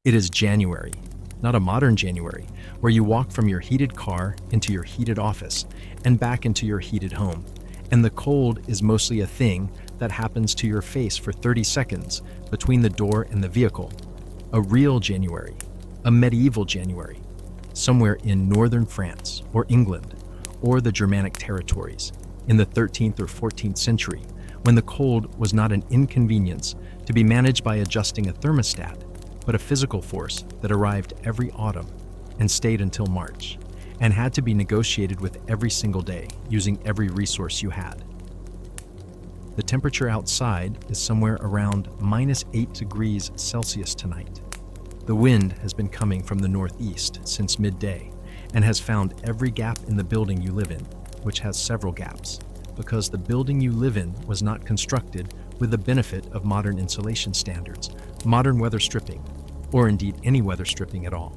It is January, not a modern January, where you walk from your heated car into your heated office and back into your heated home. And the cold is mostly a thing that happens to your face for 30 seconds between the door and the vehicle. A real January, a medieval January, somewhere in northern France or England or the Germanic territories in the 13th or 14th century, when the cold was not an inconvenience to be managed by adjusting a thermostat, but a physical force that arrived every autumn and stayed until March, and had to be negotiated with every single day using every resource you had. The temperature outside is somewhere around -8 degrees Celsius tonight. The wind has been coming from the northeast since midday and has found every gap in the building you live in, which has several gaps, because the building you live in was not constructed with the benefit of modern insulation standards, modern weather stripping, or indeed any weather stripping at all.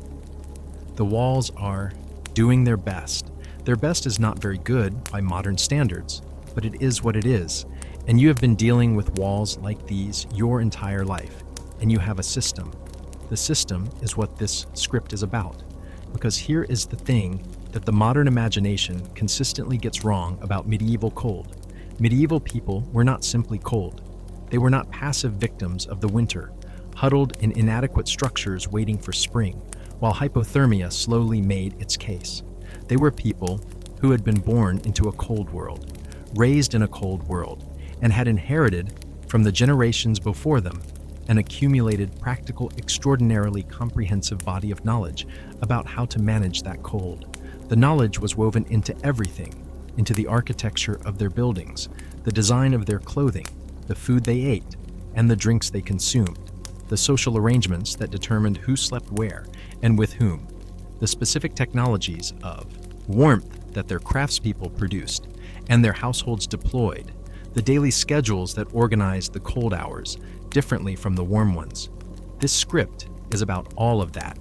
The walls are doing their best. Their best is not very good by modern standards, but it is what it is, and you have been dealing with walls like these your entire life, and you have a system. The system is what this script is about, because here is the thing that the modern imagination consistently gets wrong about medieval cold. Medieval people were not simply cold. They were not passive victims of the winter, huddled in inadequate structures waiting for spring, while hypothermia slowly made its case. They were people who had been born into a cold world, raised in a cold world, and had inherited from the generations before them an accumulated, practical, extraordinarily comprehensive body of knowledge about how to manage that cold. The knowledge was woven into everything, into the architecture of their buildings, the design of their clothing, the food they ate, and the drinks they consumed, the social arrangements that determined who slept where and with whom, the specific technologies of warmth that their craftspeople produced and their households deployed, the daily schedules that organized the cold hours differently from the warm ones. This script is about all of that.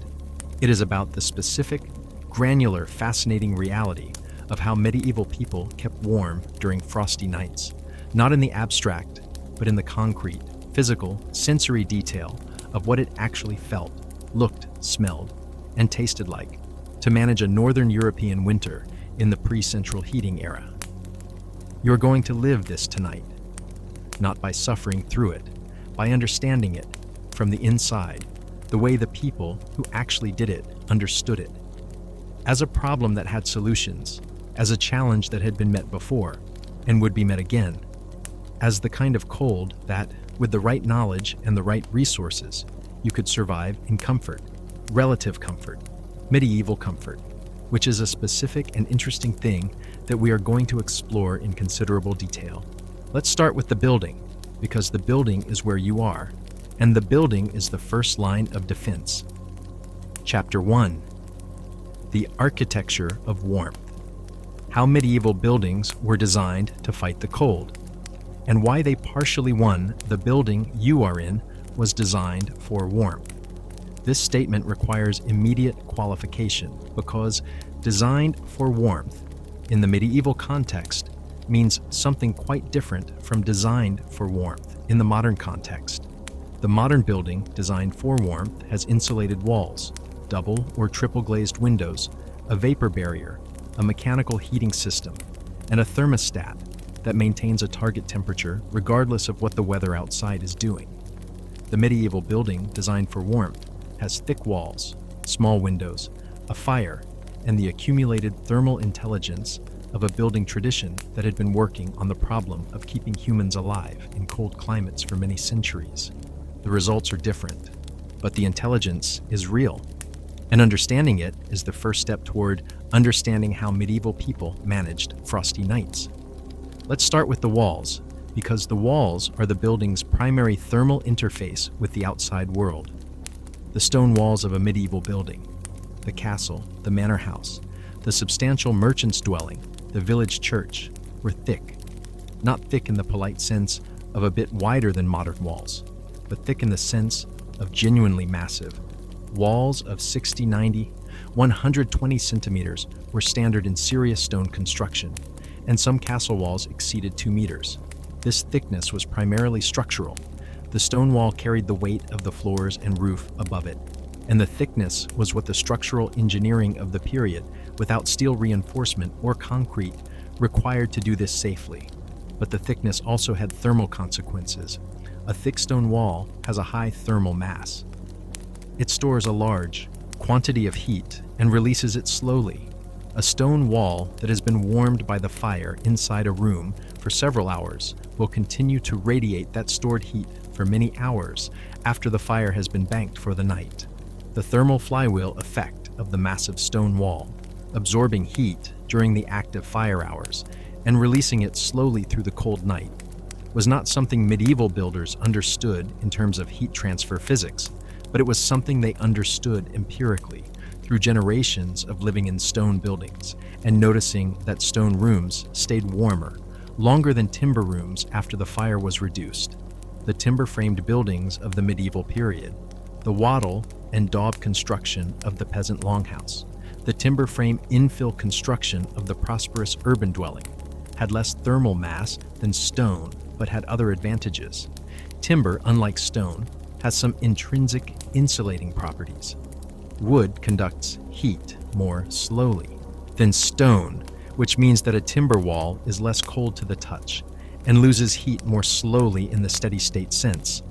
It is about the specific, granular, fascinating reality of how medieval people kept warm during frosty nights, not in the abstract, but in the concrete, physical, sensory detail of what it actually felt, looked, smelled, and tasted like to manage a northern European winter in the pre-central heating era. You're going to live this tonight, not by suffering through it, by understanding it from the inside, the way the people who actually did it understood it, as a problem that had solutions, as a challenge that had been met before and would be met again, as the kind of cold that, with the right knowledge and the right resources, you could survive in comfort, relative comfort, medieval comfort, which is a specific and interesting thing that we are going to explore in considerable detail. Let's start with the building, because the building is where you are, and the building is the first line of defense. Chapter 1. The Architecture of Warmth. How medieval buildings were designed to fight the cold, and why they partially won. The building you are in was designed for warmth. This statement requires immediate qualification, because designed for warmth in the medieval context means something quite different from designed for warmth in the modern context. The modern building designed for warmth has insulated walls, double or triple glazed windows, a vapor barrier, a mechanical heating system, and a thermostat that maintains a target temperature regardless of what the weather outside is doing. The medieval building designed for warmth has thick walls, small windows, a fire, and the accumulated thermal intelligence of a building tradition that had been working on the problem of keeping humans alive in cold climates for many centuries. The results are different, but the intelligence is real, and understanding it is the first step toward understanding how medieval people managed frosty nights. Let's start with the walls, because the walls are the building's primary thermal interface with the outside world. The stone walls of a medieval building, the castle, the manor house, the substantial merchant's dwelling, the village church, were thick. Not thick in the polite sense of a bit wider than modern walls, but thick in the sense of genuinely massive. Walls of 60, 90, 120 centimeters were standard in serious stone construction, and some castle walls exceeded 2 meters. This thickness was primarily structural. The stone wall carried the weight of the floors and roof above it. and the thickness was what the structural engineering of the period, without steel reinforcement or concrete, required to do this safely. But the thickness also had thermal consequences. A thick stone wall has a high thermal mass. It stores a large quantity of heat and releases it slowly. A stone wall that has been warmed by the fire inside a room for several hours will continue to radiate that stored heat for many hours after the fire has been banked for the night. The thermal flywheel effect of the massive stone wall, absorbing heat during the active fire hours and releasing it slowly through the cold night, was not something medieval builders understood in terms of heat transfer physics, but it was something they understood empirically through generations of living in stone buildings and noticing that stone rooms stayed warmer longer than timber rooms after the fire was reduced. The timber-framed buildings of the medieval period, the wattle and daub construction of the peasant longhouse, the timber frame infill construction of the prosperous urban dwelling, had less thermal mass than stone but had other advantages. Timber, unlike stone, has some intrinsic insulating properties. Wood conducts heat more slowly than stone, which means that a timber wall is less cold to the touch and loses heat more slowly in the steady-state sense.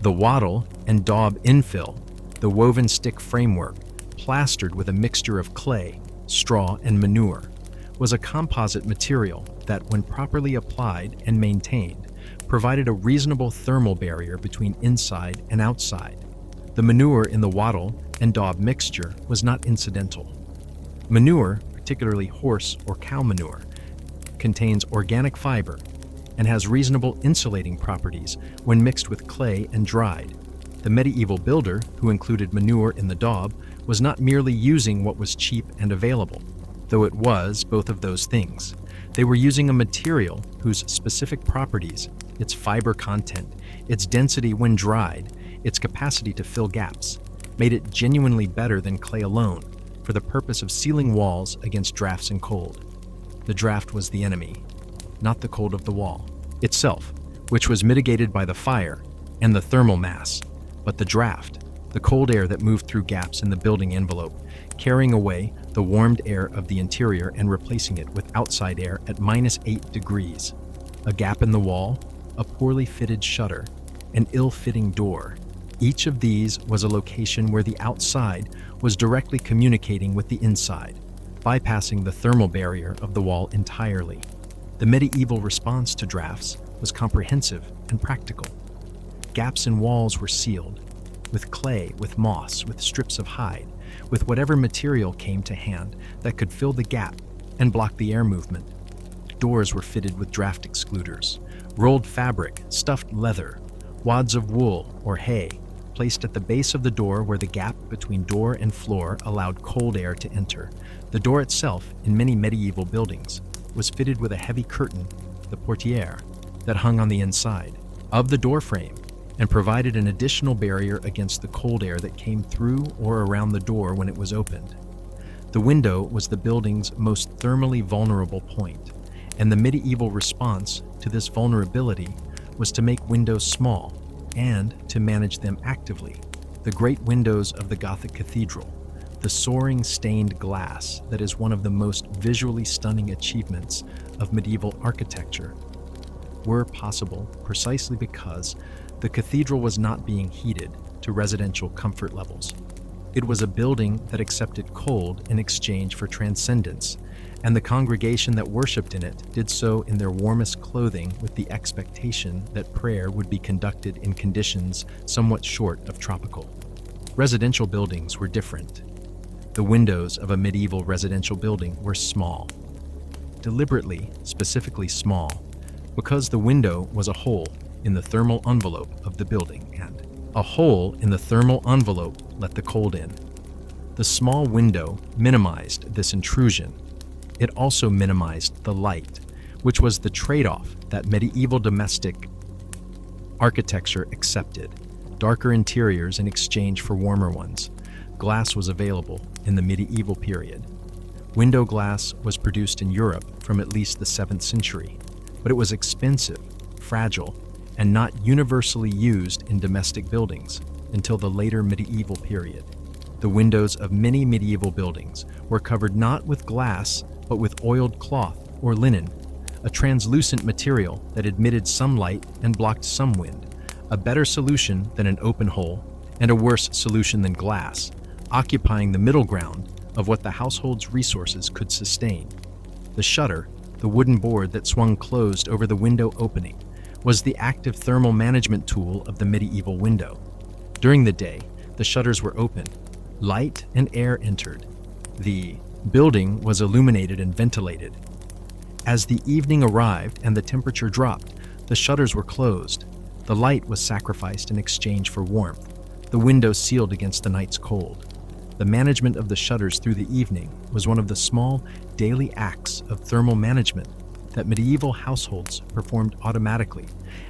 The wattle and daub infill, the woven stick framework, plastered with a mixture of clay, straw, and manure, was a composite material that, when properly applied and maintained, provided a reasonable thermal barrier between inside and outside. The manure in the wattle and daub mixture was not incidental. Manure, particularly horse or cow manure, contains organic fiber and has reasonable insulating properties when mixed with clay and dried. The medieval builder, who included manure in the daub, was not merely using what was cheap and available, though it was both of those things. They were using a material whose specific properties, its fiber content, its density when dried, its capacity to fill gaps, made it genuinely better than clay alone for the purpose of sealing walls against drafts and cold. The draft was the enemy, not the cold of the wall itself, which was mitigated by the fire and the thermal mass, but the draft, the cold air that moved through gaps in the building envelope, carrying away the warmed air of the interior and replacing it with outside air at -8 degrees. A gap in the wall, a poorly fitted shutter, an ill-fitting door. Each of these was a location where the outside was directly communicating with the inside, bypassing the thermal barrier of the wall entirely. The medieval response to drafts was comprehensive and practical. Gaps in walls were sealed with clay, with moss, with strips of hide, with whatever material came to hand that could fill the gap and block the air movement. Doors were fitted with draft excluders, rolled fabric, stuffed leather, wads of wool or hay placed at the base of the door where the gap between door and floor allowed cold air to enter. The door itself, in many medieval buildings, was fitted with a heavy curtain, the portière, that hung on the inside of the door frame and provided an additional barrier against the cold air that came through or around the door when it was opened. The window was the building's most thermally vulnerable point, and the medieval response to this vulnerability was to make windows small and to manage them actively. The great windows of the Gothic cathedral, the soaring stained glass that is one of the most visually stunning achievements of medieval architecture, were possible precisely because the cathedral was not being heated to residential comfort levels. It was a building that accepted cold in exchange for transcendence, and the congregation that worshipped in it did so in their warmest clothing with the expectation that prayer would be conducted in conditions somewhat short of tropical. Residential buildings were different. The windows of a medieval residential building were small, deliberately, specifically small, because the window was a hole in the thermal envelope of the building, and a hole in the thermal envelope let the cold in. The small window minimized this intrusion. It also minimized the light, which was the trade-off that medieval domestic architecture accepted: darker interiors in exchange for warmer ones. Glass was available in the medieval period. Window glass was produced in Europe from at least the 7th century, but it was expensive, fragile, and not universally used in domestic buildings until the later medieval period. The windows of many medieval buildings were covered not with glass, but with oiled cloth or linen, a translucent material that admitted some light and blocked some wind, a better solution than an open hole, and a worse solution than glass, occupying the middle ground of what the household's resources could sustain. The shutter, the wooden board that swung closed over the window opening, was the active thermal management tool of the medieval window. During the day, the shutters were open. Light and air entered. The building was illuminated and ventilated. As the evening arrived and the temperature dropped, the shutters were closed. The light was sacrificed in exchange for warmth, the window sealed against the night's cold. The management of the shutters through the evening was one of the small daily acts of thermal management that medieval households performed automatically,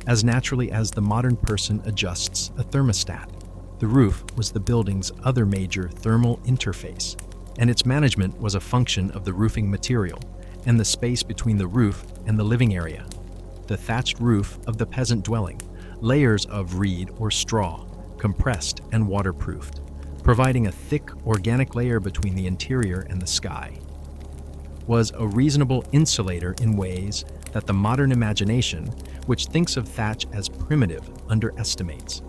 as naturally as the modern person adjusts a thermostat. The roof was the building's other major thermal interface, and its management was a function of the roofing material and the space between the roof and the living area. The thatched roof of the peasant dwelling, layers of reed or straw, compressed and waterproofed, providing a thick organic layer between the interior and the sky, was a reasonable insulator in ways that the modern imagination, which thinks of thatch as primitive, underestimates.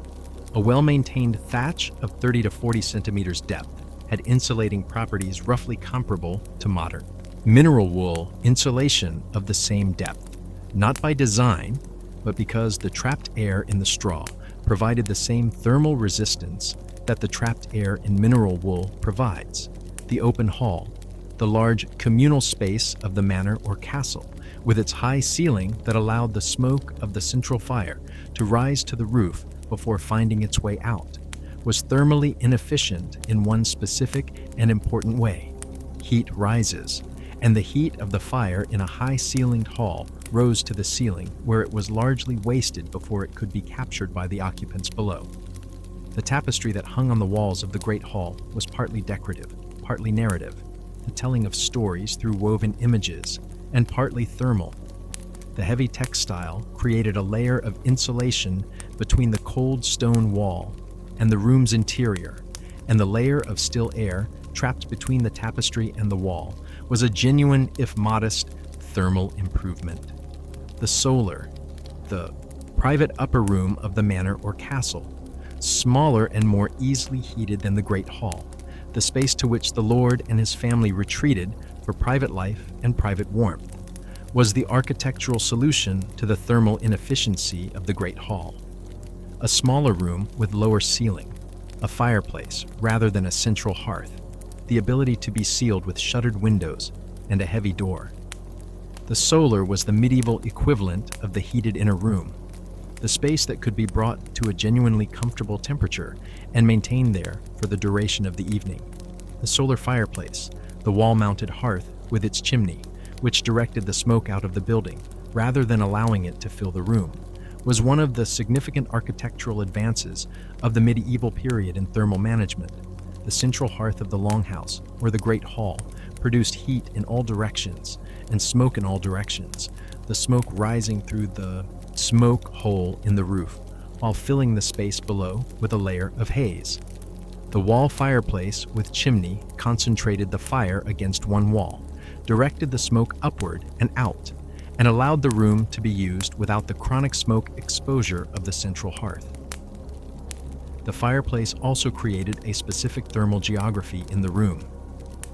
A well-maintained thatch of 30 to 40 centimeters depth had insulating properties roughly comparable to modern mineral wool insulation of the same depth, not by design, but because the trapped air in the straw provided the same thermal resistance that the trapped air in mineral wool provides. The open hall, the large communal space of the manor or castle, with its high ceiling that allowed the smoke of the central fire to rise to the roof before finding its way out, was thermally inefficient in one specific and important way. Heat rises, and the heat of the fire in a high-ceilinged hall rose to the ceiling, where it was largely wasted before it could be captured by the occupants below. The tapestry that hung on the walls of the great hall was partly decorative, partly narrative, the telling of stories through woven images, and partly thermal. The heavy textile created a layer of insulation between the cold stone wall and the room's interior, and the layer of still air trapped between the tapestry and the wall was a genuine, if modest, thermal improvement. The solar, the private upper room of the manor or castle, smaller and more easily heated than the great hall, the space to which the lord and his family retreated for private life and private warmth, was the architectural solution to the thermal inefficiency of the great hall. A smaller room with lower ceiling, a fireplace rather than a central hearth, the ability to be sealed with shuttered windows and a heavy door. The solar was the medieval equivalent of the heated inner room, the space that could be brought to a genuinely comfortable temperature and maintained there for the duration of the evening. The solar fireplace, the wall-mounted hearth with its chimney, which directed the smoke out of the building rather than allowing it to fill the room, was one of the significant architectural advances of the medieval period in thermal management. The central hearth of the longhouse, or the great hall, produced heat in all directions and smoke in all directions, the smoke rising through the smoke hole in the roof while filling the space below with a layer of haze. The wall fireplace with chimney concentrated the fire against one wall, directed the smoke upward and out, and allowed the room to be used without the chronic smoke exposure of the central hearth. The fireplace also created a specific thermal geography in the room.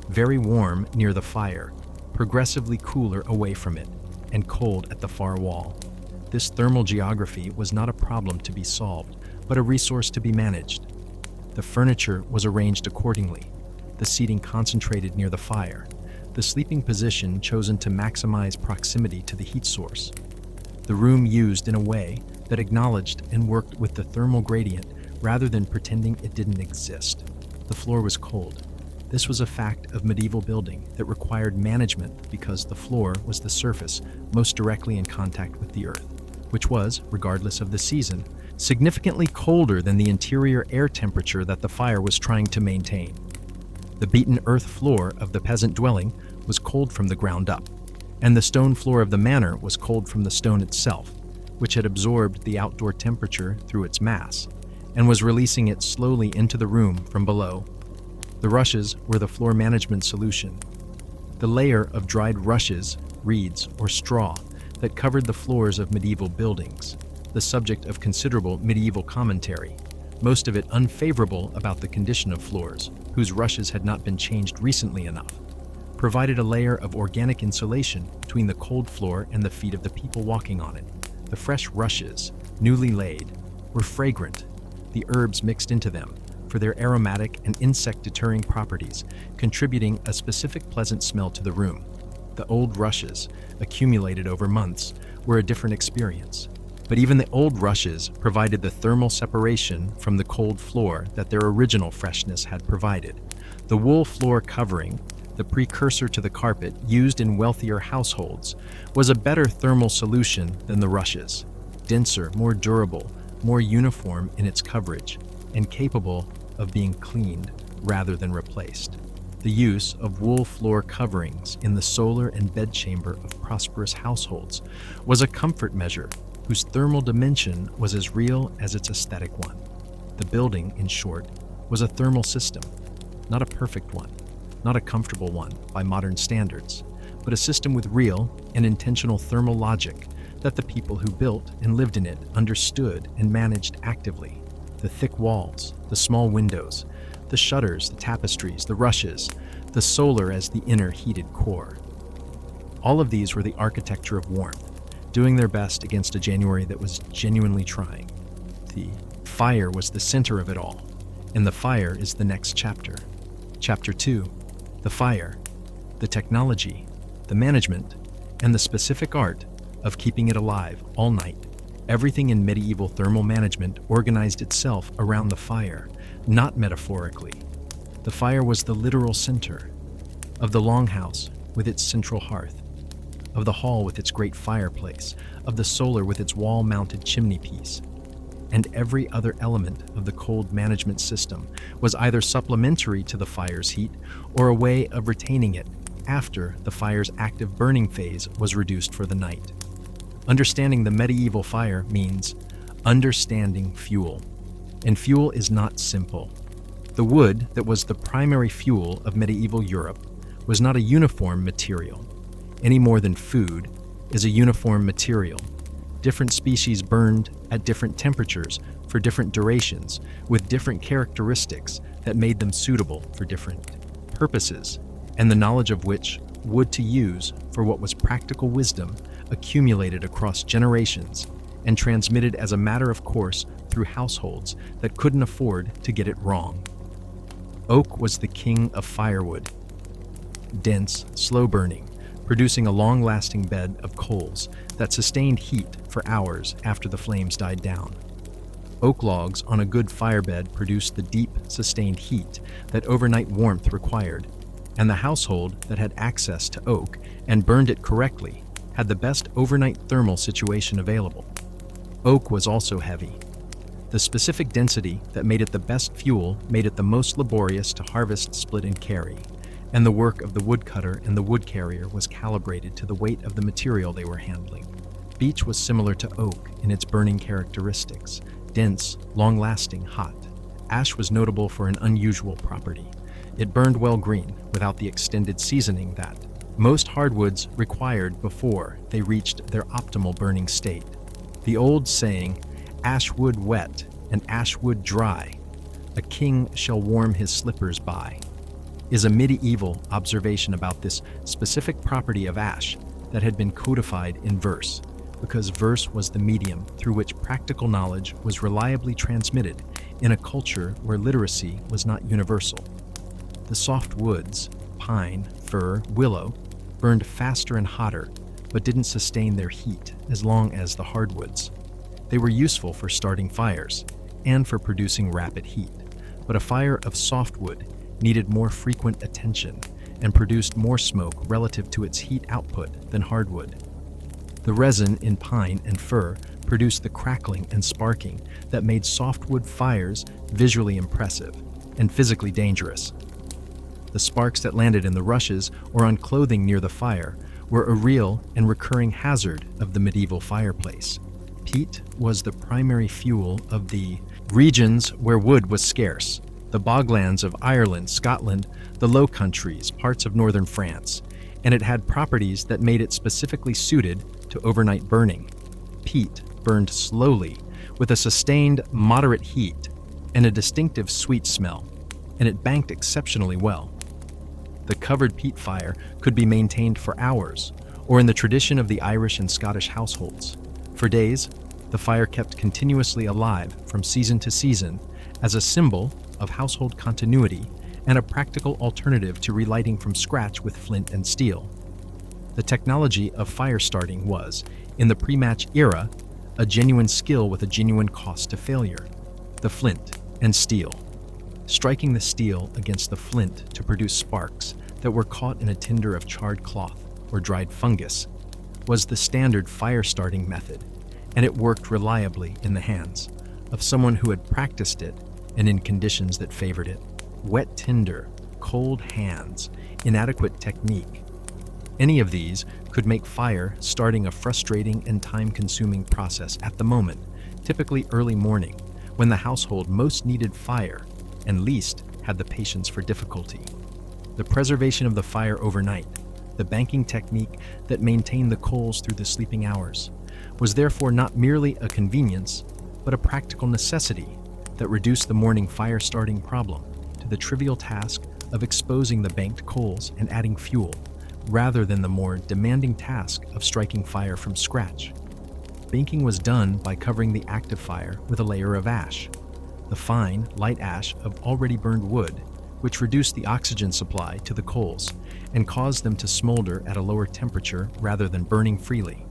Very warm near the fire, progressively cooler away from it, and cold at the far wall. This thermal geography was not a problem to be solved, but a resource to be managed. The furniture was arranged accordingly, the seating concentrated near the fire, the sleeping position chosen to maximize proximity to the heat source. The room used in a way that acknowledged and worked with the thermal gradient rather than pretending it didn't exist. The floor was cold. This was a fact of medieval building that required management because the floor was the surface most directly in contact with the earth, which was, regardless of the season, significantly colder than the interior air temperature that the fire was trying to maintain. The beaten earth floor of the peasant dwelling was cold from the ground up, and the stone floor of the manor was cold from the stone itself, which had absorbed the outdoor temperature through its mass, and was releasing it slowly into the room from below. The rushes were the floor management solution. The layer of dried rushes, reeds, or straw that covered the floors of medieval buildings, the subject of considerable medieval commentary, most of it unfavorable about the condition of floors, whose rushes had not been changed recently enough, provided a layer of organic insulation between the cold floor and the feet of the people walking on it. The fresh rushes, newly laid, were fragrant, the herbs mixed into them, for their aromatic and insect-deterring properties, contributing a specific pleasant smell to the room. The old rushes, accumulated over months, were a different experience. But even the old rushes provided the thermal separation from the cold floor that their original freshness had provided. The wool floor covering, the precursor to the carpet used in wealthier households, was a better thermal solution than the rushes, denser, more durable, more uniform in its coverage, and capable of being cleaned rather than replaced. The use of wool floor coverings in the solar and bedchamber of prosperous households was a comfort measure whose thermal dimension was as real as its aesthetic one. The building, in short, was a thermal system, not a perfect one, not a comfortable one by modern standards, but a system with real and intentional thermal logic that the people who built and lived in it understood and managed actively. The thick walls, the small windows, the shutters, the tapestries, the rushes, the solar as the inner heated core. All of these were the architecture of warmth, doing their best against a January that was genuinely trying. The fire was the center of it all, and the fire is the next chapter. Chapter 2, the fire, the technology, the management, and the specific art of keeping it alive all night. Everything in medieval thermal management organized itself around the fire, not metaphorically. The fire was the literal center of the longhouse with its central hearth, of the hall with its great fireplace, of the solar with its wall-mounted chimney piece. And every other element of the cold management system was either supplementary to the fire's heat or a way of retaining it after the fire's active burning phase was reduced for the night. Understanding the medieval fire means understanding fuel. And fuel is not simple. The wood that was the primary fuel of medieval Europe was not a uniform material, any more than food is a uniform material. Different species burned at different temperatures for different durations, with different characteristics that made them suitable for different purposes, and the knowledge of which wood to use for what was practical wisdom accumulated across generations and transmitted as a matter of course through households that couldn't afford to get it wrong. Oak was the king of firewood, dense, slow-burning, producing a long-lasting bed of coals that sustained heat for hours after the flames died down. Oak logs on a good firebed produced the deep, sustained heat that overnight warmth required, and the household that had access to oak and burned it correctly had the best overnight thermal situation available. Oak was also heavy. The specific density that made it the best fuel made it the most laborious to harvest, split, and carry, and the work of the woodcutter and the wood carrier was calibrated to the weight of the material they were handling. Beech was similar to oak in its burning characteristics, dense, long-lasting, hot. Ash was notable for an unusual property. It burned well green without the extended seasoning that most hardwoods required before they reached their optimal burning state. The old saying, "Ash wood wet and ash wood dry, a king shall warm his slippers by," is a medieval observation about this specific property of ash that had been codified in verse, because verse was the medium through which practical knowledge was reliably transmitted in a culture where literacy was not universal. The soft woods, pine, fir, willow, burned faster and hotter, but didn't sustain their heat as long as the hardwoods. They were useful for starting fires and for producing rapid heat, but a fire of softwood needed more frequent attention and produced more smoke relative to its heat output than hardwood. The resin in pine and fir produced the crackling and sparking that made softwood fires visually impressive and physically dangerous. The sparks that landed in the rushes or on clothing near the fire were a real and recurring hazard of the medieval fireplace. Peat was the primary fuel of the regions where wood was scarce. the boglands of Ireland, Scotland, the Low Countries, parts of northern France, and it had properties that made it specifically suited to overnight burning. Peat burned slowly, with a sustained, moderate heat and a distinctive sweet smell, and it banked exceptionally well. The covered peat fire could be maintained for hours, or in the tradition of the Irish and Scottish households, for days. The fire kept continuously alive from season to season as a symbol of household continuity and a practical alternative to relighting from scratch with flint and steel. The technology of fire starting was, in the pre-match era, a genuine skill with a genuine cost to failure: the flint and steel. Striking the steel against the flint to produce sparks that were caught in a tinder of charred cloth or dried fungus was the standard fire starting method, and it worked reliably in the hands of someone who had practiced it and in conditions that favored it. Wet tinder, cold hands, inadequate technique. Any of these could make fire starting a frustrating and time-consuming process at the moment, typically early morning, when the household most needed fire and least had the patience for difficulty. The preservation of the fire overnight, the banking technique that maintained the coals through the sleeping hours, was therefore not merely a convenience, but a practical necessity that reduced the morning fire starting problem to the trivial task of exposing the banked coals and adding fuel, rather than the more demanding task of striking fire from scratch. Banking was done by covering the active fire with a layer of ash, the fine, light ash of already burned wood, which reduced the oxygen supply to the coals and caused them to smolder at a lower temperature rather than burning freely.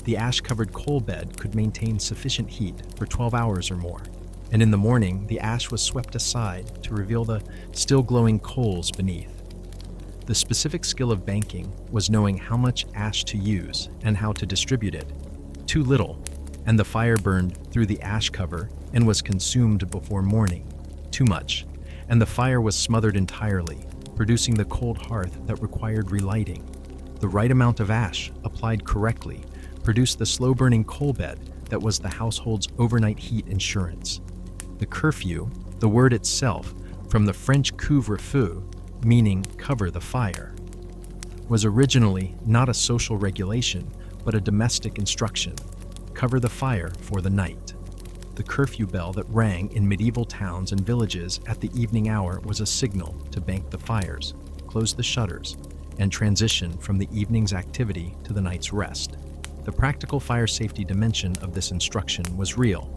The ash-covered coal bed could maintain sufficient heat for 12 hours or more, and in the morning the ash was swept aside to reveal the still glowing coals beneath. The specific skill of banking was knowing how much ash to use and how to distribute it. Too little, and the fire burned through the ash cover and was consumed before morning. Too much, and the fire was smothered entirely, producing the cold hearth that required relighting. The right amount of ash, applied correctly, produced the slow-burning coal bed that was the household's overnight heat insurance. The curfew, the word itself, from the French couvre-feu, meaning cover the fire, was originally not a social regulation, but a domestic instruction: cover the fire for the night. The curfew bell that rang in medieval towns and villages at the evening hour was a signal to bank the fires, close the shutters, and transition from the evening's activity to the night's rest. The practical fire safety dimension of this instruction was real.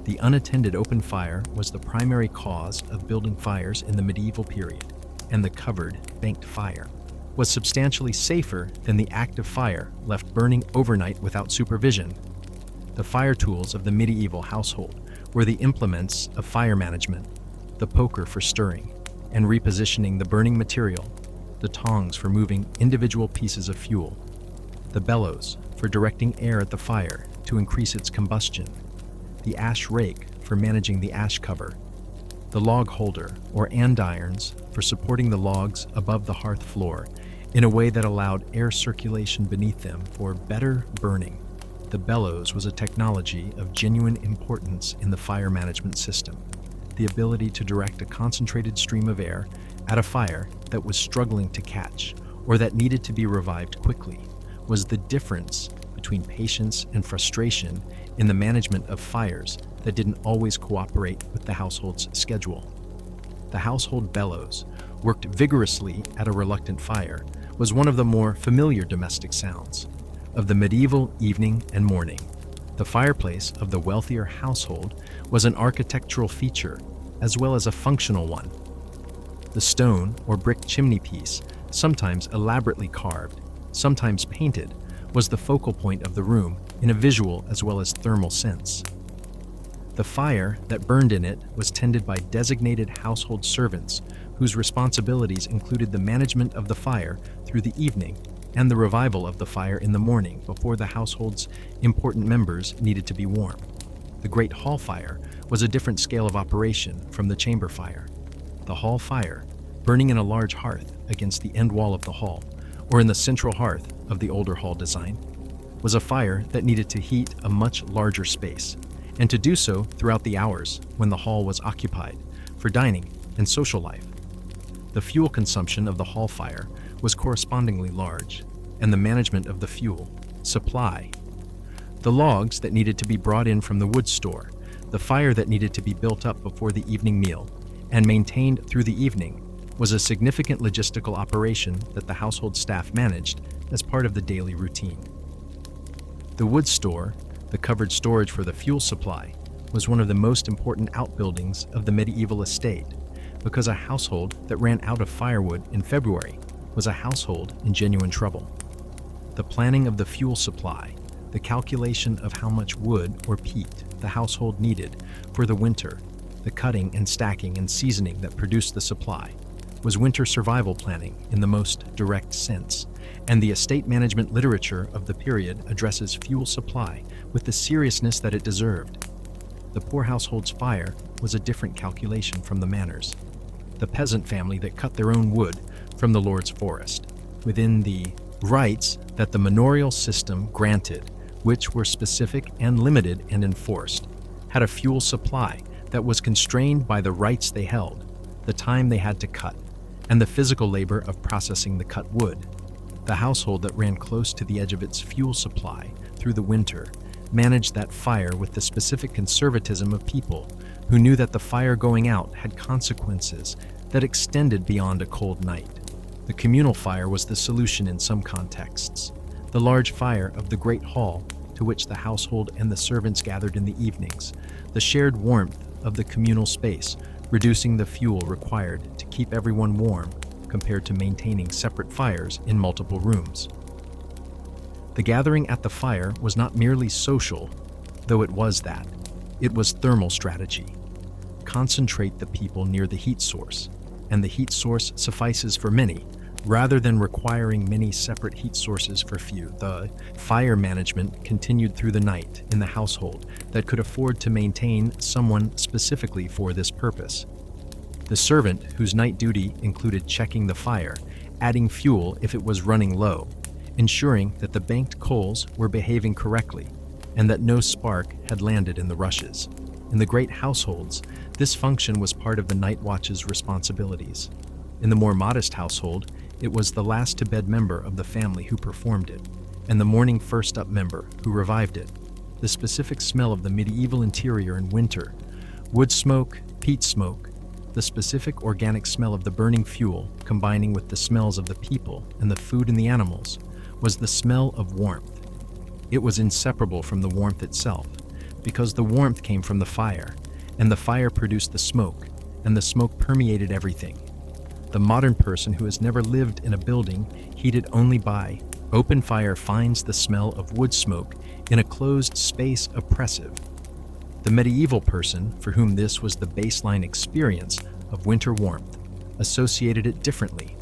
The unattended open fire was the primary cause of building fires in the medieval period, and the covered, banked fire was substantially safer than the active fire left burning overnight without supervision. The fire tools of the medieval household were the implements of fire management: the poker for stirring and repositioning the burning material, the tongs for moving individual pieces of fuel, the bellows for directing air at the fire to increase its combustion, the ash rake for managing the ash cover, the log holder or andirons for supporting the logs above the hearth floor in a way that allowed air circulation beneath them for better burning. The bellows was a technology of genuine importance in the fire management system. The ability to direct a concentrated stream of air at a fire that was struggling to catch or that needed to be revived quickly was the difference between patience and frustration in the management of fires that didn't always cooperate with the household's schedule. The household bellows, worked vigorously at a reluctant fire, was one of the more familiar domestic sounds of the medieval evening and morning. The fireplace of the wealthier household was an architectural feature as well as a functional one. The stone or brick chimney piece, sometimes elaborately carved, sometimes painted, was the focal point of the room in a visual as well as thermal sense. The fire that burned in it was tended by designated household servants whose responsibilities included the management of the fire through the evening and the revival of the fire in the morning before the household's important members needed to be warm. The great hall fire was a different scale of operation from the chamber fire. The hall fire, burning in a large hearth against the end wall of the hall, or in the central hearth of the older hall design, was a fire that needed to heat a much larger space, and to do so throughout the hours when the hall was occupied, for dining and social life. The fuel consumption of the hall fire was correspondingly large, and the management of the fuel supply, the logs that needed to be brought in from the wood store, the fire that needed to be built up before the evening meal and maintained through the evening, was a significant logistical operation that the household staff managed as part of the daily routine. The wood store, the covered storage for the fuel supply, was one of the most important outbuildings of the medieval estate, because a household that ran out of firewood in February was a household in genuine trouble. The planning of the fuel supply, the calculation of how much wood or peat the household needed for the winter, the cutting and stacking and seasoning that produced the supply, was winter survival planning in the most direct sense, and the estate management literature of the period addresses fuel supply with the seriousness that it deserved. The poor household's fire was a different calculation from the manor's. The peasant family that cut their own wood from the Lord's forest, within the rights that the manorial system granted, which were specific and limited and enforced, had a fuel supply that was constrained by the rights they held, the time they had to cut, and the physical labor of processing the cut wood. The household that ran close to the edge of its fuel supply through the winter managed that fire with the specific conservatism of people who knew that the fire going out had consequences that extended beyond a cold night. The communal fire was the solution in some contexts. The large fire of the great hall to which the household and the servants gathered in the evenings, the shared warmth of the communal space, reducing the fuel required to keep everyone warm compared to maintaining separate fires in multiple rooms. The gathering at the fire was not merely social, though it was that. It was thermal strategy. Concentrate the people near the heat source, and the heat source suffices for many, rather than requiring many separate heat sources for few. The fire management continued through the night in the household that could afford to maintain someone specifically for this purpose. The servant, whose night duty included checking the fire, adding fuel if it was running low, ensuring that the banked coals were behaving correctly, and that no spark had landed in the rushes. In the great households, this function was part of the night watch's responsibilities. In the more modest household, it was the last-to-bed member of the family who performed it, and the morning first-up member who revived it. The specific smell of the medieval interior in winter, wood smoke, peat smoke, the specific organic smell of the burning fuel combining with the smells of the people and the food and the animals, was the smell of warmth. It was inseparable from the warmth itself, because the warmth came from the fire, and the fire produced the smoke, and the smoke permeated everything. The modern person who has never lived in a building heated only by open fire finds the smell of wood smoke in a closed space oppressive. The medieval person, for whom this was the baseline experience of winter warmth, associated it differently,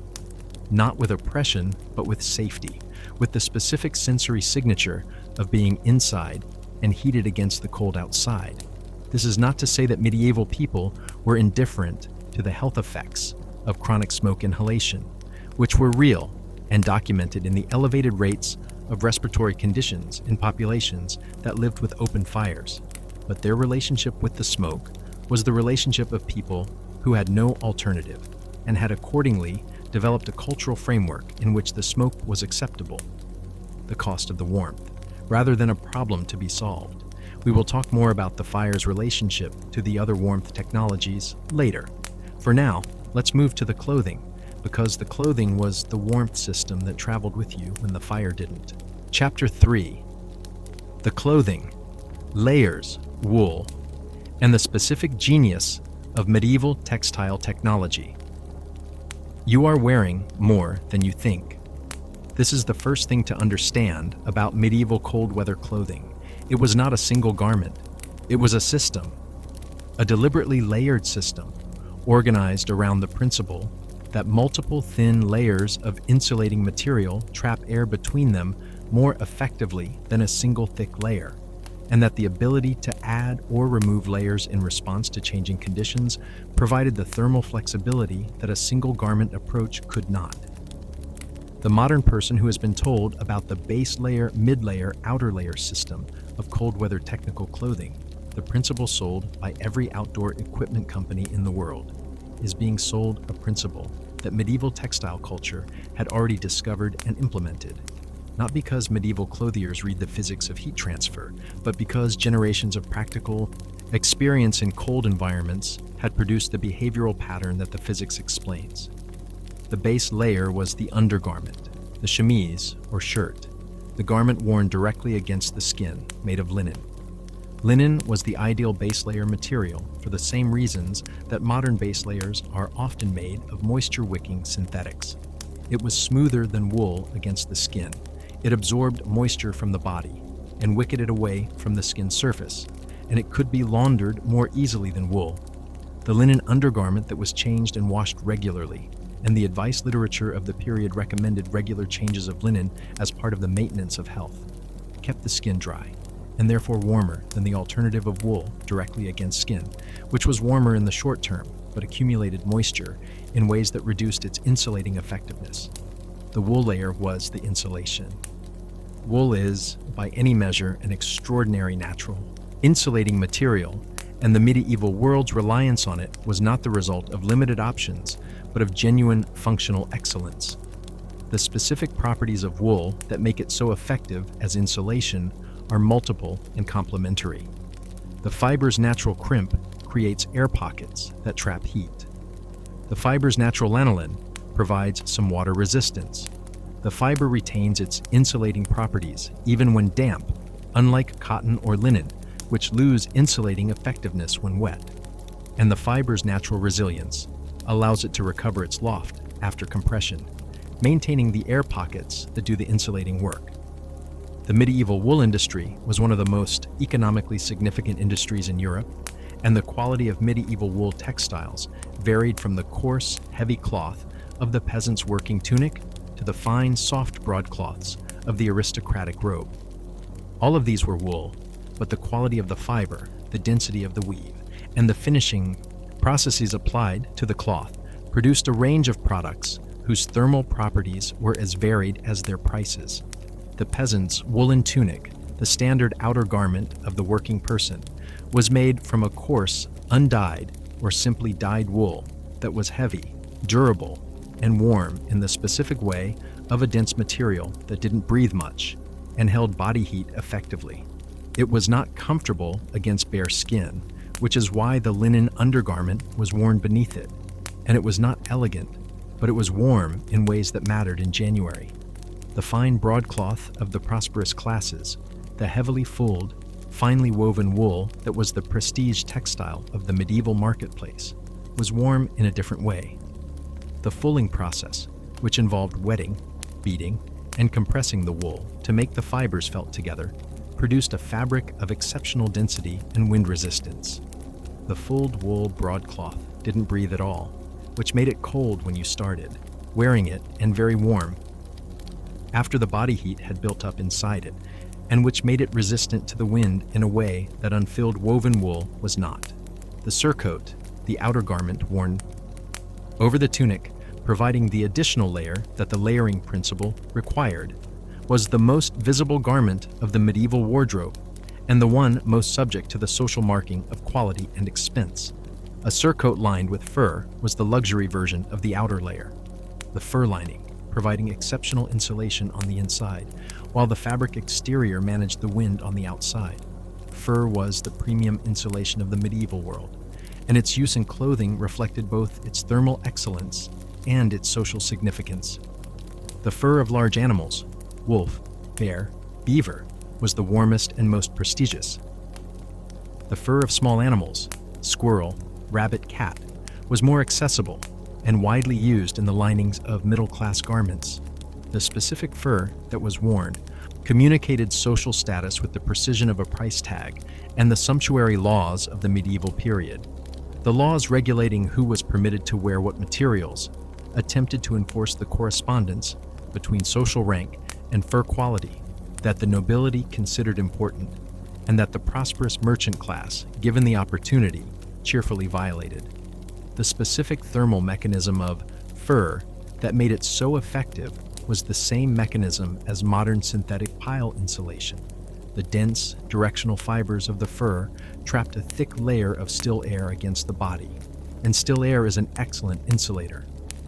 not with oppression, but with safety, with the specific sensory signature of being inside and heated against the cold outside. This is not to say that medieval people were indifferent to the health effects of chronic smoke inhalation, which were real and documented in the elevated rates of respiratory conditions in populations that lived with open fires. But their relationship with the smoke was the relationship of people who had no alternative and had accordingly developed a cultural framework in which the smoke was acceptable, the cost of the warmth, rather than a problem to be solved. We will talk more about the fire's relationship to the other warmth technologies later. For now, let's move to the clothing, because the clothing was the warmth system that traveled with you when the fire didn't. Chapter 3. The clothing, layers, wool, and the specific genius of medieval textile technology. You are wearing more than you think. This is the first thing to understand about medieval cold weather clothing. It was not a single garment. It was a system, a deliberately layered system, organized around the principle that multiple thin layers of insulating material trap air between them more effectively than a single thick layer, and that the ability to add or remove layers in response to changing conditions provided the thermal flexibility that a single garment approach could not. The modern person who has been told about the base layer, mid-layer, outer layer system of cold weather technical clothing, the principle sold by every outdoor equipment company in the world, is being sold a principle that medieval textile culture had already discovered and implemented. Not because medieval clothiers read the physics of heat transfer, but because generations of practical experience in cold environments had produced the behavioral pattern that the physics explains. The base layer was the undergarment, the chemise or shirt, the garment worn directly against the skin, made of linen. Linen was the ideal base layer material for the same reasons that modern base layers are often made of moisture-wicking synthetics. It was smoother than wool against the skin. It absorbed moisture from the body and wicked it away from the skin surface, and it could be laundered more easily than wool. The linen undergarment that was changed and washed regularly, and the advice literature of the period recommended regular changes of linen as part of the maintenance of health, kept the skin dry, and therefore warmer than the alternative of wool directly against skin, which was warmer in the short term, but accumulated moisture in ways that reduced its insulating effectiveness. The wool layer was the insulation. Wool is, by any measure, an extraordinary natural, insulating material, and the medieval world's reliance on it was not the result of limited options, but of genuine functional excellence. The specific properties of wool that make it so effective as insulation are multiple and complementary. The fiber's natural crimp creates air pockets that trap heat. The fiber's natural lanolin provides some water resistance. The fiber retains its insulating properties even when damp, unlike cotton or linen, which lose insulating effectiveness when wet. And the fiber's natural resilience allows it to recover its loft after compression, maintaining the air pockets that do the insulating work. The medieval wool industry was one of the most economically significant industries in Europe, and the quality of medieval wool textiles varied from the coarse, heavy cloth of the peasant's working tunic to the fine, soft broadcloths of the aristocratic robe. All of these were wool, but the quality of the fiber, the density of the weave, and the finishing processes applied to the cloth produced a range of products whose thermal properties were as varied as their prices. The peasant's woolen tunic, the standard outer garment of the working person, was made from a coarse, undyed, or simply dyed wool that was heavy, durable, and warm in the specific way of a dense material that didn't breathe much and held body heat effectively. It was not comfortable against bare skin, which is why the linen undergarment was worn beneath it, and it was not elegant, but it was warm in ways that mattered in January. The fine broadcloth of the prosperous classes, the heavily fulled, finely woven wool that was the prestige textile of the medieval marketplace, was warm in a different way. The fulling process, which involved wetting, beating, and compressing the wool to make the fibers felt together, produced a fabric of exceptional density and wind resistance. The fulled wool broadcloth didn't breathe at all, which made it cold when you started wearing it and very warm after the body heat had built up inside it, and which made it resistant to the wind in a way that unfilled woven wool was not. The surcoat, the outer garment worn over the tunic, providing the additional layer that the layering principle required, was the most visible garment of the medieval wardrobe, and the one most subject to the social marking of quality and expense. A surcoat lined with fur was the luxury version of the outer layer, the fur lining providing exceptional insulation on the inside, while the fabric exterior managed the wind on the outside. Fur was the premium insulation of the medieval world, and its use in clothing reflected both its thermal excellence and its social significance. The fur of large animals, wolf, bear, beaver, was the warmest and most prestigious. The fur of small animals, squirrel, rabbit, cat, was more accessible and widely used in the linings of middle-class garments. The specific fur that was worn communicated social status with the precision of a price tag and the sumptuary laws of the medieval period. The laws regulating who was permitted to wear what materials attempted to enforce the correspondence between social rank and fur quality that the nobility considered important, and that the prosperous merchant class, given the opportunity, cheerfully violated. The specific thermal mechanism of fur that made it so effective was the same mechanism as modern synthetic pile insulation. The dense, directional fibers of the fur trapped a thick layer of still air against the body, and still air is an excellent insulator.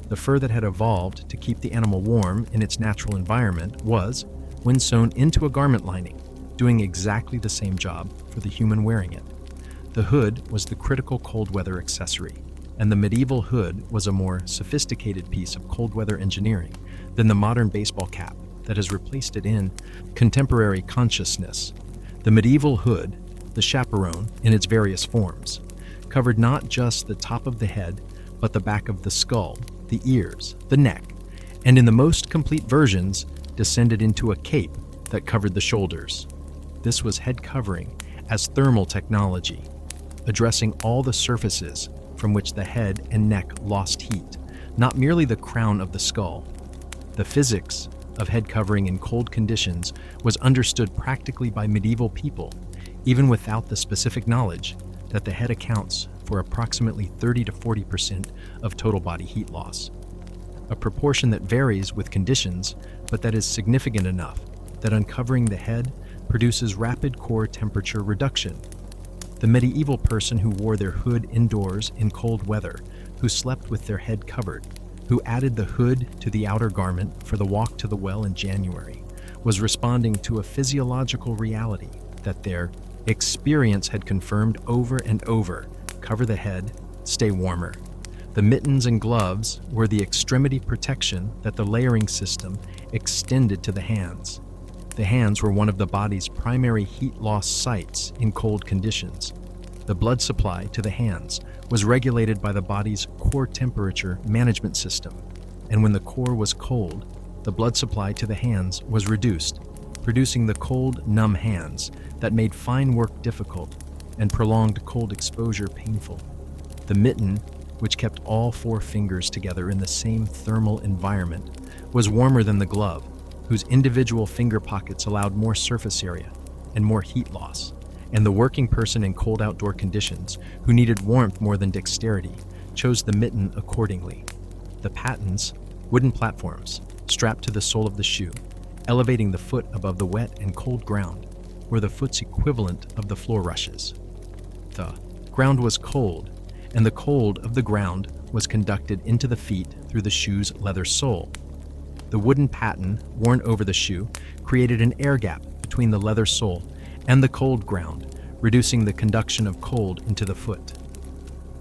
The fur that had evolved to keep the animal warm in its natural environment was, when sewn into a garment lining, doing exactly the same job for the human wearing it. The hood was the critical cold weather accessory, and the medieval hood was a more sophisticated piece of cold weather engineering than the modern baseball cap that has replaced it in contemporary consciousness. The medieval hood, the chaperone in its various forms, covered not just the top of the head, but the back of the skull, the ears, the neck, and in the most complete versions, descended into a cape that covered the shoulders. This was head covering as thermal technology, addressing all the surfaces from which the head and neck lost heat, not merely the crown of the skull. The physics of head covering in cold conditions was understood practically by medieval people, even without the specific knowledge that the head accounts for approximately 30 to 40% of total body heat loss, a proportion that varies with conditions, but that is significant enough that uncovering the head produces rapid core temperature reduction. The medieval person who wore their hood indoors in cold weather, who slept with their head covered, who added the hood to the outer garment for the walk to the well in January, was responding to a physiological reality that their experience had confirmed over and over: cover the head, stay warmer. The mittens and gloves were the extremity protection that the layering system extended to the hands. The hands were one of the body's primary heat loss sites in cold conditions. The blood supply to the hands was regulated by the body's core temperature management system, and when the core was cold, the blood supply to the hands was reduced, producing the cold, numb hands that made fine work difficult and prolonged cold exposure painful. The mitten, which kept all four fingers together in the same thermal environment, was warmer than the glove, whose individual finger pockets allowed more surface area and more heat loss. And the working person in cold outdoor conditions, who needed warmth more than dexterity, chose the mitten accordingly. The pattens, wooden platforms, strapped to the sole of the shoe, elevating the foot above the wet and cold ground, were the foot's equivalent of the floor rushes. The ground was cold, and the cold of the ground was conducted into the feet through the shoe's leather sole. The wooden patten worn over the shoe created an air gap between the leather sole and the cold ground, reducing the conduction of cold into the foot.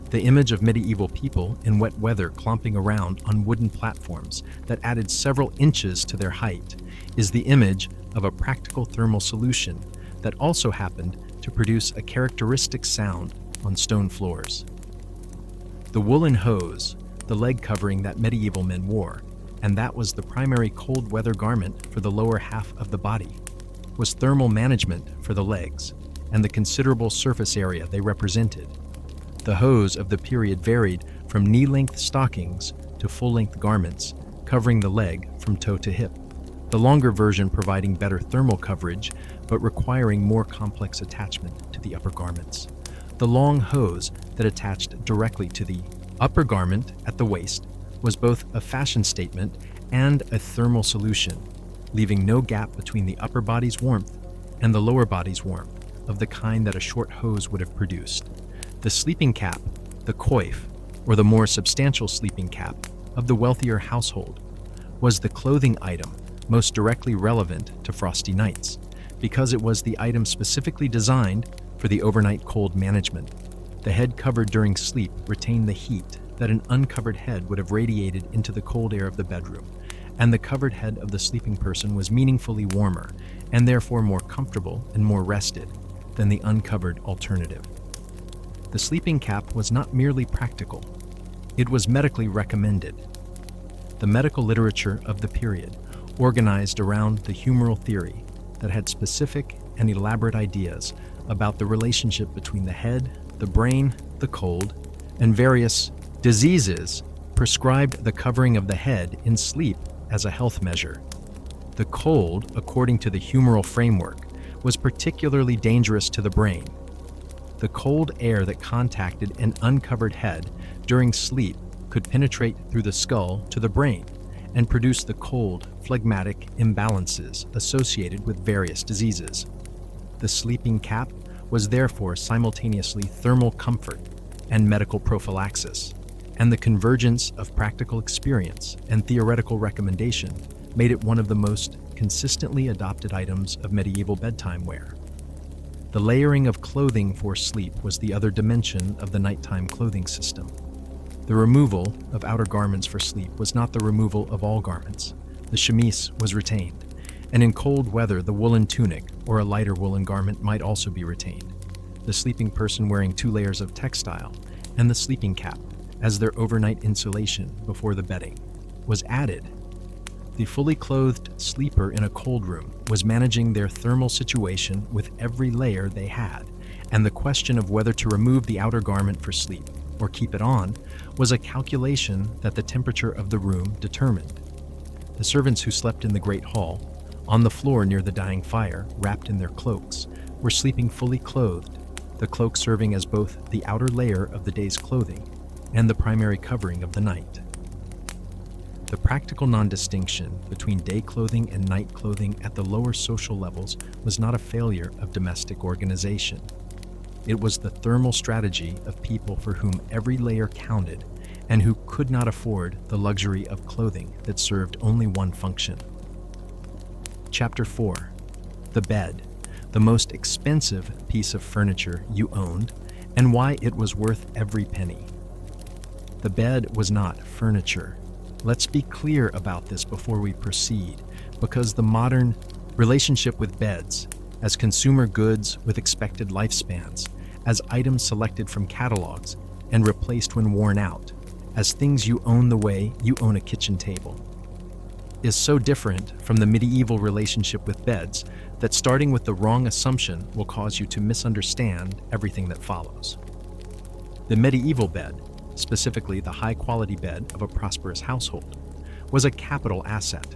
The image of medieval people in wet weather clomping around on wooden platforms that added several inches to their height is the image of a practical thermal solution that also happened to produce a characteristic sound on stone floors. The woolen hose, the leg covering that medieval men wore, and that was the primary cold weather garment for the lower half of the body, was thermal management for the legs and the considerable surface area they represented. The hose of the period varied from knee-length stockings to full-length garments, covering the leg from toe to hip, the longer version providing better thermal coverage but requiring more complex attachment to the upper garments. The long hose that attached directly to the upper garment at the waist was both a fashion statement and a thermal solution, leaving no gap between the upper body's warmth and the lower body's warmth of the kind that a short hose would have produced. The sleeping cap, the coif, or the more substantial sleeping cap of the wealthier household, was the clothing item most directly relevant to frosty nights, because it was the item specifically designed for the overnight cold management. The head covered during sleep retained the heat that an uncovered head would have radiated into the cold air of the bedroom, and the covered head of the sleeping person was meaningfully warmer and therefore more comfortable and more rested than the uncovered alternative. The sleeping cap was not merely practical, it was medically recommended. The medical literature of the period organized around the humoral theory that had specific and elaborate ideas about the relationship between the head, the brain, the cold, and various diseases prescribed the covering of the head in sleep as a health measure. The cold, according to the humoral framework, was particularly dangerous to the brain. The cold air that contacted an uncovered head during sleep could penetrate through the skull to the brain and produce the cold, phlegmatic imbalances associated with various diseases. The sleeping cap was therefore simultaneously thermal comfort and medical prophylaxis, and the convergence of practical experience and theoretical recommendation made it one of the most consistently adopted items of medieval bedtime wear. The layering of clothing for sleep was the other dimension of the nighttime clothing system. The removal of outer garments for sleep was not the removal of all garments. The chemise was retained, and in cold weather the woolen tunic or a lighter woolen garment might also be retained. The sleeping person wearing 2 layers of textile and the sleeping cap as their overnight insulation before the bedding was added. The fully clothed sleeper in a cold room was managing their thermal situation with every layer they had, and the question of whether to remove the outer garment for sleep or keep it on was a calculation that the temperature of the room determined. The servants who slept in the great hall, on the floor near the dying fire, wrapped in their cloaks, were sleeping fully clothed, the cloak serving as both the outer layer of the day's clothing and the primary covering of the night. The practical non-distinction between day clothing and night clothing at the lower social levels was not a failure of domestic organization. It was the thermal strategy of people for whom every layer counted and who could not afford the luxury of clothing that served only one function. Chapter 4. The bed, the most expensive piece of furniture you owned, and why it was worth every penny. The bed was not furniture. Let's be clear about this before we proceed, because the modern relationship with beds, as consumer goods with expected lifespans, as items selected from catalogs and replaced when worn out, as things you own the way you own a kitchen table, is so different from the medieval relationship with beds that starting with the wrong assumption will cause you to misunderstand everything that follows. The medieval bed, specifically the high-quality bed of a prosperous household, was a capital asset.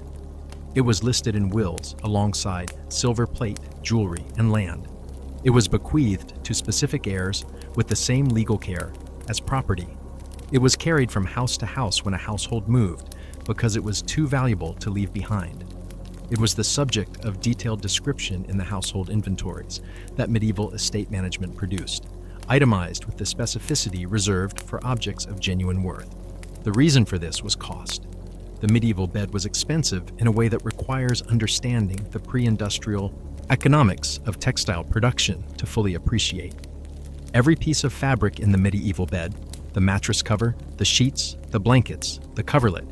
It was listed in wills alongside silver plate, jewelry, and land. It was bequeathed to specific heirs with the same legal care as property. It was carried from house to house when a household moved because it was too valuable to leave behind. It was the subject of detailed description in the household inventories that medieval estate management produced, itemized with the specificity reserved for objects of genuine worth. The reason for this was cost. The medieval bed was expensive in a way that requires understanding the pre-industrial economics of textile production to fully appreciate. Every piece of fabric in the medieval bed, the mattress cover, the sheets, the blankets, the coverlet,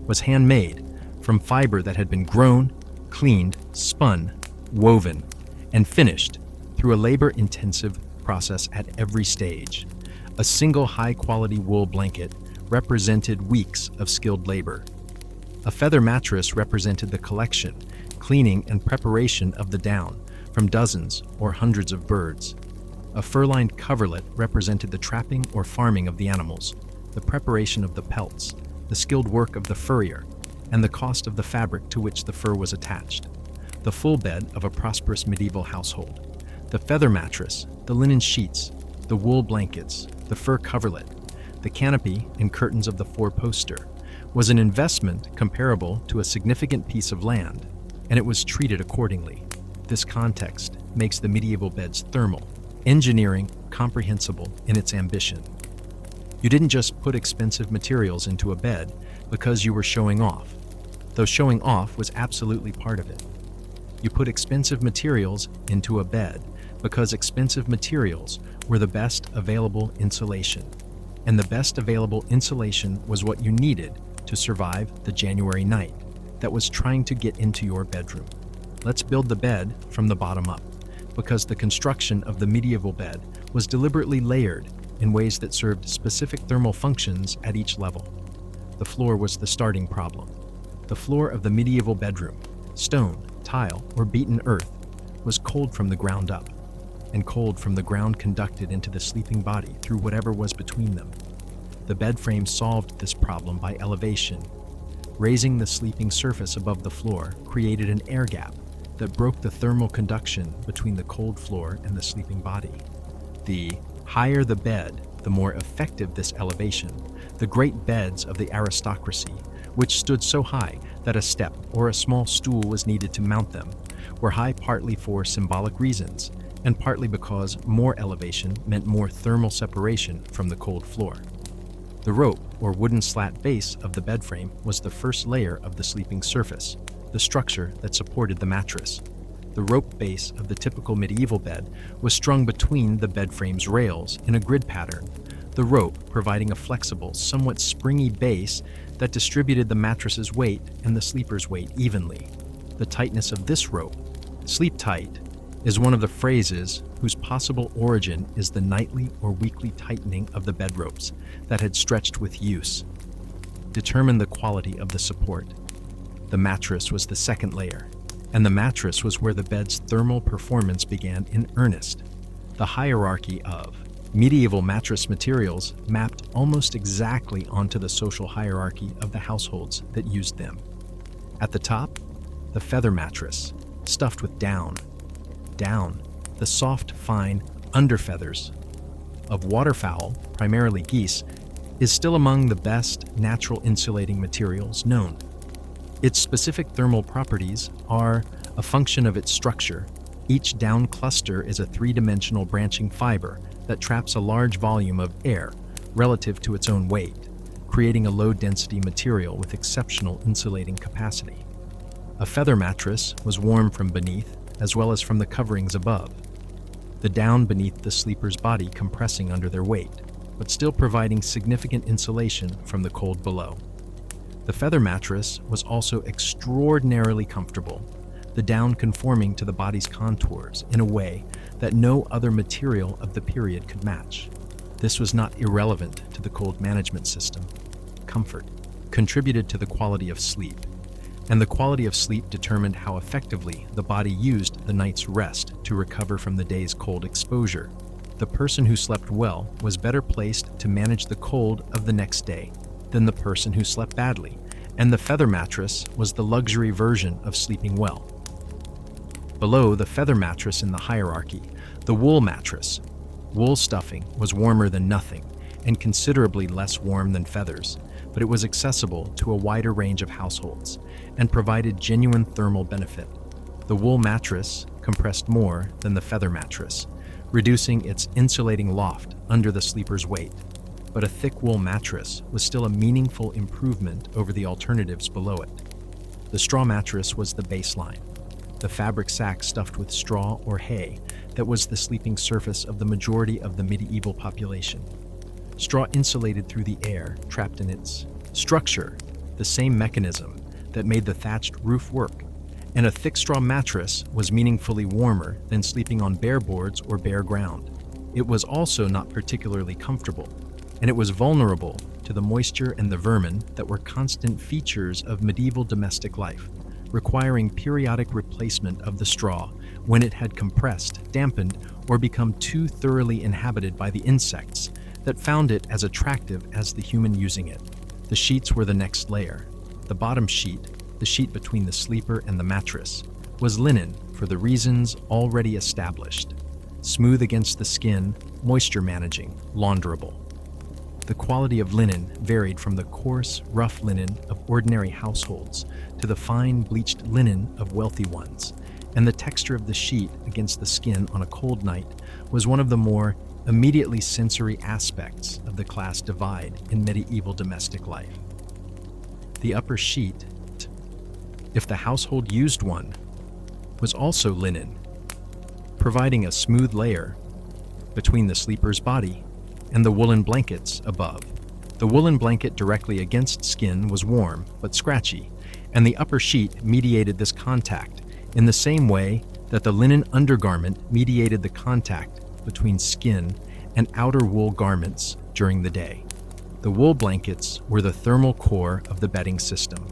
was handmade from fiber that had been grown, cleaned, spun, woven, and finished through a labor-intensive process at every stage. A single high-quality wool blanket represented weeks of skilled labor. A feather mattress represented the collection, cleaning, and preparation of the down from dozens or hundreds of birds. A fur-lined coverlet represented the trapping or farming of the animals, the preparation of the pelts, the skilled work of the furrier, and the cost of the fabric to which the fur was attached. The full bed of a prosperous medieval household. The feather mattress, the linen sheets, the wool blankets, the fur coverlet, the canopy and curtains of the four-poster, was an investment comparable to a significant piece of land, and it was treated accordingly. This context makes the medieval bed's thermal engineering comprehensible in its ambition. You didn't just put expensive materials into a bed because you were showing off, though showing off was absolutely part of it. You put expensive materials into a bed because expensive materials were the best available insulation, and the best available insulation was what you needed to survive the January night that was trying to get into your bedroom. Let's build the bed from the bottom up, because the construction of the medieval bed was deliberately layered in ways that served specific thermal functions at each level. The floor was the starting problem. The floor of the medieval bedroom, stone, tile, or beaten earth, was cold from the ground up, and cold from the ground conducted into the sleeping body through whatever was between them. The bed frame solved this problem by elevation. Raising the sleeping surface above the floor created an air gap that broke the thermal conduction between the cold floor and the sleeping body. The higher the bed, the more effective this elevation. The great beds of the aristocracy, which stood so high that a step or a small stool was needed to mount them, were high partly for symbolic reasons and partly because more elevation meant more thermal separation from the cold floor. The rope, or wooden slat base of the bed frame, was the first layer of the sleeping surface, the structure that supported the mattress. The rope base of the typical medieval bed was strung between the bed frame's rails in a grid pattern, the rope providing a flexible, somewhat springy base that distributed the mattress's weight and the sleeper's weight evenly. The tightness of this rope, sleep tight, is one of the phrases whose possible origin is the nightly or weekly tightening of the bed ropes that had stretched with use. Determine the quality of the support. The mattress was the second layer, and the mattress was where the bed's thermal performance began in earnest. The hierarchy of medieval mattress materials mapped almost exactly onto the social hierarchy of the households that used them. At the top, the feather mattress, stuffed with down. Down, the soft, fine underfeathers of waterfowl, primarily geese, is still among the best natural insulating materials known. Its specific thermal properties are a function of its structure. Each down cluster is a three-dimensional branching fiber that traps a large volume of air relative to its own weight, creating a low-density material with exceptional insulating capacity. A feather mattress was warm from beneath as well as from the coverings above, the down beneath the sleeper's body compressing under their weight, but still providing significant insulation from the cold below. The feather mattress was also extraordinarily comfortable, the down conforming to the body's contours in a way that no other material of the period could match. This was not irrelevant to the cold management system. Comfort contributed to the quality of sleep, and the quality of sleep determined how effectively the body used the night's rest to recover from the day's cold exposure. The person who slept well was better placed to manage the cold of the next day than the person who slept badly, and the feather mattress was the luxury version of sleeping well. Below the feather mattress in the hierarchy, the wool mattress. Wool stuffing was warmer than nothing and considerably less warm than feathers, but it was accessible to a wider range of households and provided genuine thermal benefit. The wool mattress compressed more than the feather mattress, reducing its insulating loft under the sleeper's weight, but a thick wool mattress was still a meaningful improvement over the alternatives below it. The straw mattress was the baseline, the fabric sack stuffed with straw or hay that was the sleeping surface of the majority of the medieval population. Straw insulated through the air trapped in its structure, the same mechanism that made the thatched roof work, and a thick straw mattress was meaningfully warmer than sleeping on bare boards or bare ground. It was also not particularly comfortable, and it was vulnerable to the moisture and the vermin that were constant features of medieval domestic life, requiring periodic replacement of the straw when it had compressed, dampened, or become too thoroughly inhabited by the insects that found it as attractive as the human using it. The sheets were the next layer. The bottom sheet, the sheet between the sleeper and the mattress, was linen for the reasons already established. Smooth against the skin, moisture managing, launderable. The quality of linen varied from the coarse, rough linen of ordinary households to the fine, bleached linen of wealthy ones, and the texture of the sheet against the skin on a cold night was one of the more immediately sensory aspects of the class divide in medieval domestic life. The upper sheet, if the household used one, was also linen, providing a smooth layer between the sleeper's body and the woolen blankets above. The woolen blanket directly against skin was warm but scratchy, and the upper sheet mediated this contact in the same way that the linen undergarment mediated the contact between skin and outer wool garments during the day. The wool blankets were the thermal core of the bedding system.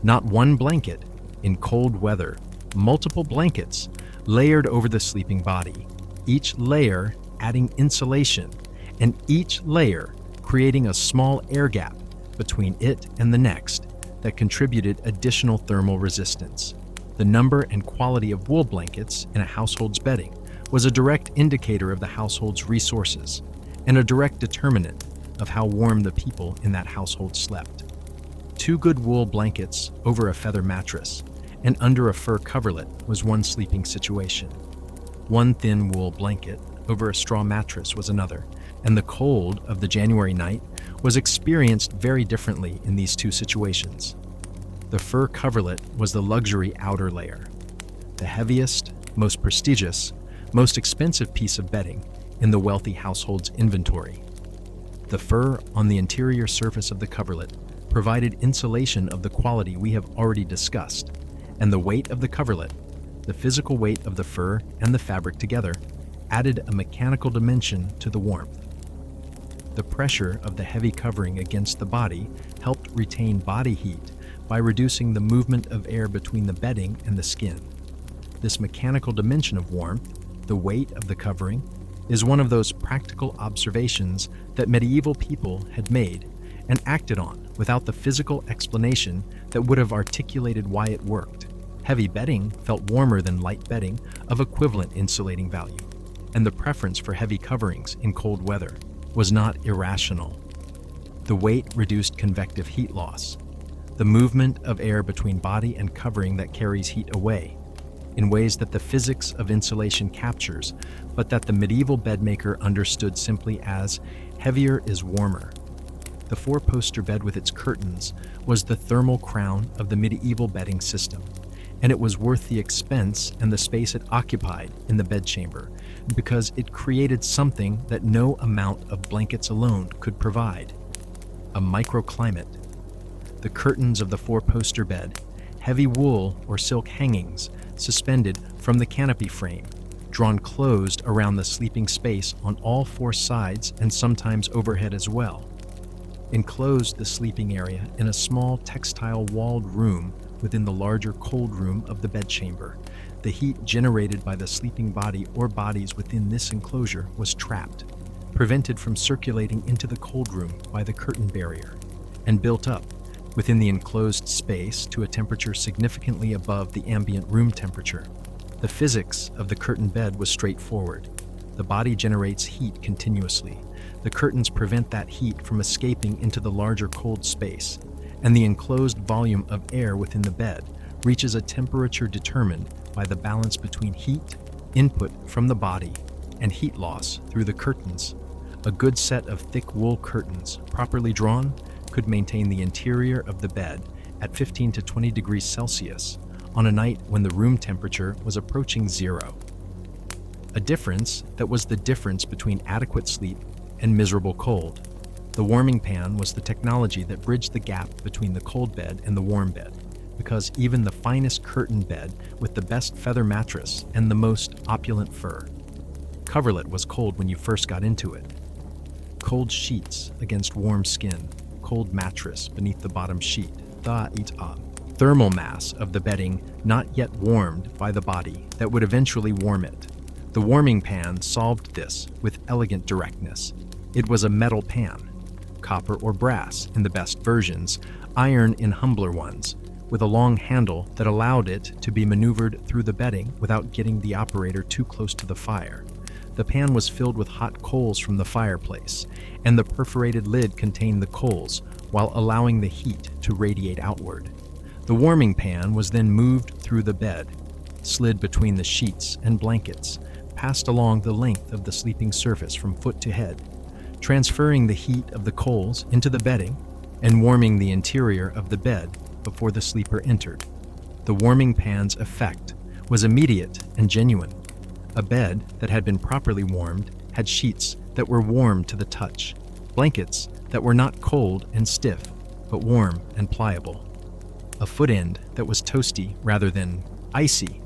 Not one blanket in cold weather, multiple blankets layered over the sleeping body, each layer adding insulation, and each layer creating a small air gap between it and the next that contributed additional thermal resistance. The number and quality of wool blankets in a household's bedding was a direct indicator of the household's resources and a direct determinant of how warm the people in that household slept. 2 good wool blankets over a feather mattress and under a fur coverlet was one sleeping situation. One thin wool blanket over a straw mattress was another, and the cold of the January night was experienced very differently in these two situations. The fur coverlet was the luxury outer layer, the heaviest, most prestigious, most expensive piece of bedding in the wealthy household's inventory. The fur on the interior surface of the coverlet provided insulation of the quality we have already discussed, and the weight of the coverlet, the physical weight of the fur and the fabric together, added a mechanical dimension to the warmth. The pressure of the heavy covering against the body helped retain body heat by reducing the movement of air between the bedding and the skin. This mechanical dimension of warmth, the weight of the covering, is one of those practical observations that medieval people had made and acted on without the physical explanation that would have articulated why it worked. Heavy bedding felt warmer than light bedding of equivalent insulating value, and the preference for heavy coverings in cold weather was not irrational. The weight reduced convective heat loss, the movement of air between body and covering that carries heat away, in ways that the physics of insulation captures, but that the medieval bedmaker understood simply as heavier is warmer. The four-poster bed with its curtains was the thermal crown of the medieval bedding system, and it was worth the expense and the space it occupied in the bedchamber because it created something that no amount of blankets alone could provide: a microclimate. The curtains of the four-poster bed, heavy wool or silk hangings suspended from the canopy frame, drawn closed around the sleeping space on all four sides and sometimes overhead as well, enclosed the sleeping area in a small textile walled room within the larger cold room of the bedchamber. The heat generated by the sleeping body or bodies within this enclosure was trapped, prevented from circulating into the cold room by the curtain barrier, and built up within the enclosed space to a temperature significantly above the ambient room temperature. The physics of the curtain bed was straightforward. The body generates heat continuously. The curtains prevent that heat from escaping into the larger cold space, and the enclosed volume of air within the bed reaches a temperature determined by the balance between heat, input from the body, and heat loss through the curtains. A good set of thick wool curtains, properly drawn, could maintain the interior of the bed at 15 to 20 degrees Celsius on a night when the room temperature was approaching zero. A difference that was the difference between adequate sleep and miserable cold. The warming pan was the technology that bridged the gap between the cold bed and the warm bed, because even the finest curtain bed with the best feather mattress and the most opulent fur coverlet was cold when you first got into it. Cold sheets against warm skin, cold mattress beneath the bottom sheet, thermal mass of the bedding not yet warmed by the body that would eventually warm it. The warming pan solved this with elegant directness. It was a metal pan, copper or brass in the best versions, iron in humbler ones, with a long handle that allowed it to be maneuvered through the bedding without getting the operator too close to the fire. The pan was filled with hot coals from the fireplace, and the perforated lid contained the coals while allowing the heat to radiate outward. The warming pan was then moved through the bed, slid between the sheets and blankets, passed along the length of the sleeping surface from foot to head, transferring the heat of the coals into the bedding and warming the interior of the bed before the sleeper entered. The warming pan's effect was immediate and genuine. A bed that had been properly warmed had sheets that were warm to the touch, blankets that were not cold and stiff, but warm and pliable, a foot end that was toasty rather than icy.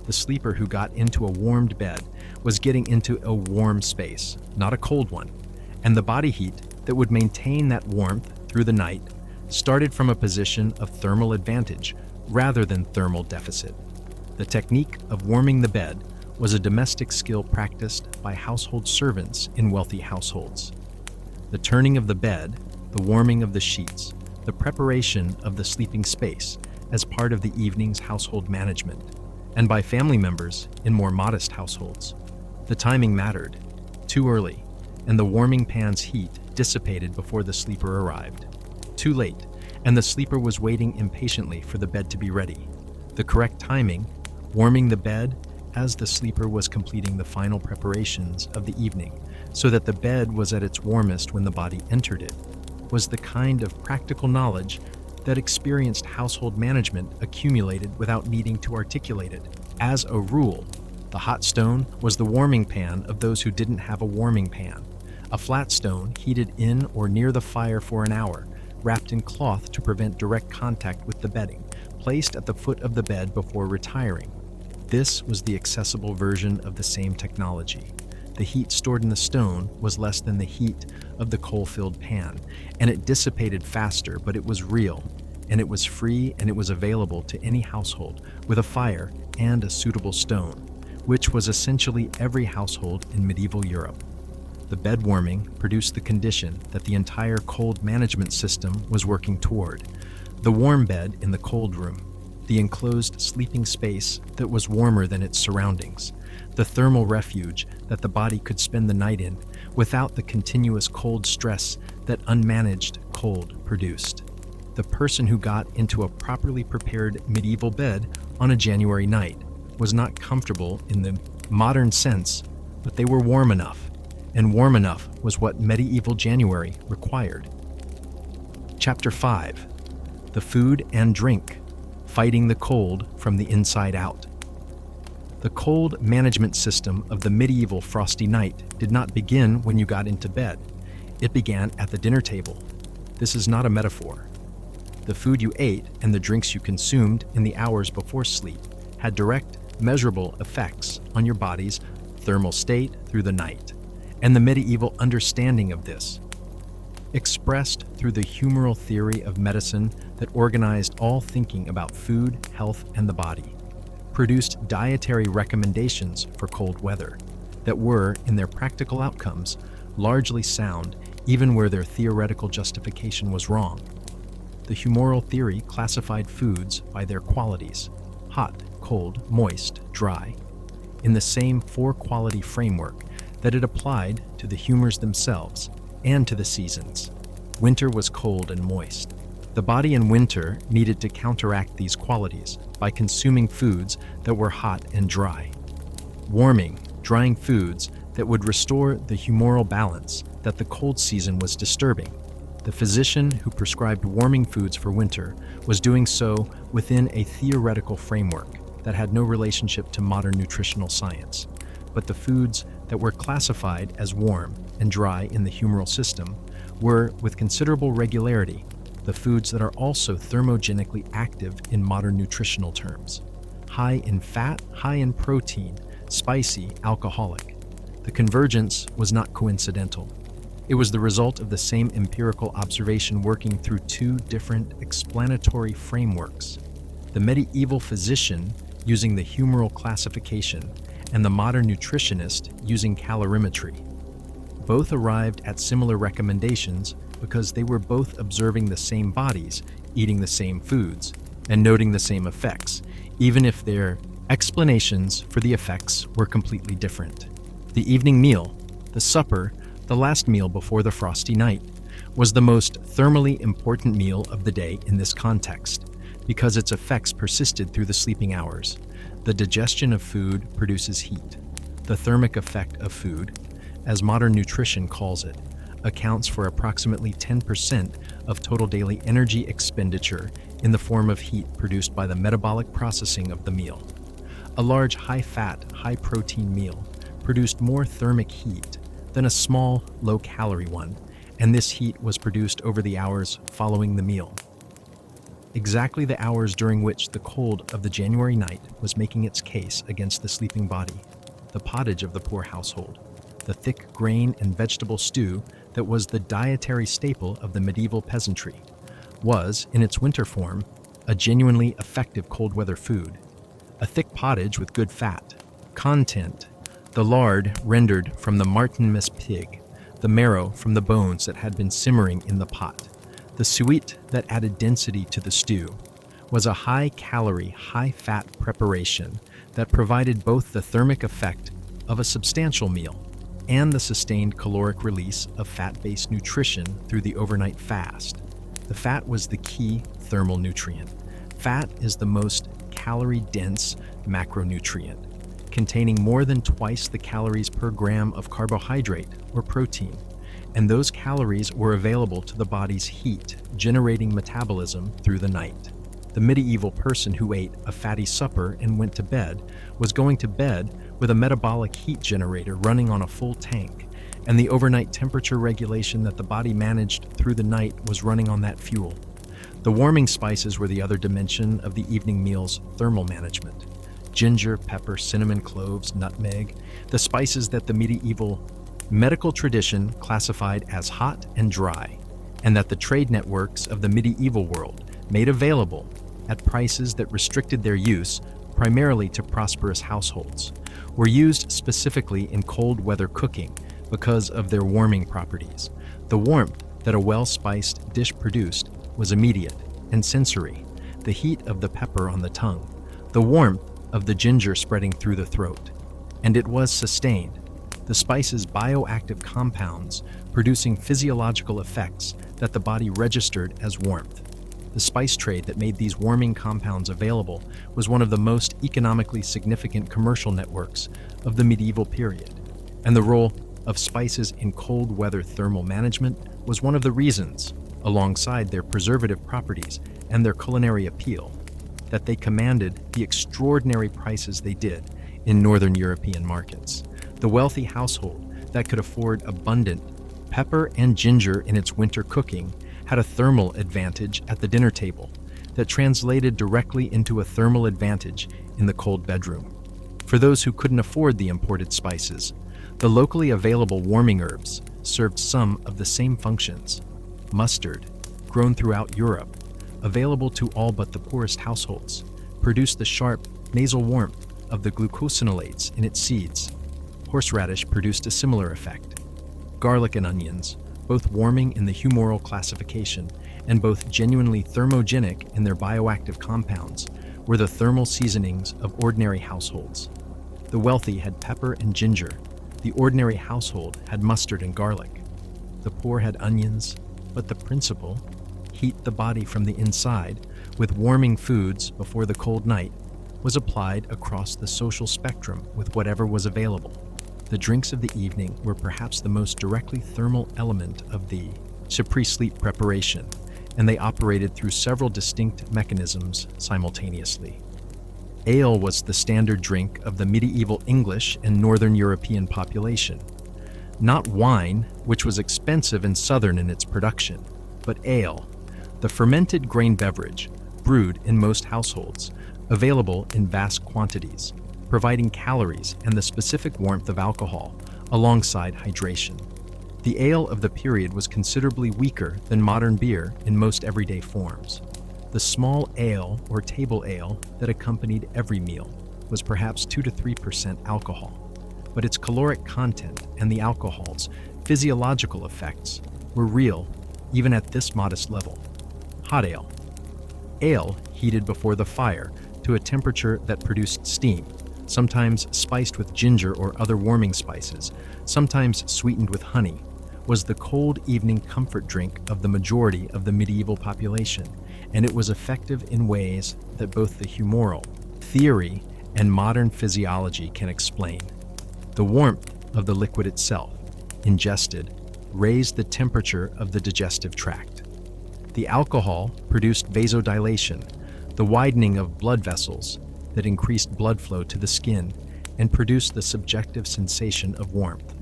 The sleeper who got into a warmed bed was getting into a warm space, not a cold one, and the body heat that would maintain that warmth through the night started from a position of thermal advantage rather than thermal deficit. The technique of warming the bed was a domestic skill practiced by household servants in wealthy households. The turning of the bed, the warming of the sheets, the preparation of the sleeping space as part of the evening's household management, and by family members in more modest households. The timing mattered. Too early, and the warming pan's heat dissipated before the sleeper arrived. Too late, and the sleeper was waiting impatiently for the bed to be ready. The correct timing, warming the bed as the sleeper was completing the final preparations of the evening, so that the bed was at its warmest when the body entered it, was the kind of practical knowledge that experienced household management accumulated without needing to articulate it. As a rule, the hot stone was the warming pan of those who didn't have a warming pan, a flat stone heated in or near the fire for an hour, wrapped in cloth to prevent direct contact with the bedding, placed at the foot of the bed before retiring. This was the accessible version of the same technology. The heat stored in the stone was less than the heat of the coal-filled pan, and it dissipated faster, but it was real, and it was free, and it was available to any household with a fire and a suitable stone, which was essentially every household in medieval Europe. The bed warming produced the condition that the entire cold management system was working toward. The warm bed in the cold room, the enclosed sleeping space that was warmer than its surroundings, the thermal refuge that the body could spend the night in without the continuous cold stress that unmanaged cold produced. The person who got into a properly prepared medieval bed on a January night was not comfortable in the modern sense, but they were warm enough, and warm enough was what medieval January required. Chapter 5. The Food and Drink, Fighting the Cold from the Inside Out. The cold management system of the medieval frosty night did not begin when you got into bed. It began at the dinner table. This is not a metaphor. The food you ate and the drinks you consumed in the hours before sleep had direct, measurable effects on your body's thermal state through the night, and the medieval understanding of this, expressed through the humoral theory of medicine that organized all thinking about food, health, and the body, produced dietary recommendations for cold weather that were, in their practical outcomes, largely sound even where their theoretical justification was wrong. The humoral theory classified foods by their qualities: hot, cold, moist, dry, in the same four-quality framework that it applied to the humors themselves and to the seasons. Winter was cold and moist. The body in winter needed to counteract these qualities by consuming foods that were hot and dry. Warming, drying foods that would restore the humoral balance that the cold season was disturbing. The physician who prescribed warming foods for winter was doing so within a theoretical framework that had no relationship to modern nutritional science. But the foods that were classified as warm and dry in the humoral system were, with considerable regularity, the foods that are also thermogenically active in modern nutritional terms: high in fat, high in protein, spicy, alcoholic. The convergence was not coincidental. It was the result of the same empirical observation working through two different explanatory frameworks: the medieval physician using the humoral classification and the modern nutritionist using calorimetry. Both arrived at similar recommendations because they were both observing the same bodies, eating the same foods, and noting the same effects, even if their explanations for the effects were completely different. The evening meal, the supper, the last meal before the frosty night, was the most thermally important meal of the day in this context, because its effects persisted through the sleeping hours. The digestion of food produces heat. The thermic effect of food, as modern nutrition calls it, accounts for approximately 10% of total daily energy expenditure in the form of heat produced by the metabolic processing of the meal. A large high-fat, high-protein meal produced more thermic heat than a small, low-calorie one, and this heat was produced over the hours following the meal. Exactly the hours during which the cold of the January night was making its case against the sleeping body, the pottage of the poor household, the thick grain and vegetable stew that was the dietary staple of the medieval peasantry, was, in its winter form, a genuinely effective cold weather food. A thick pottage with good fat. Content: the lard rendered from the Martinmas pig, the marrow from the bones that had been simmering in the pot. The suet that added density to the stew was a high-calorie, high-fat preparation that provided both the thermic effect of a substantial meal and the sustained caloric release of fat-based nutrition through the overnight fast. The fat was the key thermal nutrient. Fat is the most calorie-dense macronutrient. containing more than twice the calories per gram of carbohydrate or protein, and those calories were available to the body's heat, generating metabolism through the night. The medieval person who ate a fatty supper and went to bed was going to bed with a metabolic heat generator running on a full tank, and the overnight temperature regulation that the body managed through the night was running on that fuel. The warming spices were the other dimension of the evening meal's thermal management. Ginger, pepper, cinnamon, cloves, nutmeg, the spices that the medieval medical tradition classified as hot and dry, and that the trade networks of the medieval world made available at prices that restricted their use primarily to prosperous households, were used specifically in cold weather cooking because of their warming properties. The warmth that a well-spiced dish produced was immediate and sensory, the heat of the pepper on the tongue, the warmth of the ginger spreading through the throat, and it was sustained, the spice's bioactive compounds producing physiological effects that the body registered as warmth. The spice trade that made these warming compounds available was one of the most economically significant commercial networks of the medieval period, and the role of spices in cold weather thermal management was one of the reasons, alongside their preservative properties and their culinary appeal, that they commanded the extraordinary prices they did in northern European markets. The wealthy household that could afford abundant pepper and ginger in its winter cooking had a thermal advantage at the dinner table that translated directly into a thermal advantage in the cold bedroom. For those who couldn't afford the imported spices, the locally available warming herbs served some of the same functions. Mustard, grown throughout Europe, available to all but the poorest households, produced the sharp nasal warmth of the glucosinolates in its seeds. Horseradish produced a similar effect. Garlic and onions, both warming in the humoral classification and both genuinely thermogenic in their bioactive compounds, were the thermal seasonings of ordinary households. The wealthy had pepper and ginger. The ordinary household had mustard and garlic. The poor had onions, but the principle, heat the body from the inside with warming foods before the cold night, was applied across the social spectrum with whatever was available. The drinks of the evening were perhaps the most directly thermal element of the pre-sleep preparation, and they operated through several distinct mechanisms simultaneously. Ale was the standard drink of the medieval English and Northern European population. Not wine, which was expensive and southern in its production, but ale, the fermented grain beverage, brewed in most households, available in vast quantities, providing calories and the specific warmth of alcohol, alongside hydration. The ale of the period was considerably weaker than modern beer in most everyday forms. The small ale or table ale that accompanied every meal was perhaps 2 to 3% alcohol, but its caloric content and the alcohol's physiological effects were real even at this modest level. Hot ale. Ale heated before the fire to a temperature that produced steam, sometimes spiced with ginger or other warming spices, sometimes sweetened with honey, was the cold evening comfort drink of the majority of the medieval population, and it was effective in ways that both the humoral theory and modern physiology can explain. The warmth of the liquid itself, ingested, raised the temperature of the digestive tract. The alcohol produced vasodilation, the widening of blood vessels that increased blood flow to the skin and produced the subjective sensation of warmth.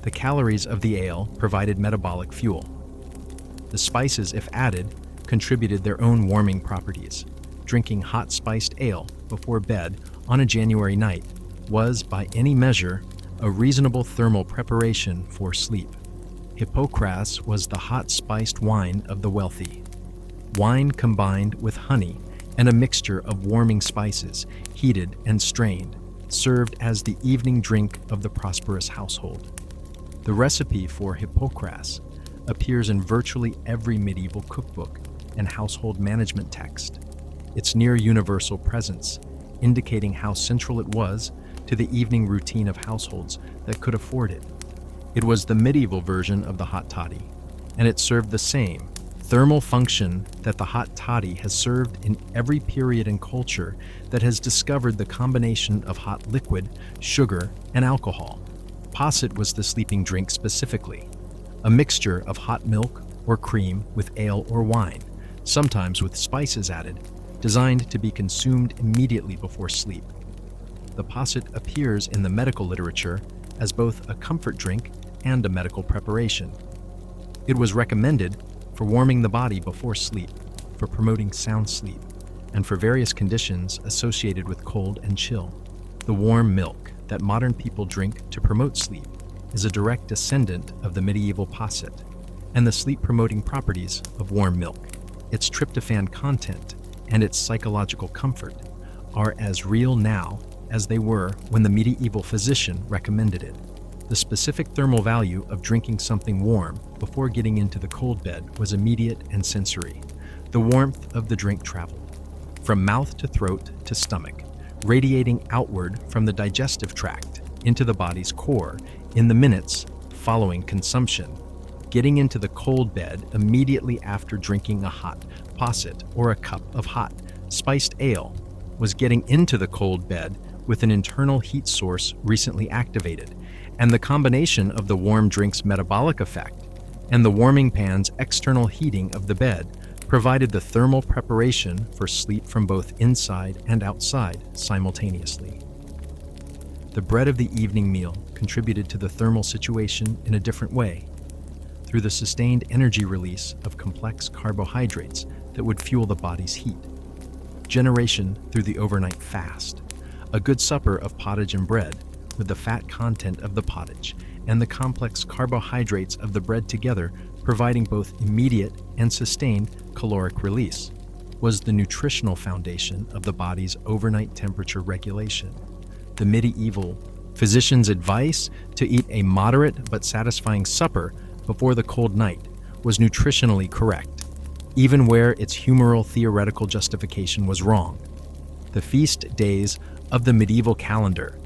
The calories of the ale provided metabolic fuel. The spices, if added, contributed their own warming properties. Drinking hot spiced ale before bed on a January night was, by any measure, a reasonable thermal preparation for sleep. Hippocras was the hot spiced wine of the wealthy. Wine combined with honey and a mixture of warming spices, heated and strained, served as the evening drink of the prosperous household. The recipe for Hippocras appears in virtually every medieval cookbook and household management text, its near universal presence indicating how central it was to the evening routine of households that could afford it. It was the medieval version of the hot toddy, and it served the same thermal function that the hot toddy has served in every period and culture that has discovered the combination of hot liquid, sugar, and alcohol. Posset was the sleeping drink specifically, a mixture of hot milk or cream with ale or wine, sometimes with spices added, designed to be consumed immediately before sleep. The posset appears in the medical literature as both a comfort drink and a medical preparation. It was recommended for warming the body before sleep, for promoting sound sleep, and for various conditions associated with cold and chill. The warm milk that modern people drink to promote sleep is a direct descendant of the medieval posset and the sleep-promoting properties of warm milk. Its tryptophan content and its psychological comfort are as real now as they were when the medieval physician recommended it. The specific thermal value of drinking something warm before getting into the cold bed was immediate and sensory. The warmth of the drink traveled from mouth to throat to stomach, radiating outward from the digestive tract into the body's core in the minutes following consumption. Getting into the cold bed immediately after drinking a hot posset or a cup of hot, spiced ale was getting into the cold bed with an internal heat source recently activated, and the combination of the warm drink's metabolic effect and the warming pan's external heating of the bed provided the thermal preparation for sleep from both inside and outside simultaneously. The bread of the evening meal contributed to the thermal situation in a different way, through the sustained energy release of complex carbohydrates that would fuel the body's heat. Generation through the overnight fast, a good supper of pottage and bread with the fat content of the pottage and the complex carbohydrates of the bread together providing both immediate and sustained caloric release, was the nutritional foundation of the body's overnight temperature regulation. The medieval physician's advice to eat a moderate but satisfying supper before the cold night was nutritionally correct, even where its humoral theoretical justification was wrong. The feast days of the medieval calendar,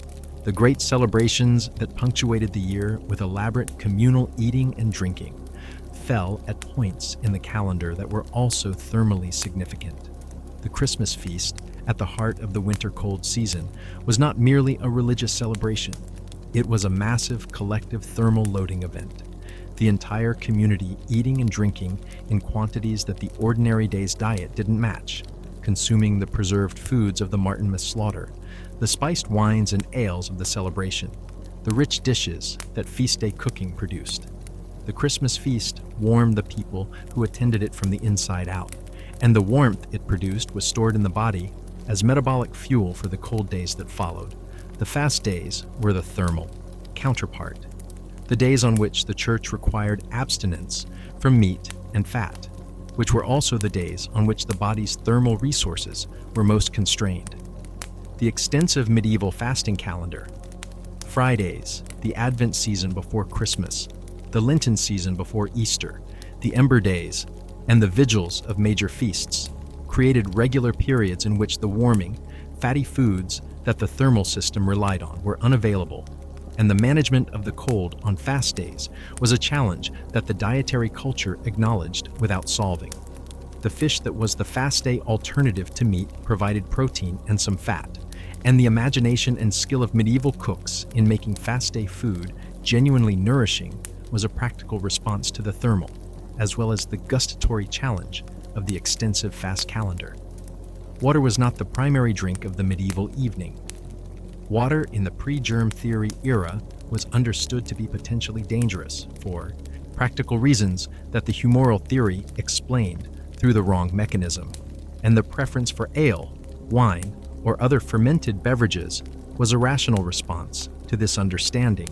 the great celebrations that punctuated the year with elaborate communal eating and drinking, fell at points in the calendar that were also thermally significant. The Christmas feast, at the heart of the winter cold season, was not merely a religious celebration. It was a massive collective thermal loading event. The entire community eating and drinking in quantities that the ordinary day's diet didn't match, consuming the preserved foods of the Martinmas slaughter, the spiced wines and ales of the celebration, the rich dishes that feast day cooking produced. The Christmas feast warmed the people who attended it from the inside out, and the warmth it produced was stored in the body as metabolic fuel for the cold days that followed. The fast days were the thermal counterpart, the days on which the church required abstinence from meat and fat, which were also the days on which the body's thermal resources were most constrained. The extensive medieval fasting calendar, Fridays, the Advent season before Christmas, the Lenten season before Easter, the Ember Days, and the vigils of major feasts, created regular periods in which the warming, fatty foods that the thermal system relied on were unavailable, and the management of the cold on fast days was a challenge that the dietary culture acknowledged without solving. The fish that was the fast day alternative to meat provided protein and some fat, and the imagination and skill of medieval cooks in making fast day food genuinely nourishing was a practical response to the thermal, as well as the gustatory challenge of the extensive fast calendar. Water was not the primary drink of the medieval evening. Water in the pre-germ theory era was understood to be potentially dangerous for practical reasons that the humoral theory explained through the wrong mechanism, and the preference for ale, wine, or other fermented beverages was a rational response to this understanding.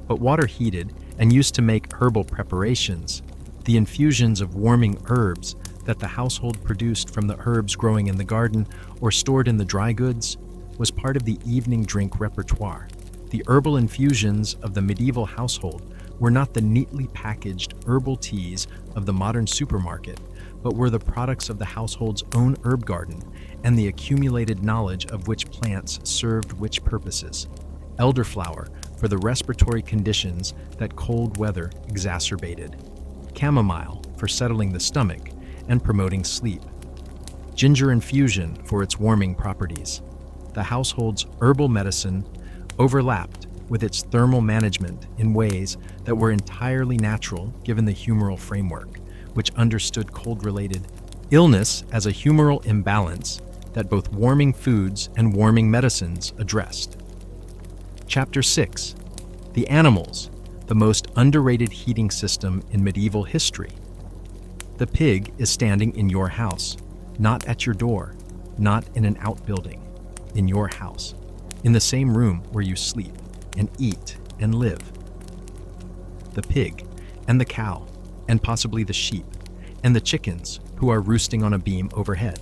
But water heated and used to make herbal preparations, the infusions of warming herbs that the household produced from the herbs growing in the garden or stored in the dry goods, was part of the evening drink repertoire. The herbal infusions of the medieval household were not the neatly packaged herbal teas of the modern supermarket, but were the products of the household's own herb garden and the accumulated knowledge of which plants served which purposes. Elderflower for the respiratory conditions that cold weather exacerbated, chamomile for settling the stomach, and promoting sleep. Ginger infusion for its warming properties. The household's herbal medicine overlapped with its thermal management in ways that were entirely natural given the humoral framework, which understood cold-related illness as a humoral imbalance that both warming foods and warming medicines addressed. Chapter 6. The Animals, the most underrated heating system in medieval history. The pig is standing in your house, not at your door, not in an outbuilding, in your house, in the same room where you sleep and eat and live. The pig and the cow and possibly the sheep and the chickens who are roosting on a beam overhead,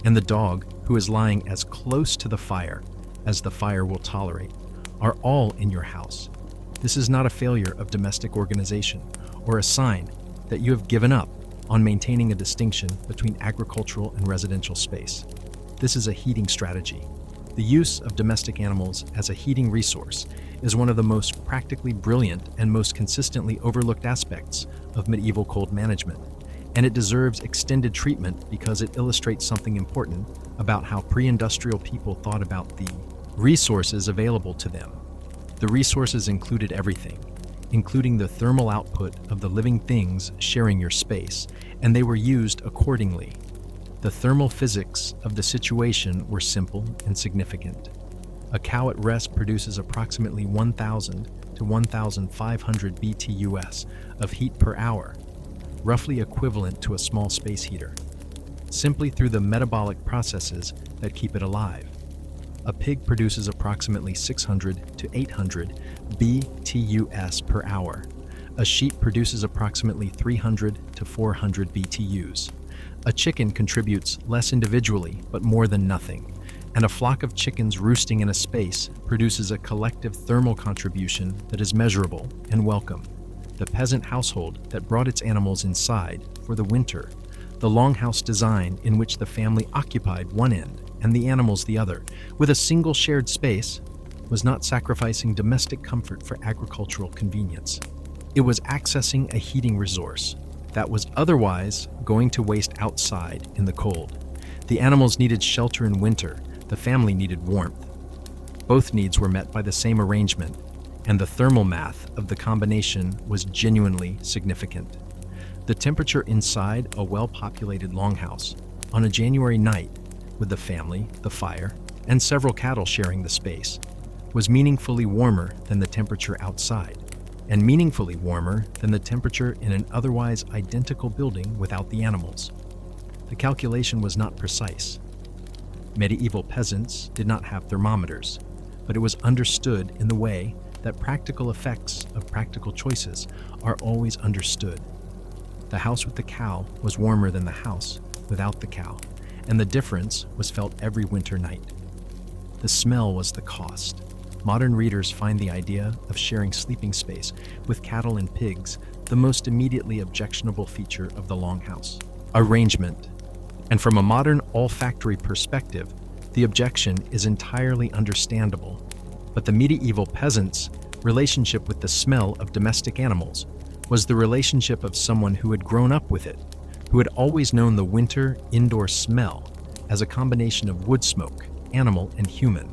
and the dog who is lying as close to the fire as the fire will tolerate, are all in your house. This is not a failure of domestic organization or a sign that you have given up on maintaining a distinction between agricultural and residential space. This is a heating strategy. The use of domestic animals as a heating resource is one of the most practically brilliant and most consistently overlooked aspects of medieval cold management, and it deserves extended treatment because it illustrates something important about how pre-industrial people thought about the resources available to them. The resources included everything, including the thermal output of the living things sharing your space, and they were used accordingly. The thermal physics of the situation were simple and significant. A cow at rest produces approximately 1,000 to 1,500 BTUs of heat per hour, roughly equivalent to a small space heater, simply through the metabolic processes that keep it alive. A pig produces approximately 600 to 800 BTUs per hour. A sheep produces approximately 300 to 400 BTUs. A chicken contributes less individually, but more than nothing, and a flock of chickens roosting in a space produces a collective thermal contribution that is measurable and welcome. The peasant household that brought its animals inside for the winter, the longhouse design in which the family occupied one end and the animals the other, with a single shared space, was not sacrificing domestic comfort for agricultural convenience. It was accessing a heating resource that was otherwise going to waste outside in the cold. The animals needed shelter in winter, the family needed warmth. Both needs were met by the same arrangement, and the thermal math of the combination was genuinely significant. The temperature inside a well-populated longhouse on a January night, with the family, the fire, and several cattle sharing the space, was meaningfully warmer than the temperature outside, and meaningfully warmer than the temperature in an otherwise identical building without the animals. The calculation was not precise. Medieval peasants did not have thermometers, but it was understood in the way that practical effects of practical choices are always understood. The house with the cow was warmer than the house without the cow, and the difference was felt every winter night. The smell was the cost. Modern readers find the idea of sharing sleeping space with cattle and pigs the most immediately objectionable feature of the longhouse arrangement. And from a modern olfactory perspective, the objection is entirely understandable. But the medieval peasant's relationship with the smell of domestic animals was the relationship of someone who had grown up with it, who had always known the winter indoor smell as a combination of wood smoke, animal and human,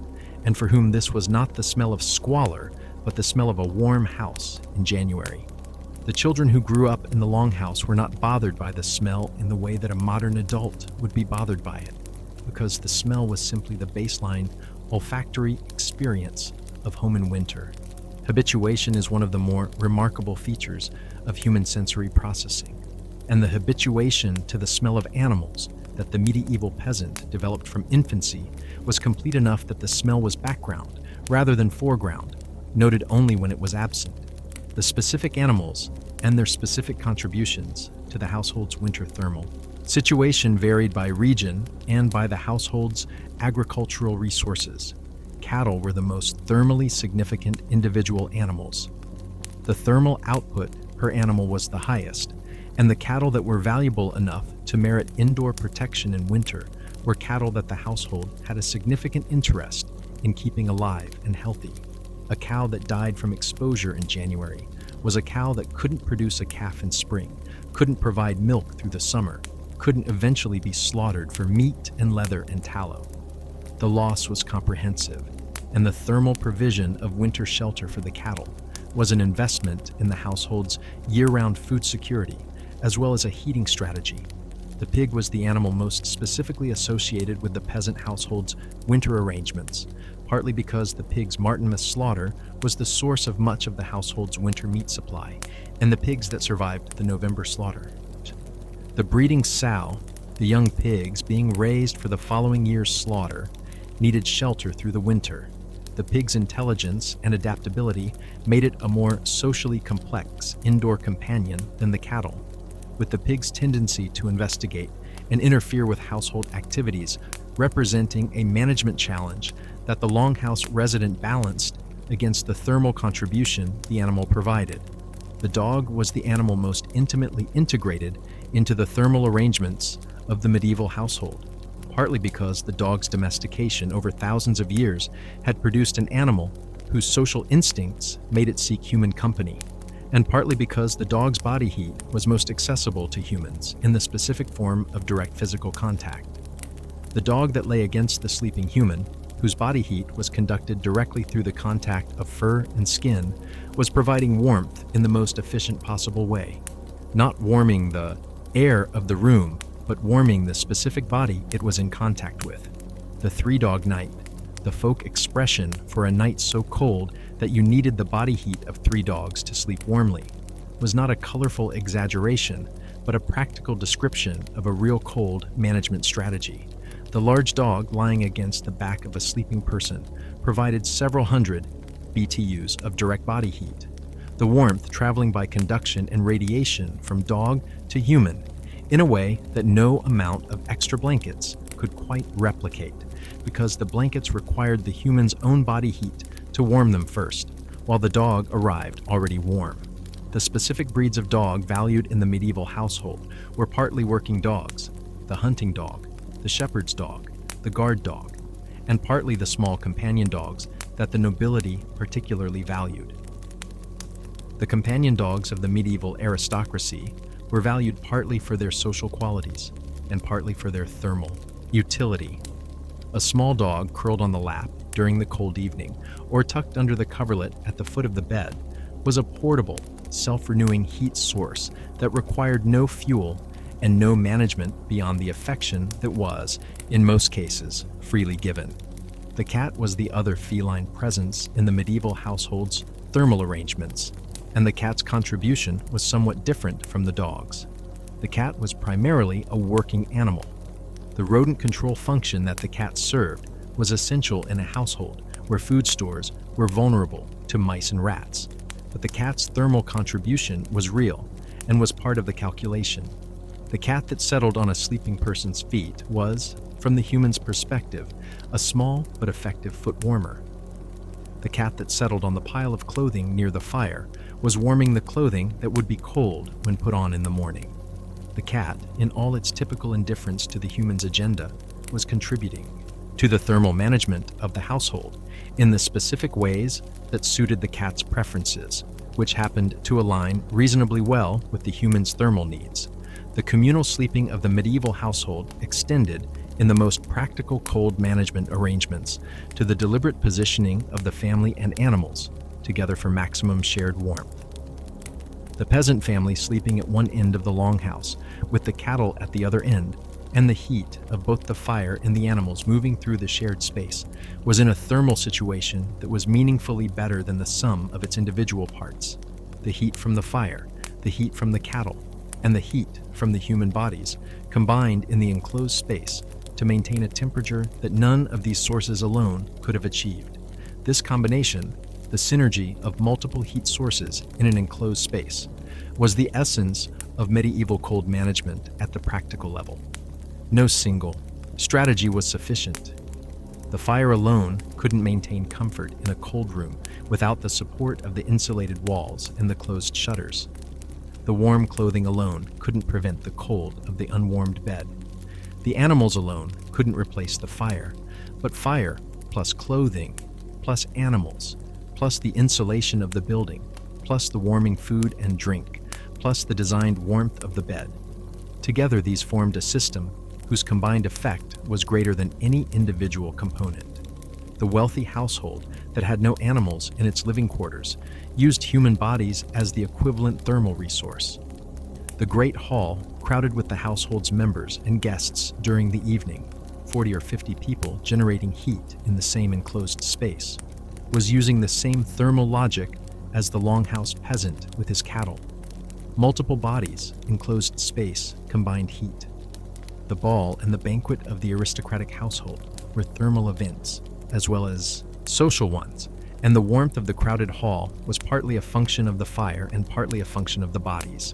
and for whom this was not the smell of squalor, but the smell of a warm house in January. The children who grew up in the longhouse were not bothered by the smell in the way that a modern adult would be bothered by it, because the smell was simply the baseline olfactory experience of home in winter. Habituation is one of the more remarkable features of human sensory processing, and the habituation to the smell of animals that the medieval peasant developed from infancy was complete enough that the smell was background rather than foreground, noted only when it was absent. The specific animals and their specific contributions to the household's winter thermal situation varied by region and by the household's agricultural resources. Cattle were the most thermally significant individual animals. The thermal output per animal was the highest, and the cattle that were valuable enough to merit indoor protection in winter were cattle that the household had a significant interest in keeping alive and healthy. A cow that died from exposure in January was a cow that couldn't produce a calf in spring, couldn't provide milk through the summer, couldn't eventually be slaughtered for meat and leather and tallow. The loss was comprehensive, and the thermal provision of winter shelter for the cattle was an investment in the household's year-round food security, as well as a heating strategy. The pig was the animal most specifically associated with the peasant household's winter arrangements, partly because the pig's Martinmas slaughter was the source of much of the household's winter meat supply, and the pigs that survived the November slaughter. The breeding sow, the young pigs being raised for the following year's slaughter, needed shelter through the winter. The pig's intelligence and adaptability made it a more socially complex indoor companion than the cattle, with the pig's tendency to investigate and interfere with household activities representing a management challenge that the longhouse resident balanced against the thermal contribution the animal provided. The dog was the animal most intimately integrated into the thermal arrangements of the medieval household, partly because the dog's domestication over thousands of years had produced an animal whose social instincts made it seek human company, and partly because the dog's body heat was most accessible to humans in the specific form of direct physical contact. The dog that lay against the sleeping human, whose body heat was conducted directly through the contact of fur and skin, was providing warmth in the most efficient possible way, not warming the air of the room, but warming the specific body it was in contact with. The three-dog night, the folk expression for a night so cold that you needed the body heat of 3 dogs to sleep warmly, was not a colorful exaggeration, but a practical description of a real cold management strategy. The large dog lying against the back of a sleeping person provided several hundred BTUs of direct body heat, the warmth traveling by conduction and radiation from dog to human in a way that no amount of extra blankets could quite replicate, because the blankets required the human's own body heat to warm them first, while the dog arrived already warm. The specific breeds of dog valued in the medieval household were partly working dogs, the hunting dog, the shepherd's dog, the guard dog, and partly the small companion dogs that the nobility particularly valued. The companion dogs of the medieval aristocracy were valued partly for their social qualities and partly for their thermal utility. A small dog curled on the lap during the cold evening or tucked under the coverlet at the foot of the bed was a portable, self-renewing heat source that required no fuel and no management beyond the affection that was, in most cases, freely given. The cat was the other feline presence in the medieval household's thermal arrangements, and the cat's contribution was somewhat different from the dog's. The cat was primarily a working animal. The rodent control function that the cat served was essential in a household where food stores were vulnerable to mice and rats. But the cat's thermal contribution was real and was part of the calculation. The cat that settled on a sleeping person's feet was, from the human's perspective, a small but effective foot warmer. The cat that settled on the pile of clothing near the fire was warming the clothing that would be cold when put on in the morning. The cat, in all its typical indifference to the human's agenda, was contributing to the thermal management of the household in the specific ways that suited the cat's preferences, which happened to align reasonably well with the human's thermal needs. The communal sleeping of the medieval household extended in the most practical cold management arrangements to the deliberate positioning of the family and animals together for maximum shared warmth. The peasant family sleeping at one end of the longhouse, with the cattle at the other end, and the heat of both the fire and the animals moving through the shared space, was in a thermal situation that was meaningfully better than the sum of its individual parts. The heat from the fire, the heat from the cattle, and the heat from the human bodies combined in the enclosed space to maintain a temperature that none of these sources alone could have achieved. This combination, the synergy of multiple heat sources in an enclosed space, was the essence of medieval cold management at the practical level. No single strategy was sufficient. The fire alone couldn't maintain comfort in a cold room without the support of the insulated walls and the closed shutters. The warm clothing alone couldn't prevent the cold of the unwarmed bed. The animals alone couldn't replace the fire, but fire plus clothing plus animals plus the insulation of the building plus the warming food and drink plus the designed warmth of the bed Together, these formed a system whose combined effect was greater than any individual component. The wealthy household that had no animals in its living quarters used human bodies as the equivalent thermal resource. The great hall, crowded with the household's members and guests during the evening, 40 or 50 people generating heat in the same enclosed space, was using the same thermal logic as the longhouse peasant with his cattle. Multiple bodies, enclosed space, combined heat. The ball and the banquet of the aristocratic household were thermal events, as well as social ones, and the warmth of the crowded hall was partly a function of the fire and partly a function of the bodies.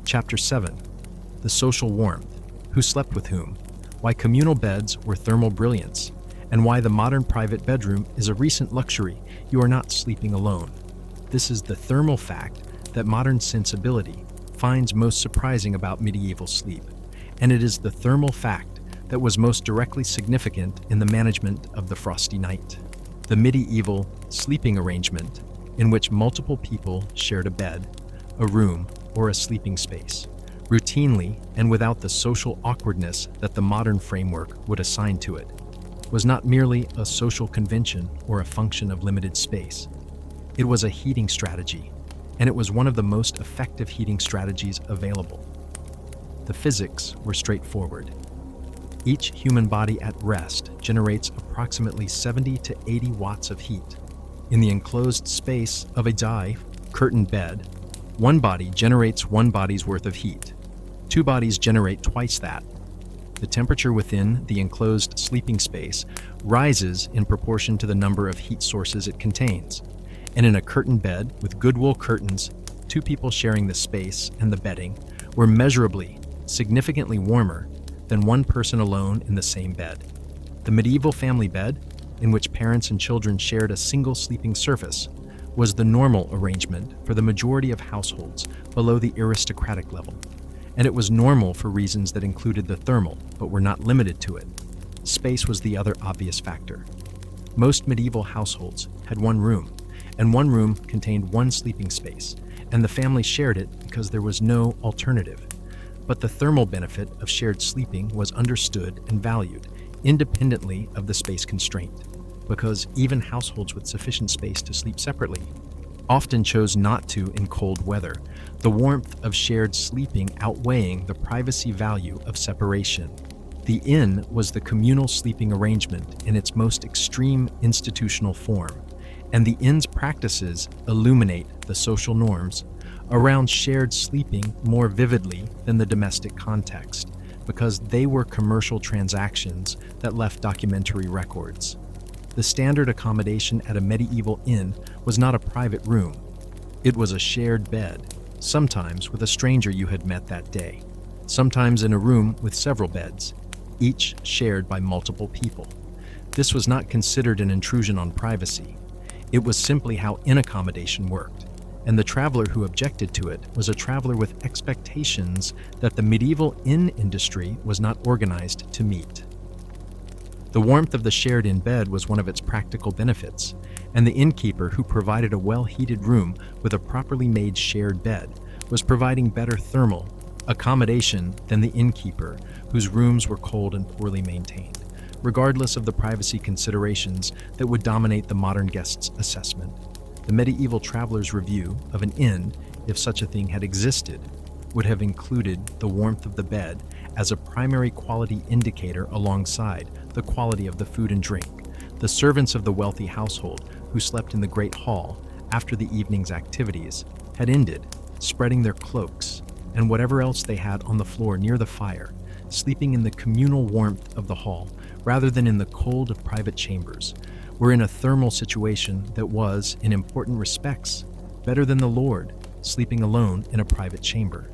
Chapter 7. The social warmth. Who slept with whom? Why communal beds were thermal brilliance, and why the modern private bedroom is a recent luxury. You are not sleeping alone. This is the thermal fact that modern sensibility finds most surprising about medieval sleep, and it is the thermal fact that was most directly significant in the management of the Frosty night. The medieval sleeping arrangement, in which multiple people shared a bed, a room, or a sleeping space, routinely and without the social awkwardness that the modern framework would assign to it, was not merely a social convention or a function of limited space. It was a heating strategy, and it was one of the most effective heating strategies available. The physics were straightforward. Each human body at rest generates approximately 70 to 80 watts of heat. In the enclosed space of a curtained bed, one body generates one body's worth of heat. Two bodies generate twice that. The temperature within the enclosed sleeping space rises in proportion to the number of heat sources it contains. And in a curtained bed with good wool curtains, two people sharing the space and the bedding were measurably, significantly warmer than one person alone in the same bed. The medieval family bed, in which parents and children shared a single sleeping surface, was the normal arrangement for the majority of households below the aristocratic level, and it was normal for reasons that included the thermal, but were not limited to it. Space was the other obvious factor. Most medieval households had one room, and one room contained one sleeping space, and the family shared it because there was no alternative. But the thermal benefit of shared sleeping was understood and valued, independently of the space constraint, because even households with sufficient space to sleep separately often chose not to in cold weather, the warmth of shared sleeping outweighing the privacy value of separation. The inn was the communal sleeping arrangement in its most extreme institutional form, and the inn's practices illuminate the social norms around shared sleeping more vividly than the domestic context, because they were commercial transactions that left documentary records. The standard accommodation at a medieval inn was not a private room. It was a shared bed, sometimes with a stranger you had met that day, sometimes in a room with several beds, each shared by multiple people. This was not considered an intrusion on privacy. It was simply how inn accommodation worked, and the traveler who objected to it was a traveler with expectations that the medieval inn industry was not organized to meet. The warmth of the shared-in bed was one of its practical benefits, and the innkeeper who provided a well-heated room with a properly made shared bed was providing better thermal accommodation than the innkeeper whose rooms were cold and poorly maintained, regardless of the privacy considerations that would dominate the modern guest's assessment. The medieval traveler's review of an inn, if such a thing had existed, would have included the warmth of the bed as a primary quality indicator alongside the quality of the food and drink. The servants of the wealthy household who slept in the great hall after the evening's activities had ended, spreading their cloaks and whatever else they had on the floor near the fire, sleeping in the communal warmth of the hall rather than in the cold of private chambers, were in a thermal situation that was, in important respects, better than the lord sleeping alone in a private chamber.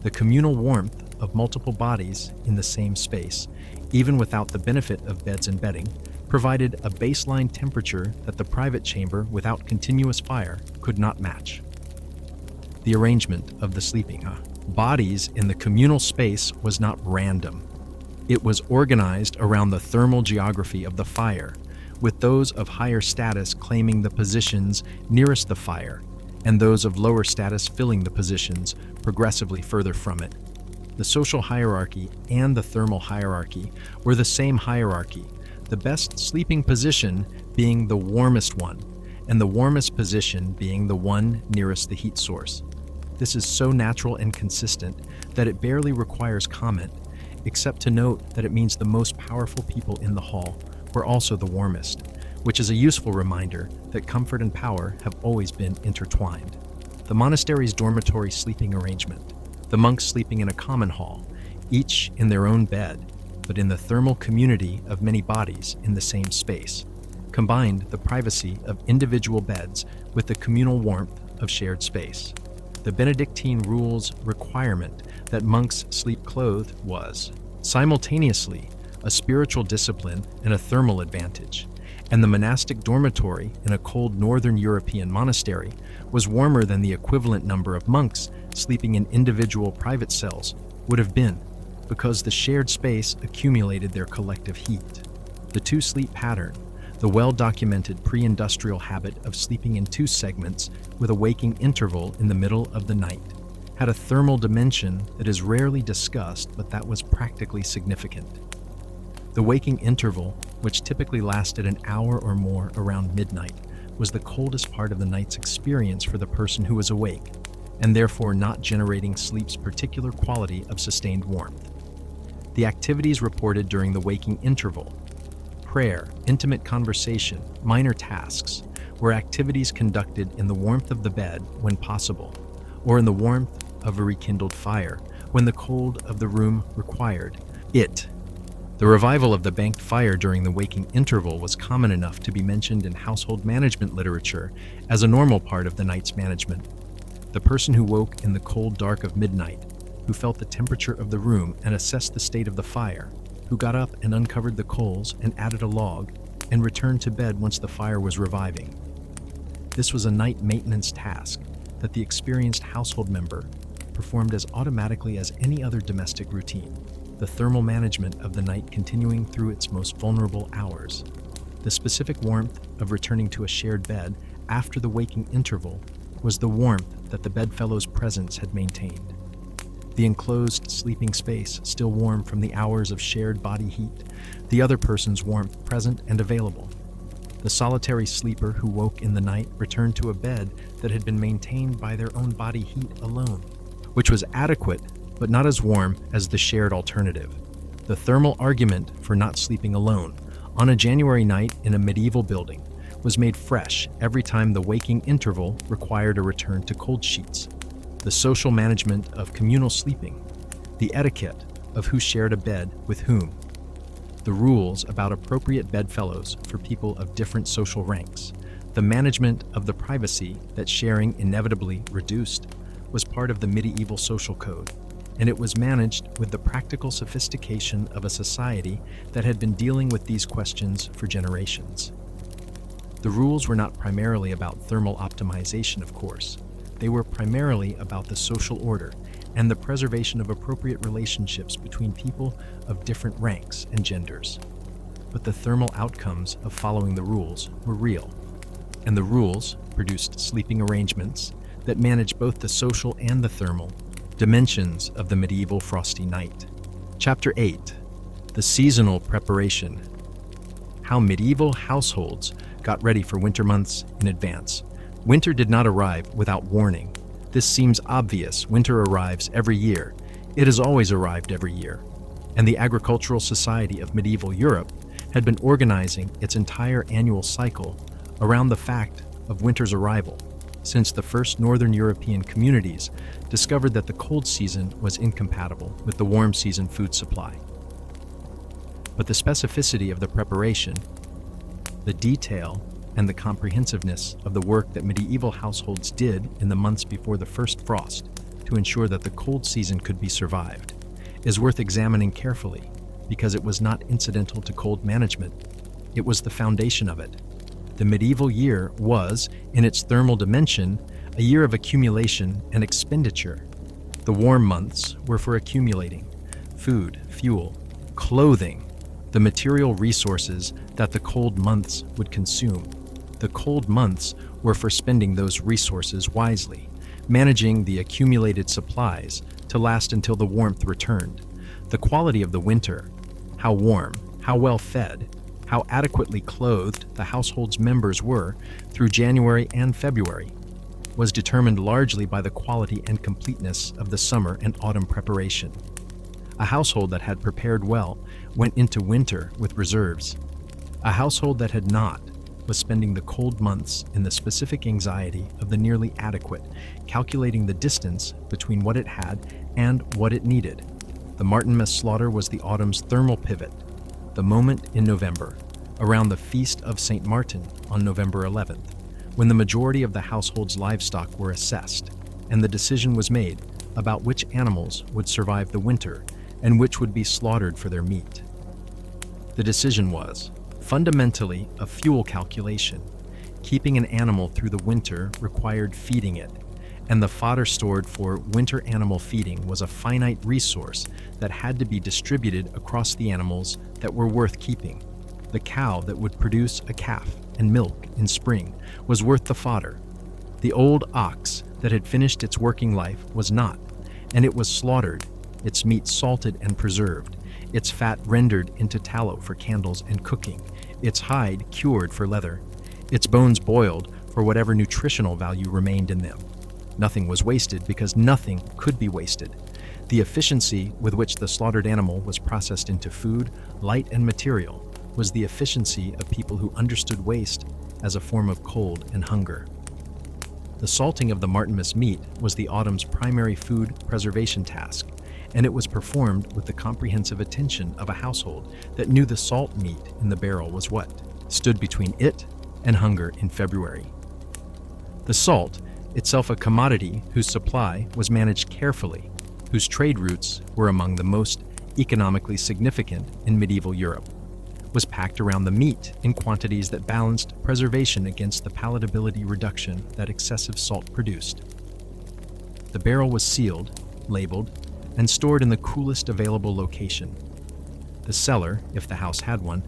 The communal warmth of multiple bodies in the same space, even without the benefit of beds and bedding, provided a baseline temperature that the private chamber without continuous fire could not match. The arrangement of the sleeping bodies in the communal space was not random. It was organized around the thermal geography of the fire, with those of higher status claiming the positions nearest the fire, and those of lower status filling the positions progressively further from it. The social hierarchy and the thermal hierarchy were the same hierarchy, the best sleeping position being the warmest one, and the warmest position being the one nearest the heat source. This is so natural and consistent that it barely requires comment, except to note that it means the most powerful people in the hall were also the warmest, which is a useful reminder that comfort and power have always been intertwined. The monastery's dormitory sleeping arrangement. The monks sleeping in a common hall, each in their own bed, but in the thermal community of many bodies in the same space, combined the privacy of individual beds with the communal warmth of shared space. The Benedictine rule's requirement that monks sleep clothed was, simultaneously, a spiritual discipline and a thermal advantage, and the monastic dormitory in a cold northern European monastery was warmer than the equivalent number of monks sleeping in individual private cells would have been, because the shared space accumulated their collective heat. The two-sleep pattern, the well-documented pre-industrial habit of sleeping in two segments with a waking interval in the middle of the night, had a thermal dimension that is rarely discussed but that was practically significant. The waking interval, which typically lasted an hour or more around midnight, was the coldest part of the night's experience for the person who was awake, and therefore not generating sleep's particular quality of sustained warmth. The activities reported during the waking interval, prayer, intimate conversation, minor tasks, were activities conducted in the warmth of the bed when possible, or in the warmth of a rekindled fire when the cold of the room required it. The revival of the banked fire during the waking interval was common enough to be mentioned in household management literature as a normal part of the night's management. The person who woke in the cold dark of midnight, who felt the temperature of the room and assessed the state of the fire, who got up and uncovered the coals and added a log, and returned to bed once the fire was reviving. This was a night maintenance task that the experienced household member performed as automatically as any other domestic routine, the thermal management of the night continuing through its most vulnerable hours. The specific warmth of returning to a shared bed after the waking interval was the warmth that the bedfellow's presence had maintained. The enclosed sleeping space still warm from the hours of shared body heat, the other person's warmth present and available. The solitary sleeper who woke in the night returned to a bed that had been maintained by their own body heat alone, which was adequate but not as warm as the shared alternative. The thermal argument for not sleeping alone on a January night in a medieval building was made fresh every time the waking interval required a return to cold sheets. The social management of communal sleeping, the etiquette of who shared a bed with whom, the rules about appropriate bedfellows for people of different social ranks, the management of the privacy that sharing inevitably reduced, was part of the medieval social code, and it was managed with the practical sophistication of a society that had been dealing with these questions for generations. The rules were not primarily about thermal optimization, of course. They were primarily about the social order and the preservation of appropriate relationships between people of different ranks and genders. But the thermal outcomes of following the rules were real, and the rules produced sleeping arrangements that managed both the social and the thermal dimensions of the medieval frosty night. Chapter 8. The Seasonal Preparation. How medieval households got ready for winter months in advance. Winter did not arrive without warning. This seems obvious. Winter arrives every year. It has always arrived every year. And the agricultural society of medieval Europe had been organizing its entire annual cycle around the fact of winter's arrival, since the first northern European communities discovered that the cold season was incompatible with the warm season food supply. But the specificity of the preparation, the detail, and the comprehensiveness of the work that medieval households did in the months before the first frost to ensure that the cold season could be survived is worth examining carefully, because it was not incidental to cold management. It was the foundation of it. The medieval year was, in its thermal dimension, a year of accumulation and expenditure. The warm months were for accumulating food, fuel, clothing, the material resources that the cold months would consume. The cold months were for spending those resources wisely, managing the accumulated supplies to last until the warmth returned. The quality of the winter, how warm, how well fed, how adequately clothed the household's members were through January and February, was determined largely by the quality and completeness of the summer and autumn preparation. A household that had prepared well went into winter with reserves. A household that had not was spending the cold months in the specific anxiety of the nearly adequate, calculating the distance between what it had and what it needed. The Martinmas slaughter was the autumn's thermal pivot, the moment in November, around the Feast of St. Martin on November 11th, when the majority of the household's livestock were assessed, and the decision was made about which animals would survive the winter and which would be slaughtered for their meat. The decision was, fundamentally, a fuel calculation. Keeping an animal through the winter required feeding it, and the fodder stored for winter animal feeding was a finite resource that had to be distributed across the animals that were worth keeping. The cow that would produce a calf and milk in spring was worth the fodder. The old ox that had finished its working life was not, and it was slaughtered, its meat salted and preserved, its fat rendered into tallow for candles and cooking, its hide cured for leather, its bones boiled for whatever nutritional value remained in them. Nothing was wasted because nothing could be wasted. The efficiency with which the slaughtered animal was processed into food, light, and material was the efficiency of people who understood waste as a form of cold and hunger. The salting of the Martinmas meat was the autumn's primary food preservation task, and it was performed with the comprehensive attention of a household that knew the salt meat in the barrel was what stood between it and hunger in February. The salt, itself a commodity whose supply was managed carefully, whose trade routes were among the most economically significant in medieval Europe, was packed around the meat in quantities that balanced preservation against the palatability reduction that excessive salt produced. The barrel was sealed, labeled, and stored in the coolest available location. The cellar, if the house had one,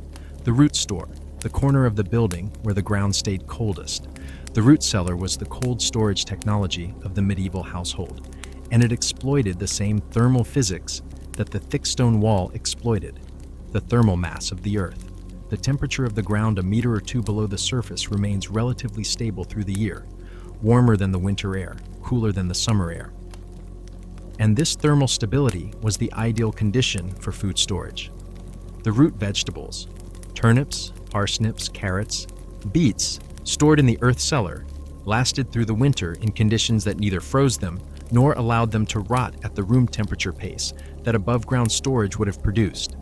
the root store, the corner of the building where the ground stayed coldest. The root cellar was the cold storage technology of the medieval household, and it exploited the same thermal physics that the thick stone wall exploited. The thermal mass of the earth. The temperature of the ground a meter or two below the surface remains relatively stable through the year, warmer than the winter air, cooler than the summer air. And this thermal stability was the ideal condition for food storage. The root vegetables, turnips, parsnips, carrots, beets, stored in the earth cellar, lasted through the winter in conditions that neither froze them nor allowed them to rot at the room temperature pace that above-ground storage would have produced.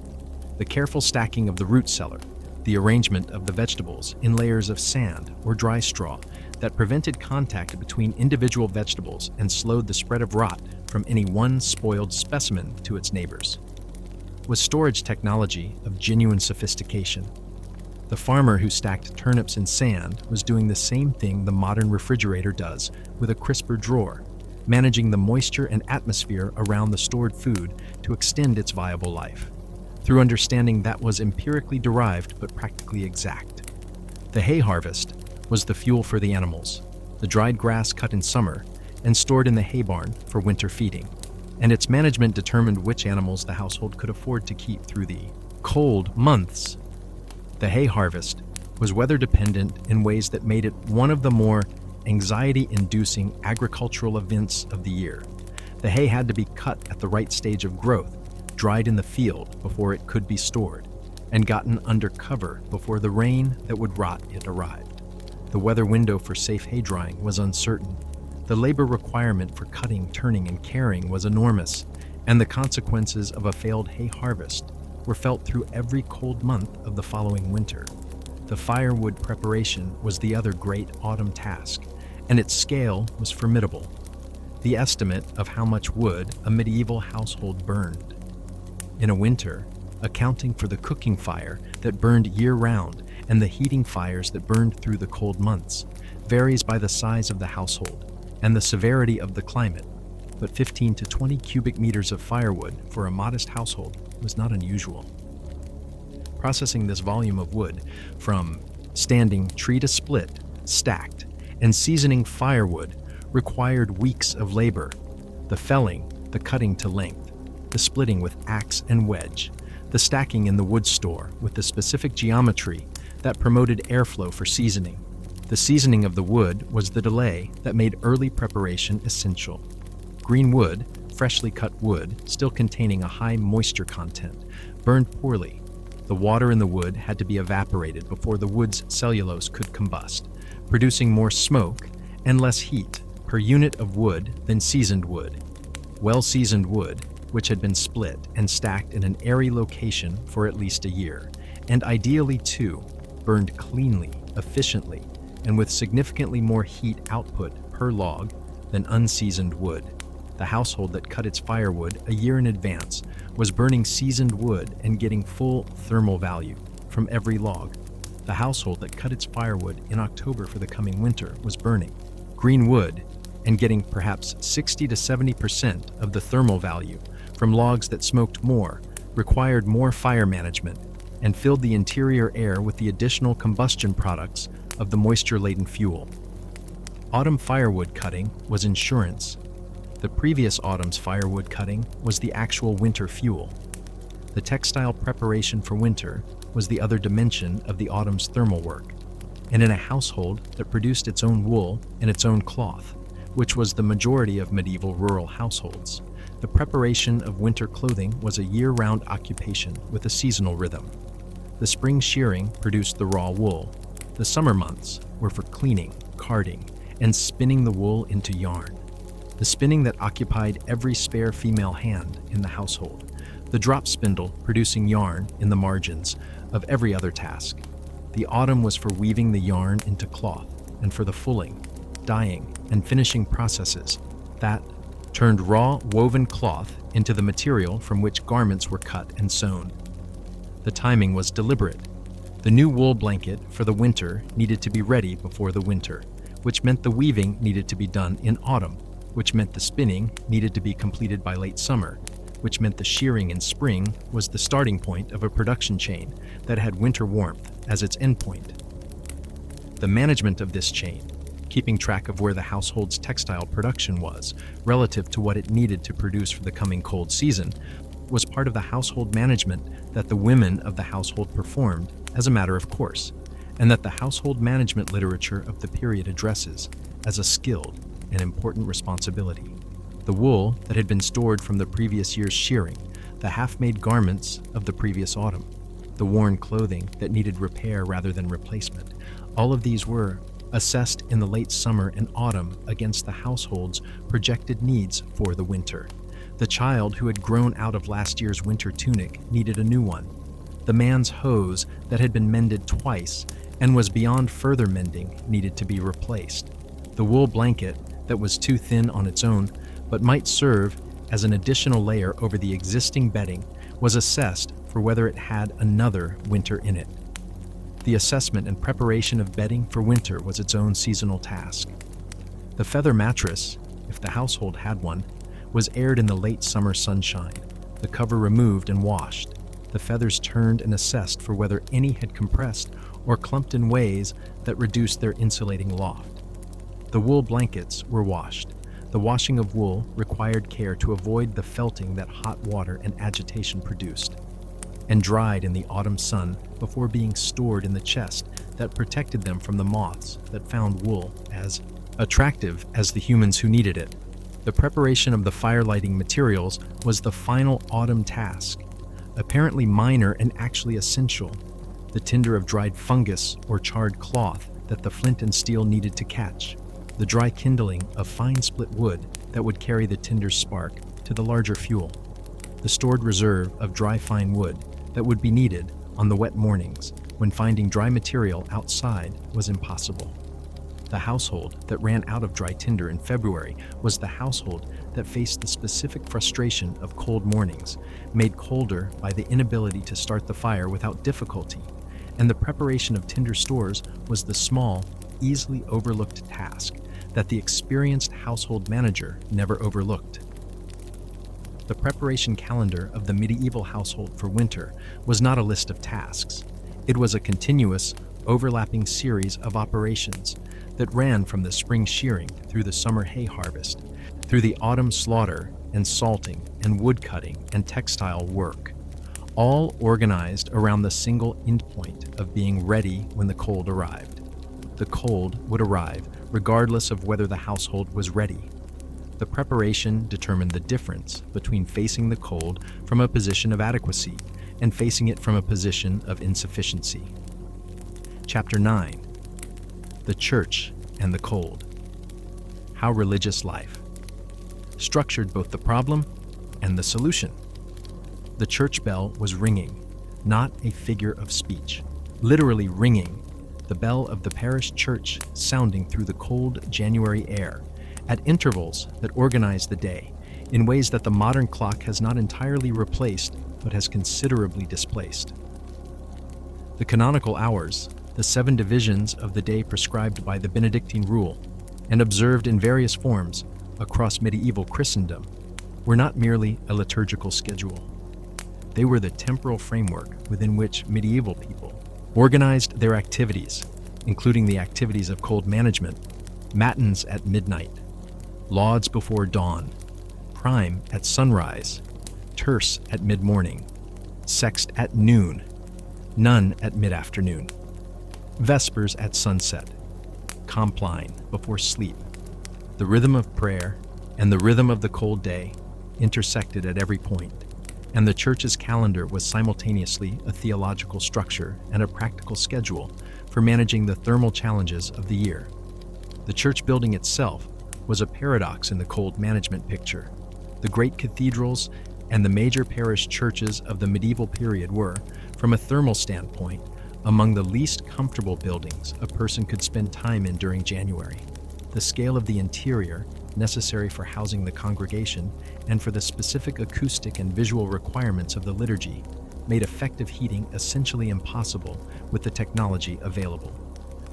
The careful stacking of the root cellar, the arrangement of the vegetables in layers of sand or dry straw that prevented contact between individual vegetables and slowed the spread of rot from any one spoiled specimen to its neighbors, was storage technology of genuine sophistication. The farmer who stacked turnips in sand was doing the same thing the modern refrigerator does with a crisper drawer, managing the moisture and atmosphere around the stored food to extend its viable life, through understanding that was empirically derived but practically exact. The hay harvest was the fuel for the animals, the dried grass cut in summer and stored in the hay barn for winter feeding, and its management determined which animals the household could afford to keep through the cold months. The hay harvest was weather-dependent in ways that made it one of the more anxiety-inducing agricultural events of the year. The hay had to be cut at the right stage of growth, dried in the field before it could be stored, and gotten under cover before the rain that would rot it arrived. The weather window for safe hay drying was uncertain. The labor requirement for cutting, turning, and carrying was enormous, and the consequences of a failed hay harvest were felt through every cold month of the following winter. The firewood preparation was the other great autumn task, and its scale was formidable. The estimate of how much wood a medieval household burned in a winter, accounting for the cooking fire that burned year-round and the heating fires that burned through the cold months, varies by the size of the household and the severity of the climate, but 15 to 20 cubic meters of firewood for a modest household was not unusual. Processing this volume of wood, from standing tree to split, stacked, and seasoning firewood required weeks of labor. The felling, the cutting to length, the splitting with axe and wedge, the stacking in the wood store with the specific geometry that promoted airflow for seasoning. The seasoning of the wood was the delay that made early preparation essential. Green wood, freshly cut wood, still containing a high moisture content, burned poorly. The water in the wood had to be evaporated before the wood's cellulose could combust, producing more smoke and less heat per unit of wood than seasoned wood. Well-seasoned wood, which had been split and stacked in an airy location for at least a year, and ideally too, burned cleanly, efficiently, and with significantly more heat output per log than unseasoned wood. The household that cut its firewood a year in advance was burning seasoned wood and getting full thermal value from every log. The household that cut its firewood in October for the coming winter was burning green wood and getting perhaps 60 to 70% of the thermal value from logs that smoked more, required more fire management, and filled the interior air with the additional combustion products of the moisture-laden fuel. Autumn firewood cutting was insurance. The previous autumn's firewood cutting was the actual winter fuel. The textile preparation for winter was the other dimension of the autumn's thermal work. And in a household that produced its own wool and its own cloth, which was the majority of medieval rural households, the preparation of winter clothing was a year-round occupation with a seasonal rhythm. The spring shearing produced the raw wool. The summer months were for cleaning, carding, and spinning the wool into yarn. The spinning that occupied every spare female hand in the household. The drop spindle producing yarn in the margins of every other task. The autumn was for weaving the yarn into cloth and for the fulling, dyeing, and finishing processes that turned raw woven cloth into the material from which garments were cut and sewn. The timing was deliberate. The new wool blanket for the winter needed to be ready before the winter, which meant the weaving needed to be done in autumn, which meant the spinning needed to be completed by late summer, which meant the shearing in spring was the starting point of a production chain that had winter warmth as its endpoint. The management of this chain, keeping track of where the household's textile production was relative to what it needed to produce for the coming cold season, was part of the household management that the women of the household performed as a matter of course, and that the household management literature of the period addresses as a skilled and important responsibility. The wool that had been stored from the previous year's shearing, the half-made garments of the previous autumn, the worn clothing that needed repair rather than replacement, all of these were assessed in the late summer and autumn against the household's projected needs for the winter. The child who had grown out of last year's winter tunic needed a new one. The man's hose that had been mended twice and was beyond further mending needed to be replaced. The wool blanket that was too thin on its own but might serve as an additional layer over the existing bedding was assessed for whether it had another winter in it. The assessment and preparation of bedding for winter was its own seasonal task. The feather mattress, if the household had one, was aired in the late summer sunshine, the cover removed and washed, the feathers turned and assessed for whether any had compressed or clumped in ways that reduced their insulating loft. The wool blankets were washed. The washing of wool required care to avoid the felting that hot water and agitation produced, and dried in the autumn sun before being stored in the chest that protected them from the moths that found wool as attractive as the humans who needed it. The preparation of the firelighting materials was the final autumn task, apparently minor and actually essential. The tinder of dried fungus or charred cloth that the flint and steel needed to catch. The dry kindling of fine split wood that would carry the tinder's spark to the larger fuel. The stored reserve of dry fine wood that would be needed on the wet mornings when finding dry material outside was impossible. The household that ran out of dry tinder in February was the household that faced the specific frustration of cold mornings, made colder by the inability to start the fire without difficulty, and the preparation of tinder stores was the small, easily overlooked task that the experienced household manager never overlooked. The preparation calendar of the medieval household for winter was not a list of tasks. It was a continuous, overlapping series of operations that ran from the spring shearing through the summer hay harvest, through the autumn slaughter and salting and woodcutting and textile work, all organized around the single endpoint of being ready when the cold arrived. The cold would arrive regardless of whether the household was ready. The preparation determined the difference between facing the cold from a position of adequacy and facing it from a position of insufficiency. Chapter 9. The Church and the Cold. How religious life structured both the problem and the solution. The church bell was ringing, not a figure of speech, literally ringing, the bell of the parish church sounding through the cold January air, at intervals that organized the day, in ways that the modern clock has not entirely replaced, but has considerably displaced. The canonical hours, the 7 divisions of the day prescribed by the Benedictine rule, and observed in various forms across medieval Christendom, were not merely a liturgical schedule. They were the temporal framework within which medieval people organized their activities, including the activities of cold management, matins at midnight, lauds before dawn, prime at sunrise, terce at mid-morning, sext at noon, none at mid-afternoon, vespers at sunset, compline before sleep. The rhythm of prayer and the rhythm of the cold day intersected at every point, and the church's calendar was simultaneously a theological structure and a practical schedule for managing the thermal challenges of the year. The church building itself was a paradox in the cold management picture. The great cathedrals and the major parish churches of the medieval period were, from a thermal standpoint, among the least comfortable buildings a person could spend time in during January. The scale of the interior, necessary for housing the congregation and for the specific acoustic and visual requirements of the liturgy, made effective heating essentially impossible with the technology available.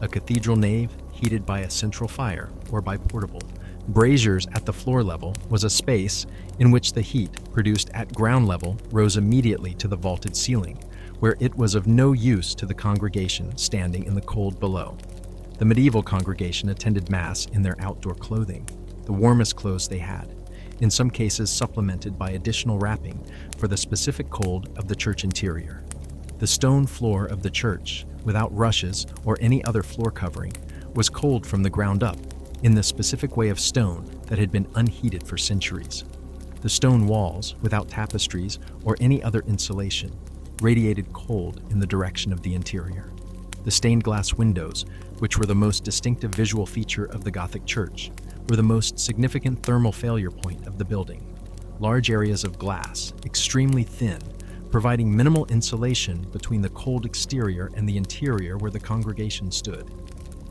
A cathedral nave heated by a central fire or by portable braziers at the floor level was a space in which the heat produced at ground level rose immediately to the vaulted ceiling, where it was of no use to the congregation standing in the cold below. The medieval congregation attended Mass in their outdoor clothing, the warmest clothes they had, in some cases supplemented by additional wrapping for the specific cold of the church interior. The stone floor of the church, without rushes or any other floor covering, was cold from the ground up, in the specific way of stone that had been unheated for centuries. The stone walls, without tapestries or any other insulation, radiated cold in the direction of the interior. The stained glass windows, which were the most distinctive visual feature of the Gothic church, were the most significant thermal failure point of the building. Large areas of glass, extremely thin, providing minimal insulation between the cold exterior and the interior where the congregation stood.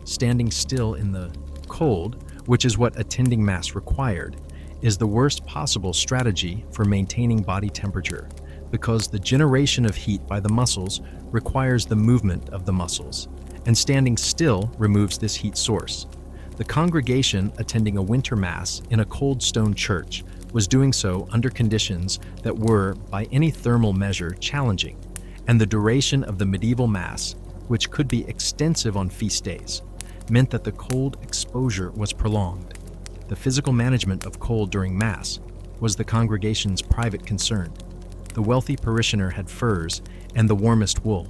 Standing still in the cold, which is what attending Mass required, is the worst possible strategy for maintaining body temperature, because the generation of heat by the muscles requires the movement of the muscles, and standing still removes this heat source. The congregation attending a winter Mass in a cold stone church was doing so under conditions that were, by any thermal measure, challenging, and the duration of the medieval Mass, which could be extensive on feast days, meant that the cold exposure was prolonged. The physical management of cold during Mass was the congregation's private concern. The wealthy parishioner had furs and the warmest wool.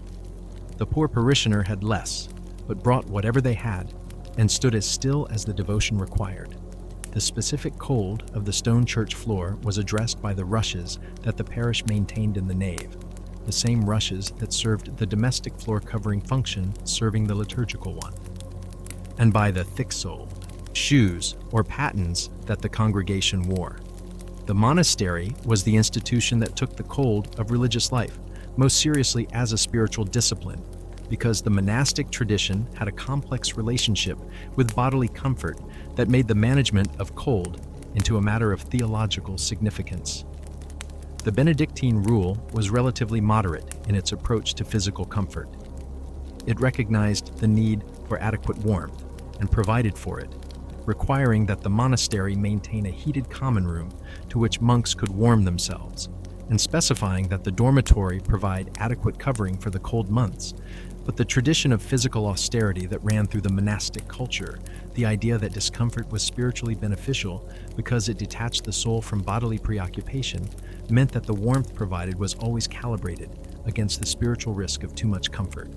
The poor parishioner had less, but brought whatever they had, and stood as still as the devotion required. The specific cold of the stone church floor was addressed by the rushes that the parish maintained in the nave, the same rushes that served the domestic floor covering function serving the liturgical one, and by the thick-soled shoes or pattens that the congregation wore. The monastery was the institution that took the cold of religious life most seriously as a spiritual discipline, because the monastic tradition had a complex relationship with bodily comfort that made the management of cold into a matter of theological significance. The Benedictine rule was relatively moderate in its approach to physical comfort. It recognized the need for adequate warmth and provided for it, requiring that the monastery maintain a heated common room to which monks could warm themselves, and specifying that the dormitory provide adequate covering for the cold months, But the tradition of physical austerity that ran through the monastic culture, the idea that discomfort was spiritually beneficial because it detached the soul from bodily preoccupation, meant that the warmth provided was always calibrated against the spiritual risk of too much comfort.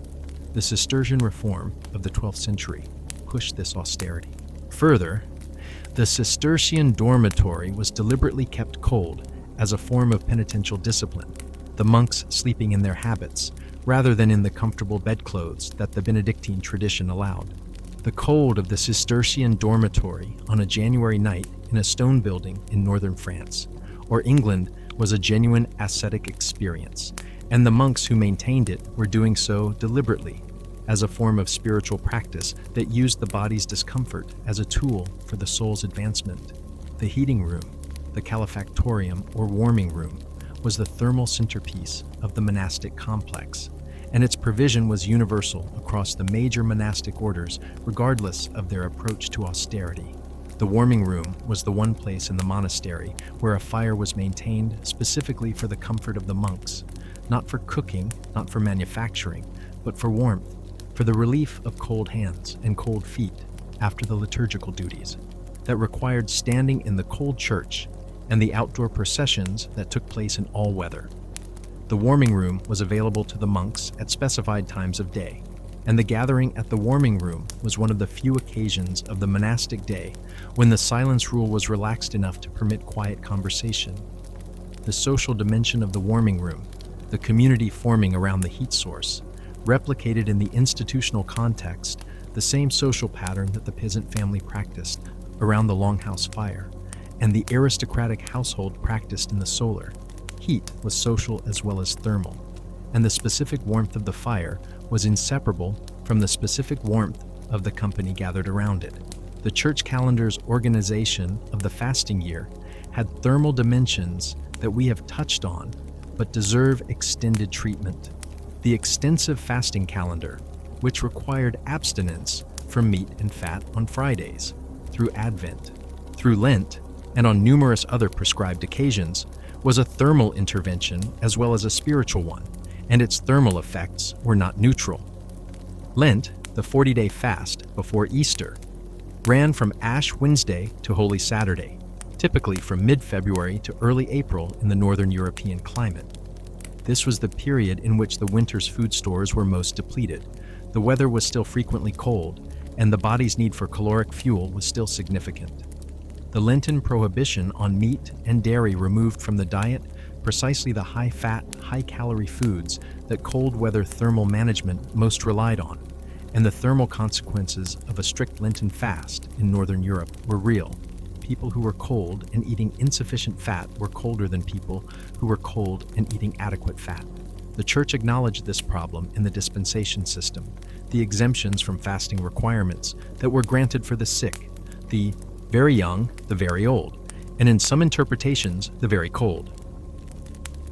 The Cistercian reform of the 12th century pushed this austerity. Further, the Cistercian dormitory was deliberately kept cold as a form of penitential discipline, the monks sleeping in their habits rather than in the comfortable bedclothes that the Benedictine tradition allowed. The cold of the Cistercian dormitory on a January night in a stone building in northern France or England was a genuine ascetic experience, and the monks who maintained it were doing so deliberately as a form of spiritual practice that used the body's discomfort as a tool for the soul's advancement. The heating room, the calefactorium or warming room, was the thermal centerpiece of the monastic complex, and its provision was universal across the major monastic orders regardless of their approach to austerity. The warming room was the one place in the monastery where a fire was maintained specifically for the comfort of the monks, not for cooking, not for manufacturing, but for warmth, for the relief of cold hands and cold feet after the liturgical duties that required standing in the cold church and the outdoor processions that took place in all weather. The warming room was available to the monks at specified times of day, and the gathering at the warming room was one of the few occasions of the monastic day when the silence rule was relaxed enough to permit quiet conversation. The social dimension of the warming room, the community forming around the heat source, replicated in the institutional context the same social pattern that the peasant family practiced around the longhouse fire, and the aristocratic household practiced in the solar. Heat was social as well as thermal, and the specific warmth of the fire was inseparable from the specific warmth of the company gathered around it. The church calendar's organization of the fasting year had thermal dimensions that we have touched on, but deserve extended treatment. The extensive fasting calendar, which required abstinence from meat and fat on Fridays, through Advent, through Lent, and on numerous other prescribed occasions, was a thermal intervention as well as a spiritual one, and its thermal effects were not neutral. Lent, the 40-day fast before Easter, ran from Ash Wednesday to Holy Saturday, typically from mid-February to early April in the northern European climate. This was the period in which the winter's food stores were most depleted. The weather was still frequently cold, and the body's need for caloric fuel was still significant. The Lenten prohibition on meat and dairy removed from the diet precisely the high-fat, high-calorie foods that cold-weather thermal management most relied on, and the thermal consequences of a strict Lenten fast in Northern Europe were real. People who were cold and eating insufficient fat were colder than people who were cold and eating adequate fat. The Church acknowledged this problem in the dispensation system, the exemptions from fasting requirements that were granted for the sick, the very young, the very old, and in some interpretations, the very cold.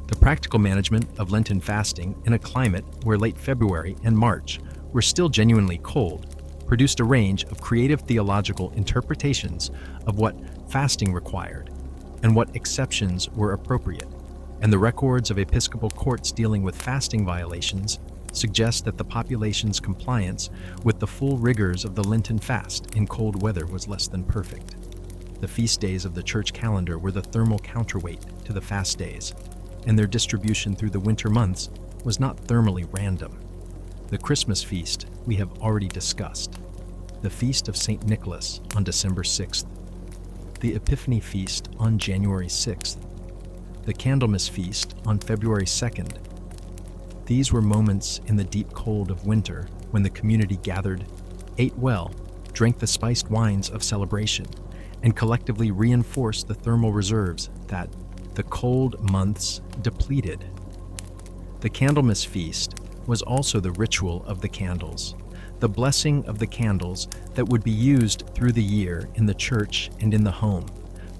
The practical management of Lenten fasting in a climate where late February and March were still genuinely cold produced a range of creative theological interpretations of what fasting required and what exceptions were appropriate, and the records of episcopal courts dealing with fasting violations suggest that the population's compliance with the full rigors of the Lenten fast in cold weather was less than perfect. The feast days of the church calendar were the thermal counterweight to the fast days, and their distribution through the winter months was not thermally random. The Christmas feast we have already discussed, the feast of St. Nicholas on December 6th, the Epiphany feast on January 6th, the Candlemas feast on February 2nd. These were moments in the deep cold of winter when the community gathered, ate well, drank the spiced wines of celebration, and collectively reinforced the thermal reserves that the cold months depleted. The Candlemas feast was also the ritual of the candles, the blessing of the candles that would be used through the year in the church and in the home,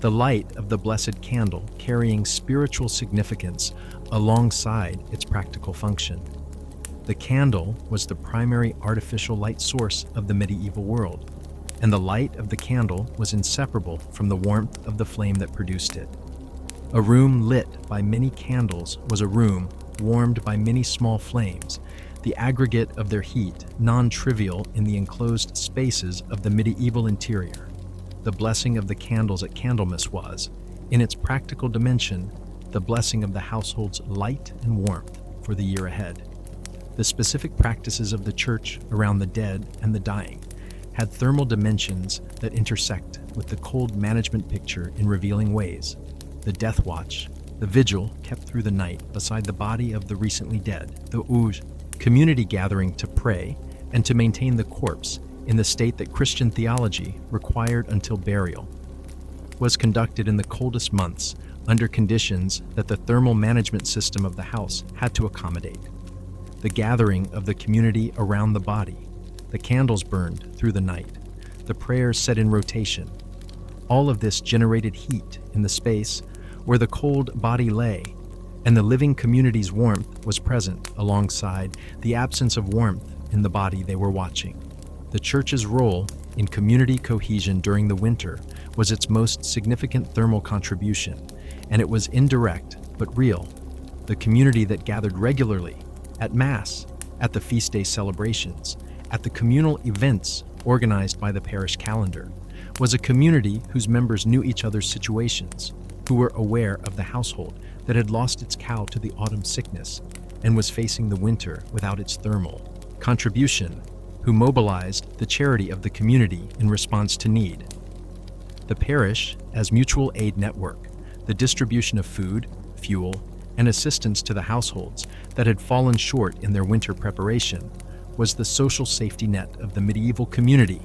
the light of the blessed candle carrying spiritual significance alongside its practical function. The candle was the primary artificial light source of the medieval world, and the light of the candle was inseparable from the warmth of the flame that produced it. A room lit by many candles was a room warmed by many small flames, the aggregate of their heat non-trivial in the enclosed spaces of the medieval interior. The blessing of the candles at Candlemas was, in its practical dimension, the blessing of the household's light and warmth for the year ahead. The specific practices of the church around the dead and the dying had thermal dimensions that intersect with the cold management picture in revealing ways. The death watch, the vigil kept through the night beside the body of the recently dead, the ouge, community gathering to pray and to maintain the corpse in the state that Christian theology required until burial, was conducted in the coldest months under conditions that the thermal management system of the house had to accommodate. The gathering of the community around the body, the candles burned through the night, the prayers set in rotation, all of this generated heat in the space where the cold body lay, and the living community's warmth was present alongside the absence of warmth in the body they were watching. The church's role in community cohesion during the winter was its most significant thermal contribution, and it was indirect but real. The community that gathered regularly, at Mass, at the feast day celebrations, at the communal events organized by the parish calendar, was a community whose members knew each other's situations, who were aware of the household that had lost its cow to the autumn sickness and was facing the winter without its thermal contribution, who mobilized the charity of the community in response to need. The parish, as mutual aid network, the distribution of food, fuel, and assistance to the households that had fallen short in their winter preparation, was the social safety net of the medieval community,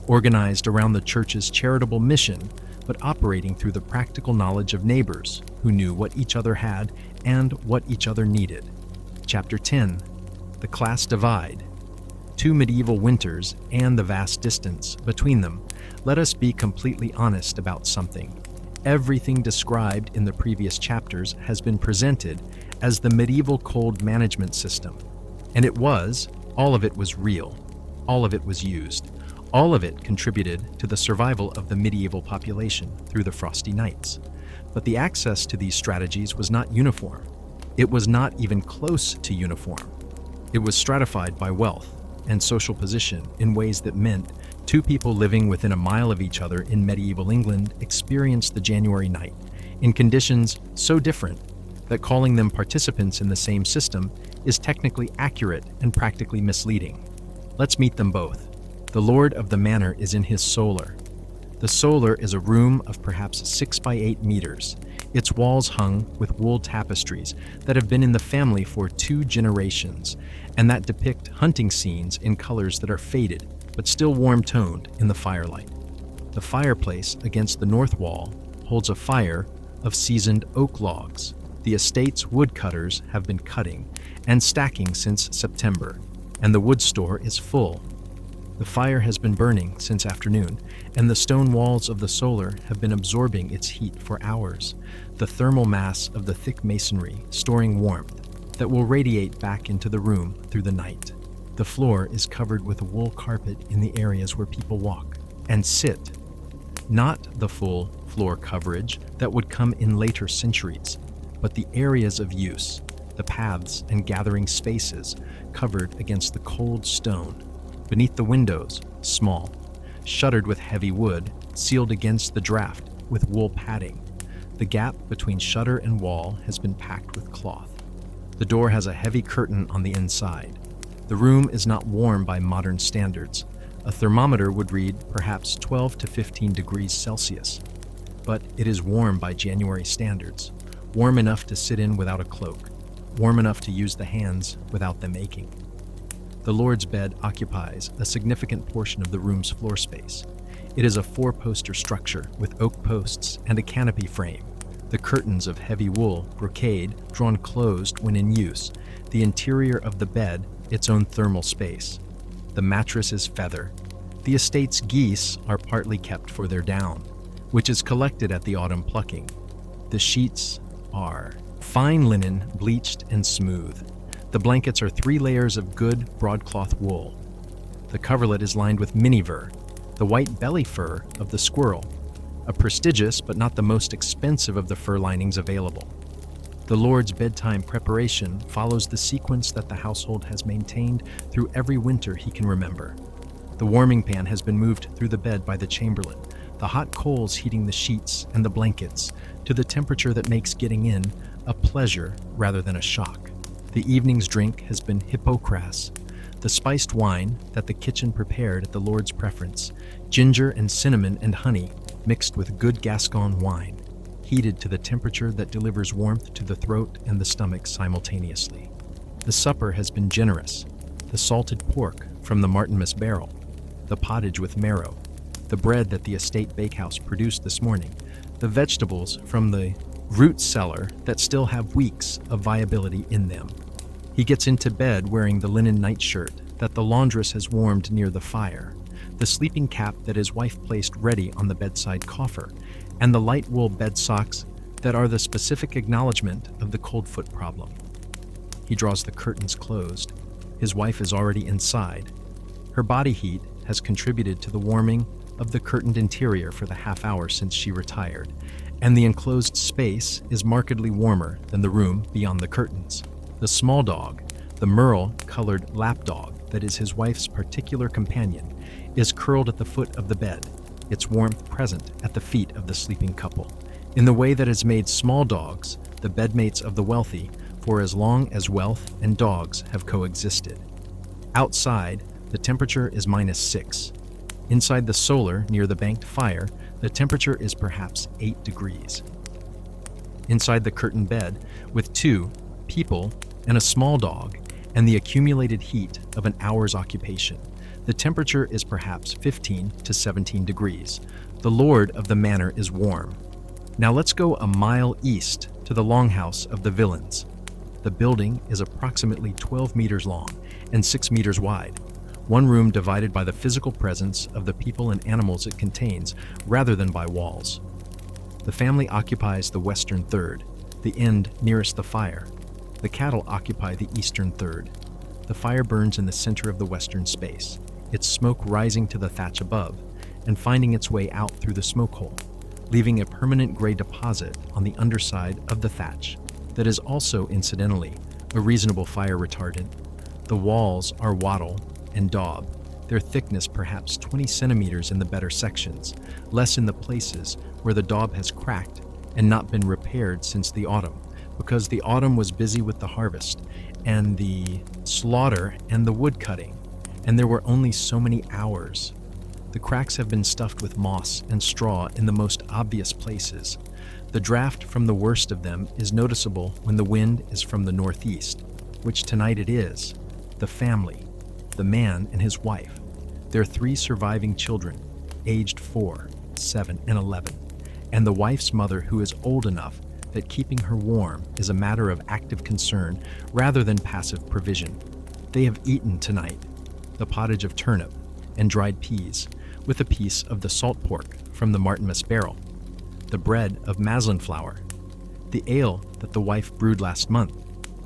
organized around the church's charitable mission, but operating through the practical knowledge of neighbors who knew what each other had and what each other needed. Chapter 10. The Class Divide. 2 medieval winters and the vast distance between them. Let us be completely honest about something. Everything described in the previous chapters has been presented as the medieval cold management system. And it was, all of it was real. All of it was used. All of it contributed to the survival of the medieval population through the frosty nights. But the access to these strategies was not uniform. It was not even close to uniform. It was stratified by wealth and social position in ways that meant 2 people living within a mile of each other in medieval England experienced the January night in conditions so different that calling them participants in the same system is technically accurate and practically misleading. Let's meet them both. The lord of the manor is in his solar. The solar is a room of perhaps 6 by 8 meters, its walls hung with wool tapestries that have been in the family for 2 generations, and that depict hunting scenes in colors that are faded but still warm-toned in the firelight. The fireplace against the north wall holds a fire of seasoned oak logs. The estate's woodcutters have been cutting and stacking since September, and the wood store is full. The fire has been burning since afternoon, and the stone walls of the solar have been absorbing its heat for hours, the thermal mass of the thick masonry storing warmth that will radiate back into the room through the night. The floor is covered with a wool carpet in the areas where people walk and sit. Not the full floor coverage that would come in later centuries, but the areas of use, the paths and gathering spaces covered against the cold stone. Beneath the windows, small, shuttered with heavy wood, sealed against the draft with wool padding. The gap between shutter and wall has been packed with cloth. The door has a heavy curtain on the inside. The room is not warm by modern standards. A thermometer would read perhaps 12 to 15 degrees Celsius. But it is warm by January standards, warm enough to sit in without a cloak, warm enough to use the hands without them aching. The Lord's bed occupies a significant portion of the room's floor space. It is a 4-poster structure with oak posts and a canopy frame. The curtains of heavy wool brocade drawn closed when in use. The interior of the bed its own thermal space. The mattress is feather. The estate's geese are partly kept for their down, which is collected at the autumn plucking. The sheets are fine linen, bleached and smooth. The blankets are 3 layers of good broadcloth wool. The coverlet is lined with miniver, the white belly fur of the squirrel, a prestigious but not the most expensive of the fur linings available. The Lord's bedtime preparation follows the sequence that the household has maintained through every winter he can remember. The warming pan has been moved through the bed by the chamberlain, the hot coals heating the sheets and the blankets to the temperature that makes getting in a pleasure rather than a shock. The evening's drink has been hippocras, the spiced wine that the kitchen prepared at the Lord's preference, ginger and cinnamon and honey mixed with good Gascon wine, heated to the temperature that delivers warmth to the throat and the stomach simultaneously. The supper has been generous, the salted pork from the Martinmas barrel, the pottage with marrow, the bread that the estate bakehouse produced this morning, the vegetables from the root cellar that still have weeks of viability in them. He gets into bed wearing the linen nightshirt that the laundress has warmed near the fire, the sleeping cap that his wife placed ready on the bedside coffer, and the light wool bed socks that are the specific acknowledgement of the cold foot problem. He draws the curtains closed. His wife is already inside. Her body heat has contributed to the warming of the curtained interior for the half hour since she retired, and the enclosed space is markedly warmer than the room beyond the curtains. The small dog, the merle-colored lapdog that is his wife's particular companion, is curled at the foot of the bed, its warmth present at the feet of the sleeping couple, in the way that has made small dogs the bedmates of the wealthy for as long as wealth and dogs have coexisted. Outside, the temperature is -6. Inside the solar, near the banked fire, the temperature is perhaps 8 degrees. Inside the curtained bed, with 2 people and a small dog, and the accumulated heat of an hour's occupation, the temperature is perhaps 15 to 17 degrees. The lord of the manor is warm. Now let's go a mile east to the longhouse of the villains. The building is approximately 12 meters long and 6 meters wide, one room divided by the physical presence of the people and animals it contains rather than by walls. The family occupies the western third, the end nearest the fire. The cattle occupy the eastern third. The fire burns in the center of the western space, its smoke rising to the thatch above and finding its way out through the smoke hole, leaving a permanent gray deposit on the underside of the thatch that is also, incidentally, a reasonable fire retardant. The walls are wattle and daub, their thickness perhaps 20 centimeters in the better sections, less in the places where the daub has cracked and not been repaired since the autumn, because the autumn was busy with the harvest and the slaughter and the wood cutting, and there were only so many hours. The cracks have been stuffed with moss and straw in the most obvious places. The draft from the worst of them is noticeable when the wind is from the northeast, which tonight it is. The family, the man and his wife, their 3 surviving children, aged 4, 7, and 11, and the wife's mother who is old enough that keeping her warm is a matter of active concern rather than passive provision. They have eaten tonight the pottage of turnip and dried peas with a piece of the salt pork from the Martinmas barrel, the bread of maslin flour, the ale that the wife brewed last month.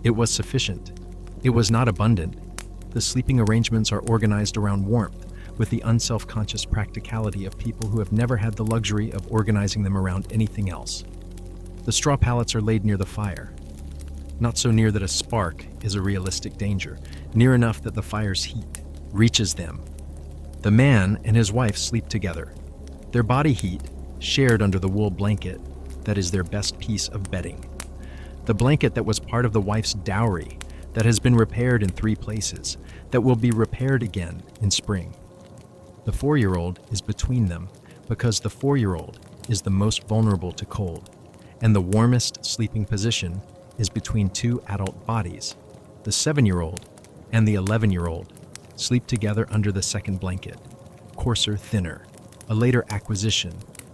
It was sufficient. It was not abundant. The sleeping arrangements are organized around warmth, with the unself-conscious practicality of people who have never had the luxury of organizing them around anything else. The straw pallets are laid near the fire, not so near that a spark is a realistic danger, near enough that the fire's heat reaches them. The man and his wife sleep together, their body heat shared under the wool blanket that is their best piece of bedding. The blanket that was part of the wife's dowry, that has been repaired in 3 places, that will be repaired again in spring. The 4-year-old is between them because the 4-year-old is the most vulnerable to cold, and the warmest sleeping position is between 2 adult bodies. The 7-year-old and the 11-year-old sleep together under the second blanket, coarser, thinner, a later acquisition,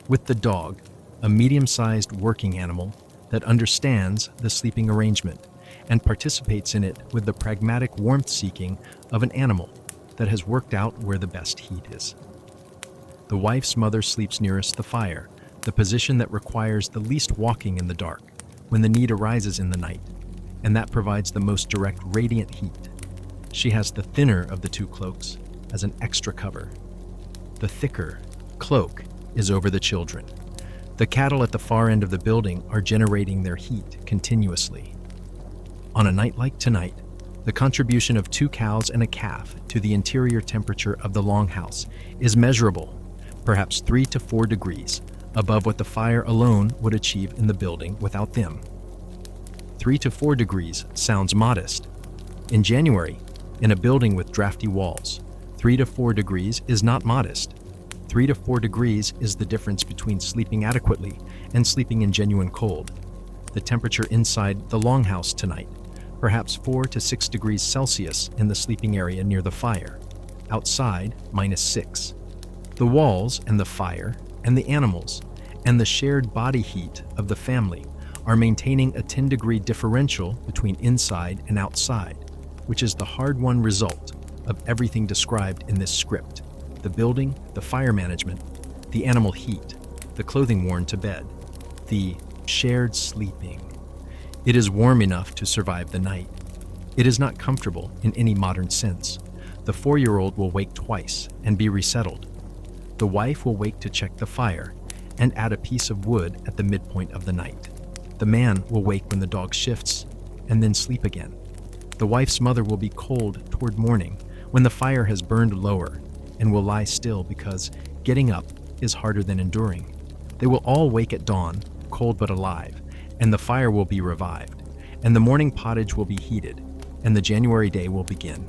with the dog, a medium-sized working animal that understands the sleeping arrangement and participates in it with the pragmatic warmth-seeking of an animal that has worked out where the best heat is. The wife's mother sleeps nearest the fire, the position that requires the least walking in the dark when the need arises in the night, and that provides the most direct radiant heat. She has the thinner of the 2 cloaks as an extra cover. The thicker cloak is over the children. The cattle at the far end of the building are generating their heat continuously. On a night like tonight, the contribution of 2 cows and a calf to the interior temperature of the longhouse is measurable, perhaps 3 to 4 degrees above what the fire alone would achieve in the building without them. 3 to 4 degrees sounds modest. In January, in a building with drafty walls, 3 to 4 degrees is not modest. 3 to 4 degrees is the difference between sleeping adequately and sleeping in genuine cold. The temperature inside the longhouse tonight, perhaps 4 to 6 degrees Celsius in the sleeping area near the fire. Outside, -6. The walls and the fire and the animals and the shared body heat of the family are maintaining a 10-degree differential between inside and outside, which is the hard-won result of everything described in this script: the building, the fire management, the animal heat, the clothing worn to bed, the shared sleeping. It is warm enough to survive the night. It is not comfortable in any modern sense. The 4-year-old will wake twice and be resettled. The wife will wake to check the fire and add a piece of wood at the midpoint of the night. The man will wake when the dog shifts and then sleep again. The wife's mother will be cold toward morning when the fire has burned lower and will lie still because getting up is harder than enduring. They will all wake at dawn, cold but alive, and the fire will be revived, and the morning pottage will be heated, and the January day will begin.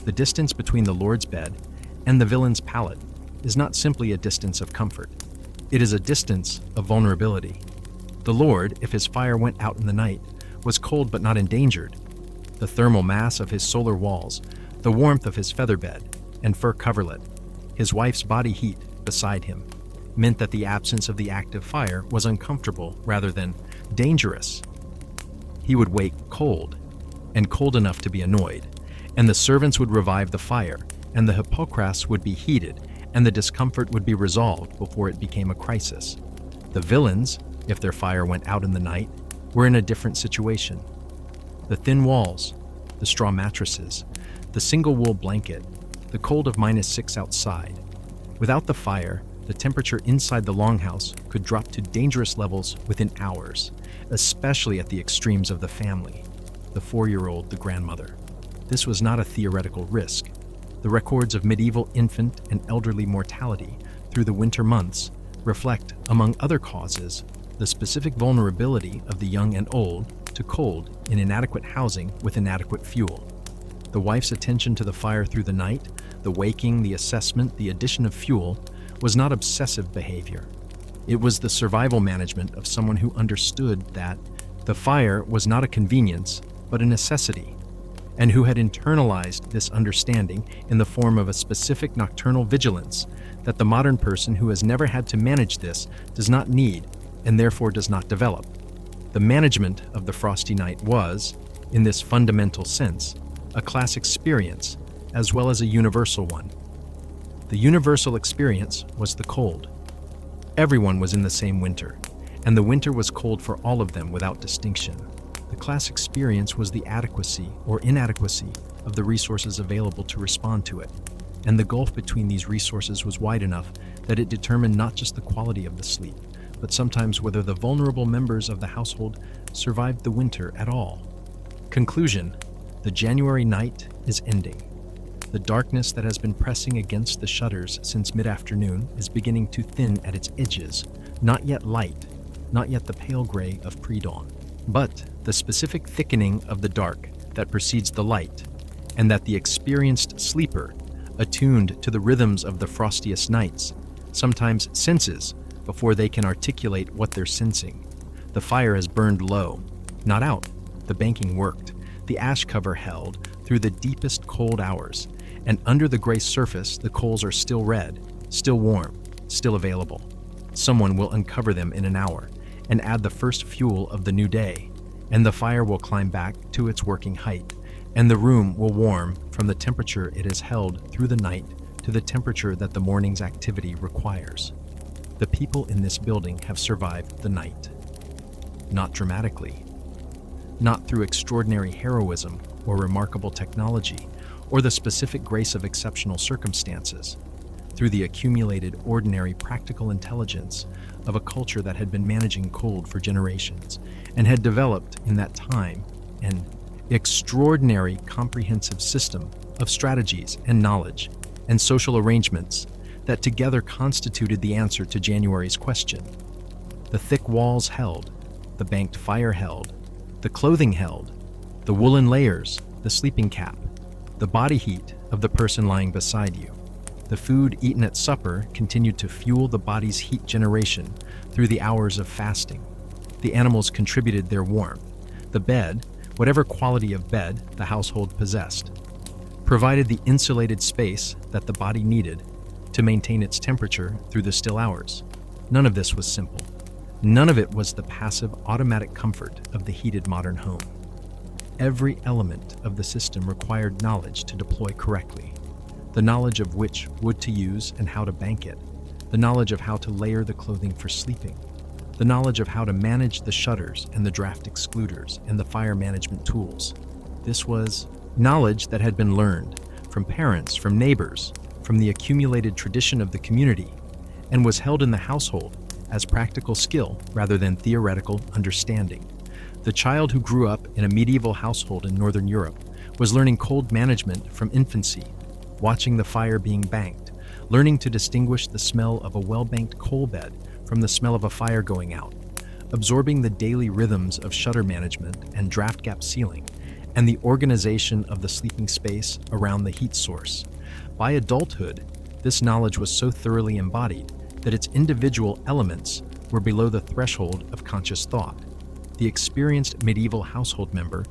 The distance between the Lord's bed and the villain's pallet is not simply a distance of comfort. It is a distance of vulnerability. The Lord, if his fire went out in the night, was cold but not endangered. The thermal mass of his solar walls, the warmth of his feather bed and fur coverlet, his wife's body heat beside him, meant that the absence of the active fire was uncomfortable rather than dangerous. He would wake cold, and cold enough to be annoyed, and the servants would revive the fire, and the hypocras would be heated, and the discomfort would be resolved before it became a crisis. The villains, if their fire went out in the night, were in a different situation. The thin walls, the straw mattresses, the single wool blanket, the cold of -6 outside. Without the fire, the temperature inside the longhouse could drop to dangerous levels within hours, especially at the extremes of the family, the 4-year-old, the grandmother. This was not a theoretical risk. The records of medieval infant and elderly mortality through the winter months reflect, among other causes, the specific vulnerability of the young and old to cold in inadequate housing with inadequate fuel. The wife's attention to the fire through the night, the waking, the assessment, the addition of fuel, was not obsessive behavior. It was the survival management of someone who understood that the fire was not a convenience, but a necessity, and who had internalized this understanding in the form of a specific nocturnal vigilance that the modern person who has never had to manage this does not need and therefore does not develop. The management of the frosty night was, in this fundamental sense, a class experience as well as a universal one. The universal experience was the cold. Everyone was in the same winter, and the winter was cold for all of them without distinction. The class experience was the adequacy or inadequacy of the resources available to respond to it, and the gulf between these resources was wide enough that it determined not just the quality of the sleep, but sometimes whether the vulnerable members of the household survived the winter at all. Conclusion: the January night is ending. The darkness that has been pressing against the shutters since mid-afternoon is beginning to thin at its edges, not yet light, not yet the pale gray of pre-dawn, but the specific thickening of the dark that precedes the light, and that the experienced sleeper, attuned to the rhythms of the frostiest nights, sometimes senses before they can articulate what they're sensing. The fire has burned low, not out. The banking worked. The ash cover held through the deepest cold hours, and under the gray surface the coals are still red, still warm, still available. Someone will uncover them in an hour and add the first fuel of the new day, and the fire will climb back to its working height, and the room will warm from the temperature it has held through the night to the temperature that the morning's activity requires. The people in this building have survived the night. Not dramatically, not through extraordinary heroism or remarkable technology or the specific grace of exceptional circumstances, through the accumulated ordinary practical intelligence of a culture that had been managing cold for generations and had developed in that time an extraordinary comprehensive system of strategies and knowledge and social arrangements that together constituted the answer to January's question. The thick walls held, the banked fire held, the clothing held, the woolen layers, the sleeping cap, the body heat of the person lying beside you. The food eaten at supper continued to fuel the body's heat generation through the hours of fasting. The animals contributed their warmth. The bed, whatever quality of bed the household possessed, provided the insulated space that the body needed to maintain its temperature through the still hours. None of this was simple. None of it was the passive, automatic comfort of the heated modern home. Every element of the system required knowledge to deploy correctly. The knowledge of which wood to use and how to bank it. The knowledge of how to layer the clothing for sleeping. The knowledge of how to manage the shutters and the draft excluders and the fire management tools. This was knowledge that had been learned from parents, from neighbors, from the accumulated tradition of the community, and was held in the household as practical skill rather than theoretical understanding. The child who grew up in a medieval household in Northern Europe was learning cold management from infancy, watching the fire being banked, learning to distinguish the smell of a well-banked coal bed from the smell of a fire going out, absorbing the daily rhythms of shutter management and draft gap sealing, and the organization of the sleeping space around the heat source. By adulthood, this knowledge was so thoroughly embodied that its individual elements were below the threshold of conscious thought. The experienced medieval household member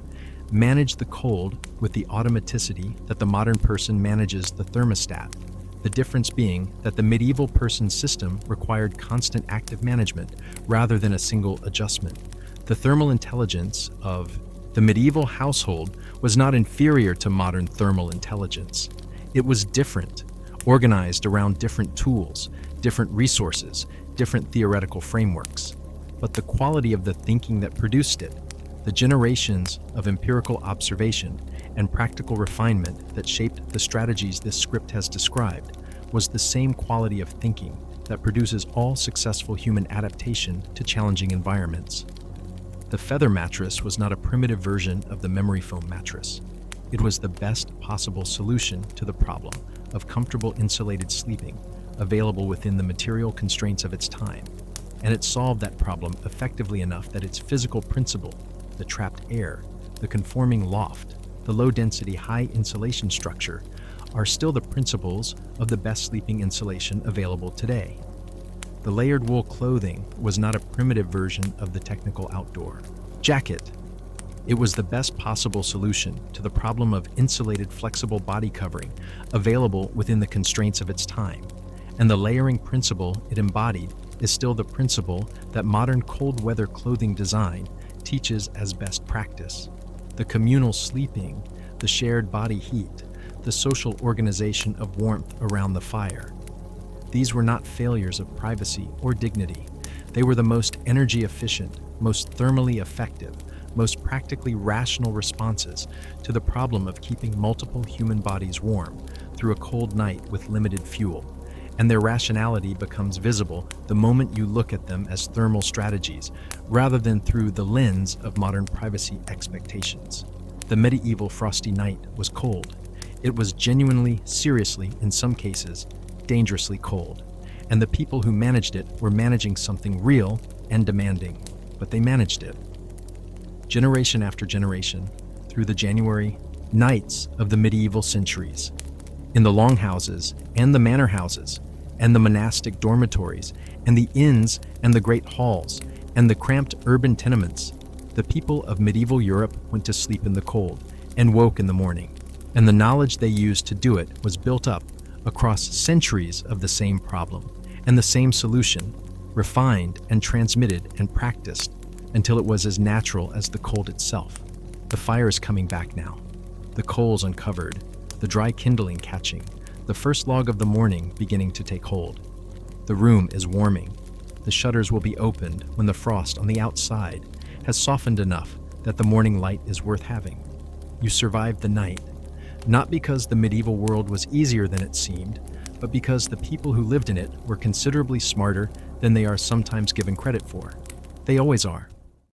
managed the cold with the automaticity that the modern person manages the thermostat, the difference being that the medieval person's system required constant active management rather than a single adjustment. The thermal intelligence of the medieval household was not inferior to modern thermal intelligence. It was different, organized around different tools, different resources, different theoretical frameworks. But the quality of the thinking that produced it, the generations of empirical observation and practical refinement that shaped the strategies this script has described, was the same quality of thinking that produces all successful human adaptation to challenging environments. The feather mattress was not a primitive version of the memory foam mattress. It was the best possible solution to the problem of comfortable insulated sleeping available within the material constraints of its time, and it solved that problem effectively enough that its physical principle, the trapped air, the conforming loft, the low-density, high insulation structure, are still the principles of the best sleeping insulation available today. The layered wool clothing was not a primitive version of the technical outdoor jacket. It was the best possible solution to the problem of insulated flexible body covering available within the constraints of its time, and the layering principle it embodied is still the principle that modern cold weather clothing design teaches as best practice. The communal sleeping, the shared body heat, the social organization of warmth around the fire. These were not failures of privacy or dignity. They were the most energy efficient, most thermally effective, most practically rational responses to the problem of keeping multiple human bodies warm through a cold night with limited fuel. And their rationality becomes visible the moment you look at them as thermal strategies, rather than through the lens of modern privacy expectations. The medieval frosty night was cold. It was genuinely, seriously, in some cases, dangerously cold. And the people who managed it were managing something real and demanding, but they managed it. Generation after generation, through the January nights of the medieval centuries, in the longhouses and the manor houses, and the monastic dormitories, and the inns and the great halls, and the cramped urban tenements, the people of medieval Europe went to sleep in the cold and woke in the morning, and the knowledge they used to do it was built up across centuries of the same problem and the same solution, refined and transmitted and practiced until it was as natural as the cold itself. The fire is coming back now, the coals uncovered, the dry kindling catching, the first log of the morning beginning to take hold. The room is warming. The shutters will be opened when the frost on the outside has softened enough that the morning light is worth having. You survived the night, not because the medieval world was easier than it seemed, but because the people who lived in it were considerably smarter than they are sometimes given credit for. They always are.